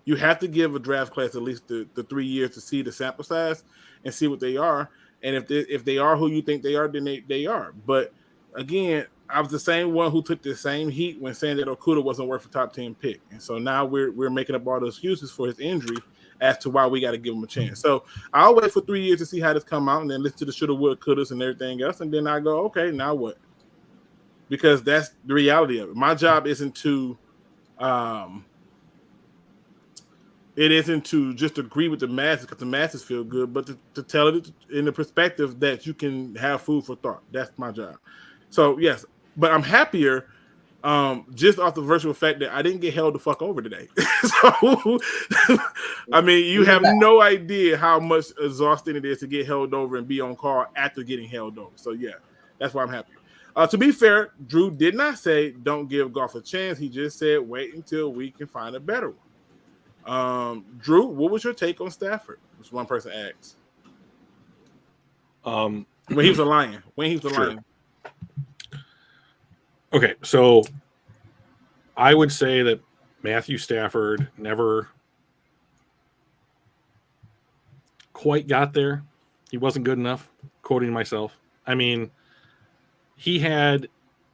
You have to give a draft class at least the 3 years to see the sample size and see what they are. And if they are who you think they are, then they are. But again, I was the same one who took the same heat when saying that Okudah wasn't worth a top 10 pick. And so now we're making up all the excuses for his injury as to why we got to give him a chance. So I'll wait for 3 years to see how this come out, and then listen to the shoulda, woulda, couldas and everything else. And then I go, okay, now what? Because that's the reality of it. My job isn't to just agree with the masses because the masses feel good, but to tell it in the perspective that you can have food for thought. That's my job. So yes, but I'm happier just off the virtual fact that I didn't get held the fuck over today. So, I mean, you have no idea how much exhausting it is to get held over and be on call after getting held over. So yeah, that's why I'm happy. To be fair, Drew did not say don't give Goff a chance. He just said wait until we can find a better one. Drew, what was your take on Stafford? This one person asked. When he was a Lion. Lion. Okay, so I would say that Matthew Stafford never quite got there. He wasn't good enough, quoting myself. I mean, he had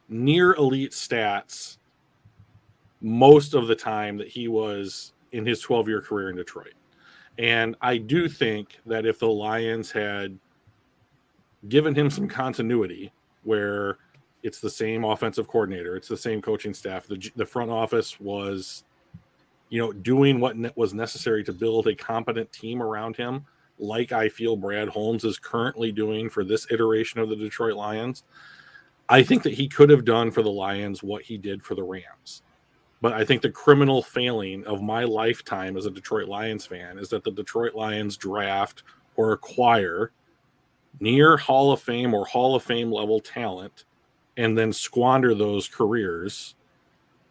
near elite stats most of the time that he was in his 12-year career in Detroit. And I do think that if the Lions had given him some continuity where it's the same offensive coordinator, it's the same coaching staff, the front office was, doing what was necessary to build a competent team around him, like I feel Brad Holmes is currently doing for this iteration of the Detroit Lions. I think that he could have done for the Lions what he did for the Rams. But I think the criminal failing of my lifetime as a Detroit Lions fan is that the Detroit Lions draft or acquire near Hall of Fame or Hall of Fame level talent and then squander those careers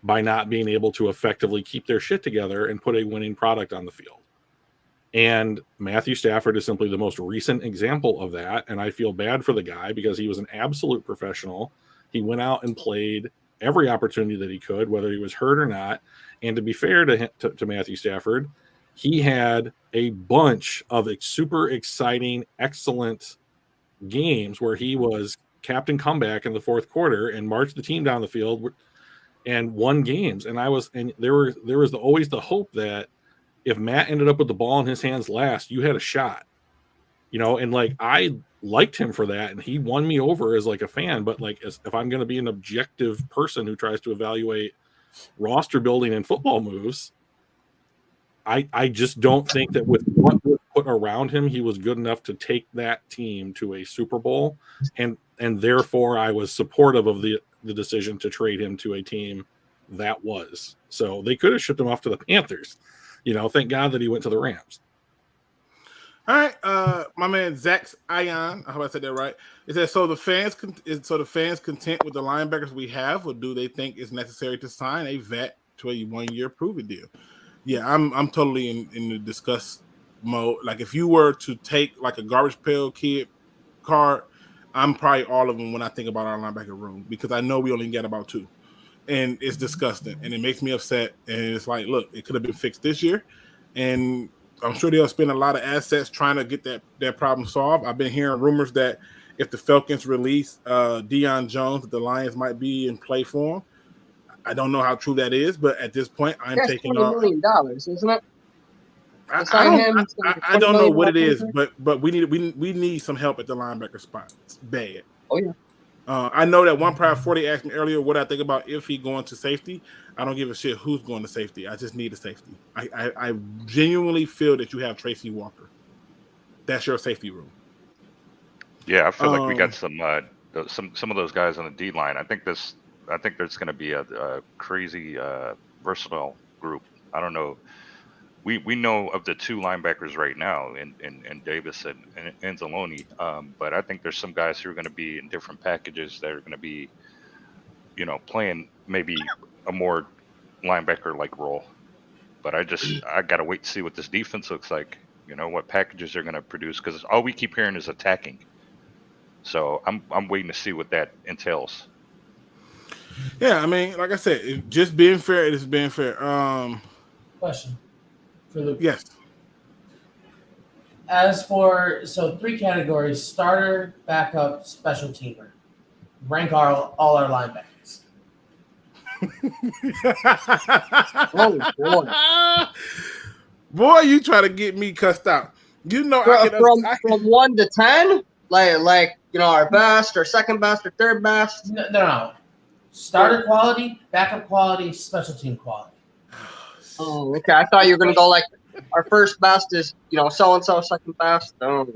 by not being able to effectively keep their shit together and put a winning product on the field. And Matthew Stafford is simply the most recent example of that. And I feel bad for the guy because he was an absolute professional. He went out and played every opportunity that he could, whether he was hurt or not. And to be fair to Matthew Stafford, he had a bunch of super exciting, excellent games where he was captain comeback in the fourth quarter and marched the team down the field and won games. And there was always the hope that if Matt ended up with the ball in his hands last, you had a shot, and I liked him for that. And he won me over as a fan, but if I'm going to be an objective person who tries to evaluate roster building and football moves, I just don't think that with what was put around him, he was good enough to take that team to a Super Bowl. And therefore I was supportive of the decision to trade him to a team that was. So they could have shipped him off to the Panthers. Thank God that he went to the Rams. All right, my man Zach's Ion. I hope I said that right. It says, so the fans content with the linebackers we have, or do they think it's necessary to sign a vet to a 1-year proven deal? Yeah, I'm totally in the discuss mode. Like, if you were to take like a garbage pail kid card, I'm probably all of them when I think about our linebacker room, because I know we only get about 2, and it's disgusting and it makes me upset. And it's like, look, it could have been fixed this year, and I'm sure they'll spend a lot of assets trying to get that problem solved. I've been hearing rumors that if the Falcons release Deion Jones, that the Lions might be in play for him. I don't know how true that is, but at this point, I'm taking $20 million, isn't it? I don't know what it is, but we need some help at the linebacker spot. It's bad. Oh yeah. I know that one Pride 40 asked me earlier what I think about if he going to safety. I don't give a shit who's going to safety. I just need a safety. I genuinely feel that you have Tracy Walker. That's your safety room. Yeah, I feel like we got some of those guys on the D line. I think there's going to be a crazy versatile group. I don't know. We know of the 2 linebackers right now in Davis and Anzalone, but I think there's some guys who are going to be in different packages that are going to be, playing maybe a more linebacker-like role. But I got to wait to see what this defense looks like, what packages they're going to produce, because all we keep hearing is attacking. So I'm waiting to see what that entails. Yeah, I mean, like I said, just being fair, it is being fair. Question for Luke. Yes. As for 3 categories: starter, backup, special teamer. Rank all our linebackers. Oh boy! Boy, you try to get me cussed out. From 1 to 10, like our best, or second best, or third best. No. Starter quality, backup quality, special team quality. Oh, okay. I thought you were gonna go like our first best is so and so, second best. Oh,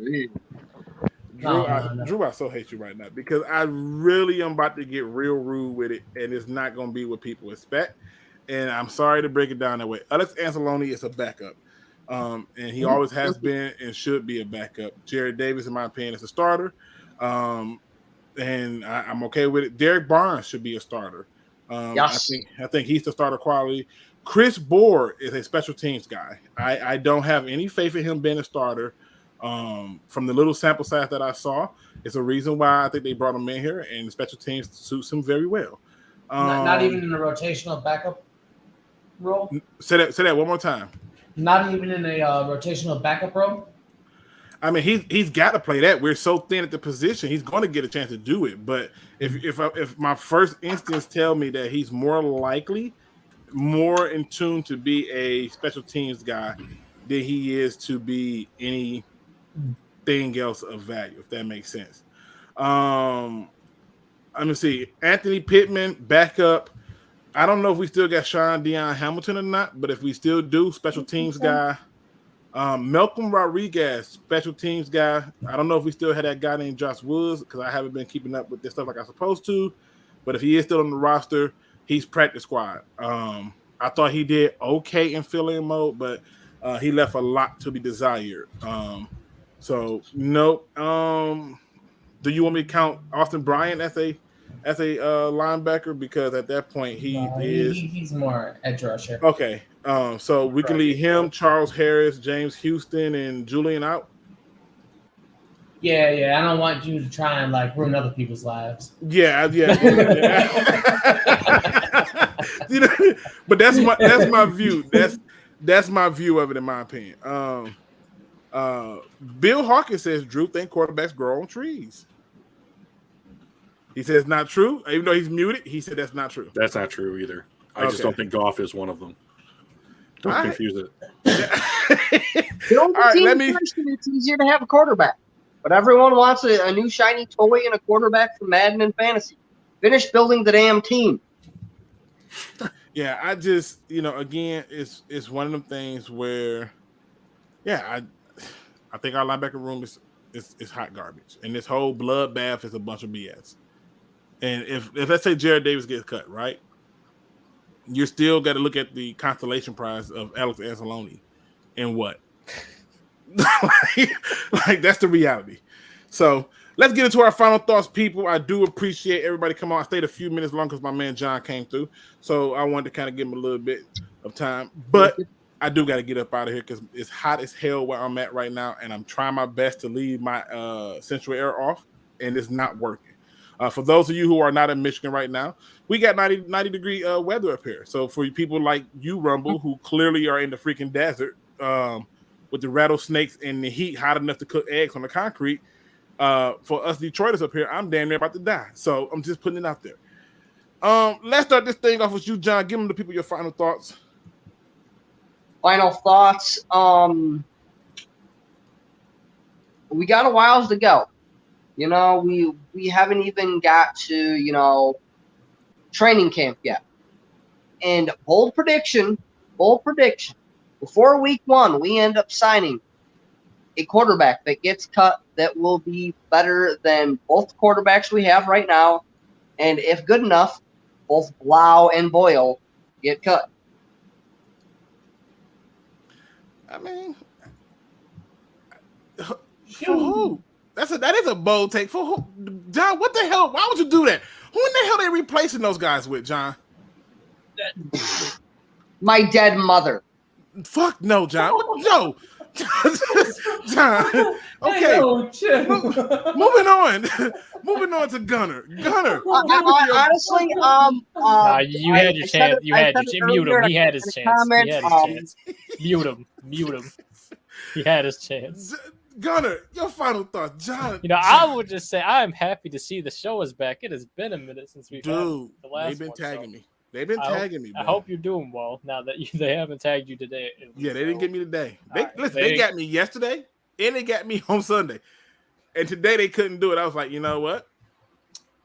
Drew, I so hate you right now, because I really am about to get real rude with it, and it's not going to be what people expect. And I'm sorry to break it down that way. Alex Anzalone is a backup, and he always has been and should be a backup. Jared Davis, in my opinion, is a starter, and I'm okay with it. Derek Barnes should be a starter. Yes. I think he's the starter quality. Chris Board is a special teams guy. I don't have any faith in him being a starter. From the little sample size that I saw, it's a reason why I think they brought him in here, and special teams suits him very well. Not even in a rotational backup role? Say that one more time. Not even in a rotational backup role? I mean, he's got to play that. We're so thin at the position. He's going to get a chance to do it. But if my first instincts tell me that he's more likely, more in tune to be a special teams guy than he is to be anything else of value, if that makes sense. Let me see. Anthony Pittman, backup. I don't know if we still got Sean Deion Hamilton or not, but if we still do, special teams guy. Malcolm Rodriguez, special teams guy. I don't know if we still had that guy named Josh Woods, because I haven't been keeping up with this stuff like I'm supposed to. But if he is still on the roster, he's practice squad. I thought he did okay in fill-in mode, but he left a lot to be desired. So nope. Do you want me to count Austin Bryant as a linebacker? Because at that point he's more edge rusher. Okay. So we can leave him, Charles Harris, James Houston, and Julian out. Yeah. I don't want you to try and ruin other people's lives. Yeah. But that's my view. That's my view of it, in my opinion. Bill Hawkins says Drew think quarterbacks grow on trees. He says not true. Even though he's muted, he said that's not true. That's not true either. I just don't think Goff is one of them. Don't confuse it. It's easier to have a quarterback. But everyone wants a new shiny toy and a quarterback for Madden and Fantasy. Finish building the damn team. Yeah, I just, again, it's one of them things where, I think our linebacker room is hot garbage. And this whole bloodbath is a bunch of BS. And if let's say Jared Davis gets cut, right? you still got to look at the consolation prize of Alex Anzalone and what? like that's the reality. So let's get into our final thoughts, people. I do appreciate everybody coming on. I stayed a few minutes long because my man John came through. So I wanted to kind of give him a little bit of time. But I do got to get up out of here because it's hot as hell where I'm at right now. And I'm trying my best to leave my central air off. And it's not working. For those of you who are not in Michigan right now, we got 90 degree weather up here. So for people like you, Rumble, who clearly are in the freaking desert with the rattlesnakes and the heat hot enough to cook eggs on the concrete, for us Detroiters up here, I'm damn near about to die. So I'm just putting it out there. Let's start this thing off with you, John. Give them the people your final thoughts. Final thoughts. We got a whiles to go. You know, we haven't even got to, training camp yet. And bold prediction, before week 1, we end up signing a quarterback that gets cut that will be better than both quarterbacks we have right now. And if good enough, both Blau and Boyle get cut. I mean, for who? That is a bold take. For who? John, what the hell? Why would you do that? Who in the hell are they replacing those guys with, John? My dead mother. Fuck no, John. No. John. Okay. Moving on to Gunner. Honestly, you had your chance. Mute him. He had his chance. Mute him. He had his chance. Gunner, your final thoughts, John. I would just say I am happy to see the show is back. It has been a minute since we've had the last one. They've been tagging me. They've been tagging me. I hope you're doing well now that they haven't tagged you today. Yeah, they didn't get me today. They got me yesterday and they got me on Sunday. And today they couldn't do it. I was like, you know what?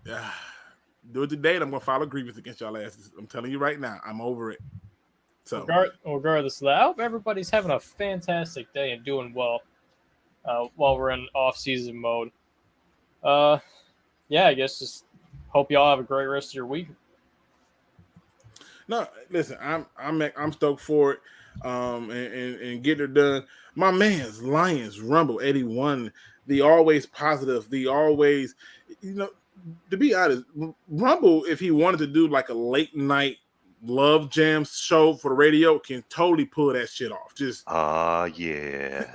Do it today and I'm going to file a grievance against y'all asses. I'm telling you right now, I'm over it. So regardless of that, I hope everybody's having a fantastic day and doing well while we're in off-season mode. I guess just hope y'all have a great rest of your week. No, listen, I'm stoked for it, and getting it done. My man's Lions Rumble 81, the always positive, the always, to be honest, Rumble, if he wanted to do like a late night love jam show for the radio, can totally pull that shit off. Just yeah.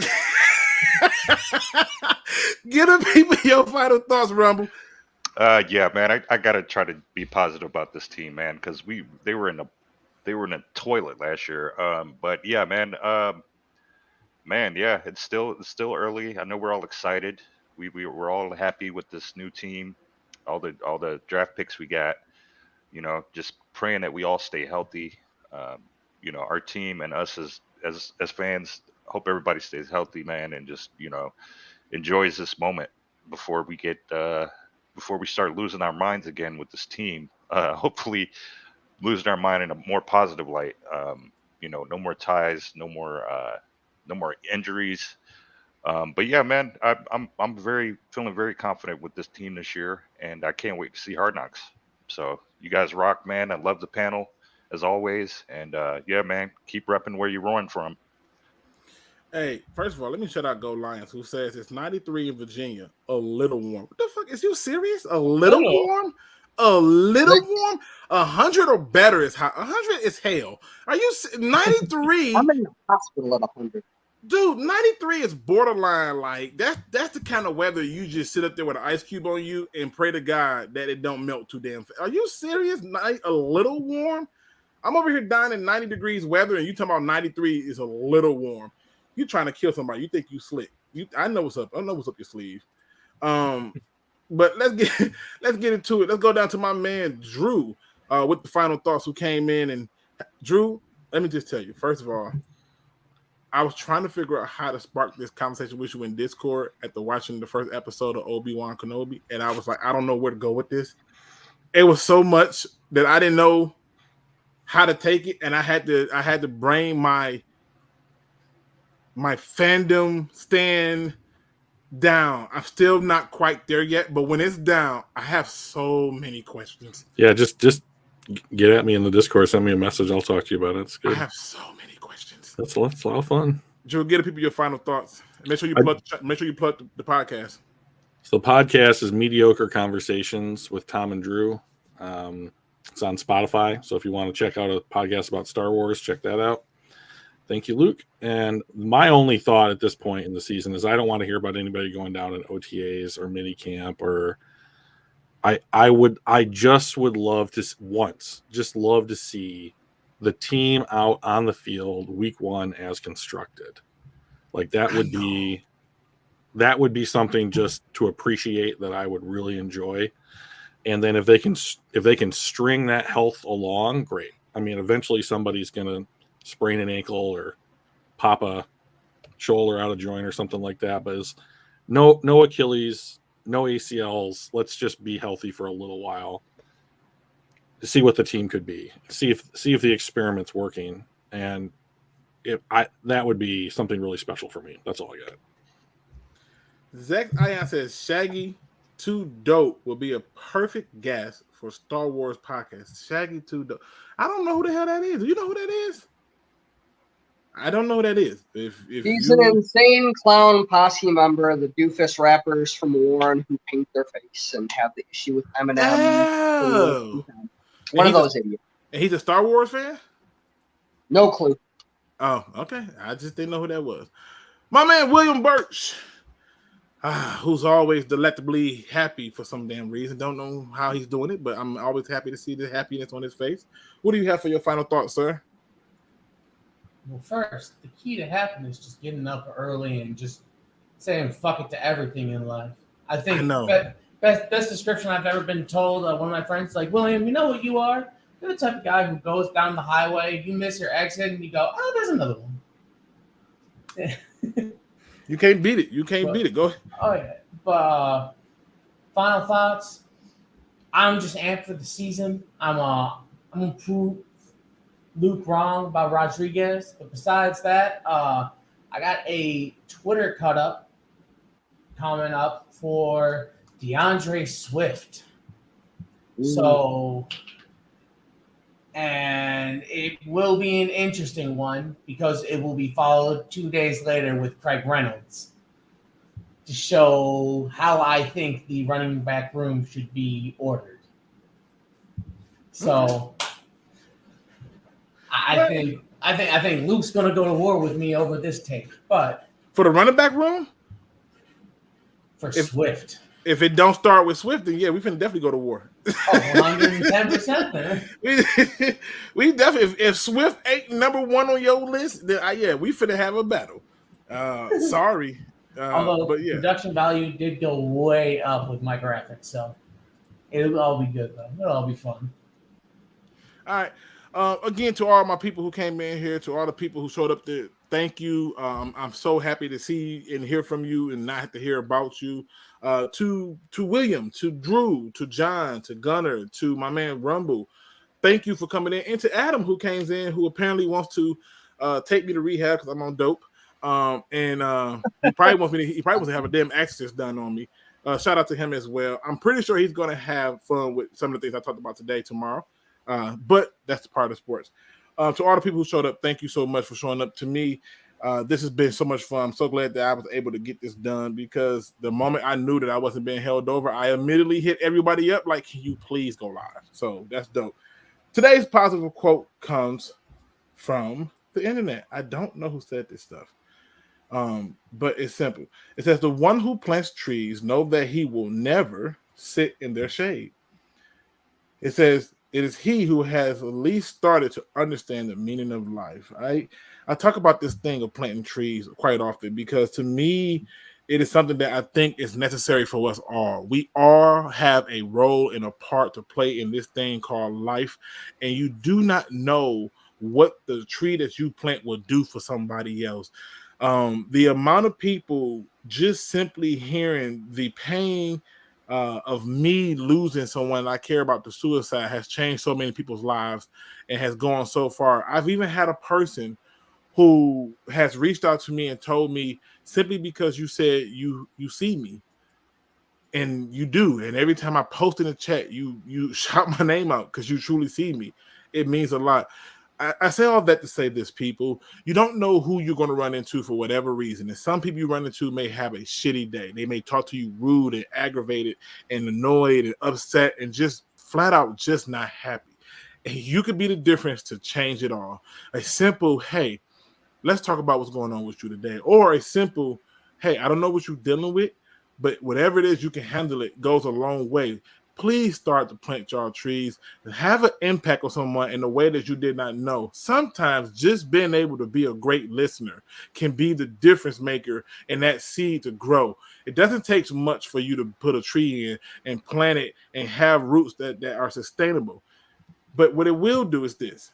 Get the people your final thoughts, Rumble. Yeah, man, I gotta try to be positive about this team, man, because they were in a toilet last year. But yeah, man, yeah, it's still early. I know we're all excited. We're all happy with this new team, all the draft picks we got. Just praying that we all stay healthy. Our team and us as fans, hope everybody stays healthy, man, and just enjoys this moment before we get. Before we start losing our minds again with this team, hopefully losing our mind in a more positive light. No more ties, no more injuries. But yeah, man, I'm feeling very confident with this team this year, and I can't wait to see Hard Knocks. So you guys rock, man. I love the panel as always, and yeah, man, keep repping where you're rolling from. Hey, first of all, let me shout out Go Lions, who says it's 93 in Virginia, a little warm. What the fuck? Is you serious? A little warm? A little warm? 100 or better is hot. 100 is hell. Are you 93? I'm in the hospital at 100. Dude, 93 is borderline. Like that's the kind of weather you just sit up there with an ice cube on you and pray to God that it don't melt too damn fast. Are you serious? A little warm? I'm over here dying in 90 degrees weather, and you talking about 93 is a little warm. You trying to kill somebody. You think you slick. I know what's up. I know what's up your sleeve. But let's get into it. Let's go down to my man Drew with the final thoughts, who came in. And Drew, let me just tell you, first of all, I was trying to figure out how to spark this conversation with you in Discord after watching the first episode of Obi-Wan Kenobi, and I was like, I don't know where to go with this. It was so much that I didn't know how to take it, and I had to bring my fandom stand down. I'm still not quite there yet, but when it's down, I have so many questions. Yeah, just Get at me in the Discord. Send me a message. I'll talk to you about it. It's I good. have so many questions. That's a lot of fun. Drew, get the people your final thoughts. Make sure you plug the podcast. So the podcast is Mediocre Conversations with Tom and Drew. It's on Spotify. So if you want to check out a podcast about Star Wars, check that out. Thank you, Luke. And my only thought at this point in the season is I don't want to hear about anybody going down in OTAs or mini camp or I just would love to love to see the team out on the field week 1 as constructed. Like that would be something just to appreciate that I would really enjoy. And then if they can string that health along, great. I mean, eventually somebody's going to sprain an ankle or pop a shoulder out of joint or something like that. But it's no Achilles, no ACLs. Let's just be healthy for a little while to see what the team could be. See if the experiment's working. And that would be something really special for me. That's all I got. Zach Ion says Shaggy Too Dope will be a perfect guest for Star Wars podcast. Shaggy Too Dope. I don't know who the hell that is. Do you know who that is? I don't know who that is. If He's an insane clown posse member of the doofus rappers from Warren who paint their face and have the issue with Eminem. Oh. One of those idiots. And he's a Star Wars fan? No clue. Oh, okay. I just didn't know who that was. My man William Birch, who's always delectably happy for some damn reason. Don't know how he's doing it, but I'm always happy to see the happiness on his face. What do you have for your final thoughts, sir? Well, first, the key to happiness is just getting up early and just saying fuck it to everything in life. I think best description I've ever been told. One of my friends like, William, you know what you are? You're the type of guy who goes down the highway, you miss your exit, and you go, oh, there's another one. You can't beat it. You can't beat it. Go ahead. Oh, yeah. But final thoughts. I'm just amped for the season. I'm going to prove Luke wrong about Rodriguez. But besides that, I got a Twitter cut-up coming up for DeAndre Swift. So, and it will be an interesting one because it will be followed 2 days later with Craig Reynolds to show how I think the running back room should be ordered. So I think Luke's gonna go to war with me over this take, but for the running back room, Swift. If it don't start with Swift, then yeah, we finna definitely go to war. 110% then. We definitely if Swift ain't number one on your list, then we finna have a battle. Sorry. Although but yeah, production value did go way up with micrographics, so it'll all be good though. It'll all be fun. All right. Again, to all my people who came in here, to all the people who showed up there, thank you. I'm so happy to see and hear from you and not have to hear about you. To William, to Drew, to John, to Gunner, to my man Rumble, thank you for coming in. And to Adam, who came in, who apparently wants to take me to rehab because I'm on dope. He probably wants to have a damn accident done on me. Shout out to him as well. I'm pretty sure he's going to have fun with some of the things I talked about today, tomorrow. But that's part of sports. To all the people who showed up, thank you so much for showing up. To me, this has been so much fun. I'm so glad that I was able to get this done because the moment I knew that I wasn't being held over, I immediately hit everybody up like, can you please go live? So that's dope. Today's positive quote comes from the internet. I don't know who said this stuff, but it's simple. It says, the one who plants trees know that he will never sit in their shade. It says, it is he who has at least started to understand the meaning of life. I talk about this thing of planting trees quite often because to me, it is something that I think is necessary for us all. We all have a role and a part to play in this thing called life, and you do not know what the tree that you plant will do for somebody else. The amount of people just simply hearing the pain of me losing someone I care about, the suicide, has changed so many people's lives and has gone so far. I've even had a person who has reached out to me and told me, simply because you said you see me And you do. And every time I post in the chat, you shout my name out because you truly see me. It means a lot. I say all that to say this, people. You don't know who you're going to run into for whatever reason. And some people you run into may have a shitty day. They may talk to you rude and aggravated and annoyed and upset and just flat out just not happy. And you could be the difference to change it all. A simple, hey, let's talk about what's going on with you today. Or a simple, hey, I don't know what you're dealing with, but whatever it is, you can handle it, goes a long way. Please start to plant your trees and have an impact on someone in a way that you did not know. Sometimes just being able to be a great listener can be the difference maker in that seed to grow. It doesn't take much for you to put a tree in and plant it and have roots that are sustainable. But what it will do is this.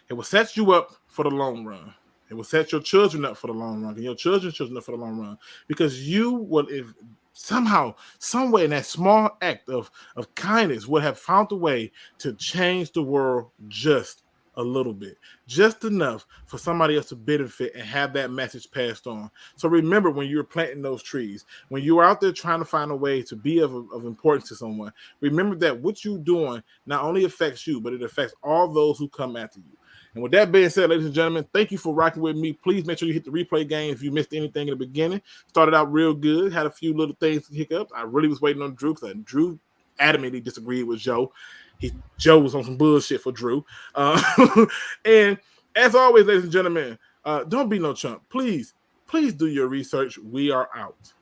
It will set you up for the long run. It will set your children up for the long run and your children's children up for the long run, because you will, if somehow, some way in that small act of kindness would have found a way to change the world just a little bit, just enough for somebody else to benefit and have that message passed on. So remember, when you're planting those trees, when you're out there trying to find a way to be of importance to someone, remember that what you're doing not only affects you, but it affects all those who come after you. And with that being said, ladies and gentlemen, thank you for rocking with me. Please make sure you hit the replay game if you missed anything in the beginning. Started out real good, had a few little things to hiccups. I really was waiting on Drew because Drew adamantly disagreed with Joe. Joe was on some bullshit for Drew. And as always, ladies and gentlemen, don't be no chump. Please do your research. We are out.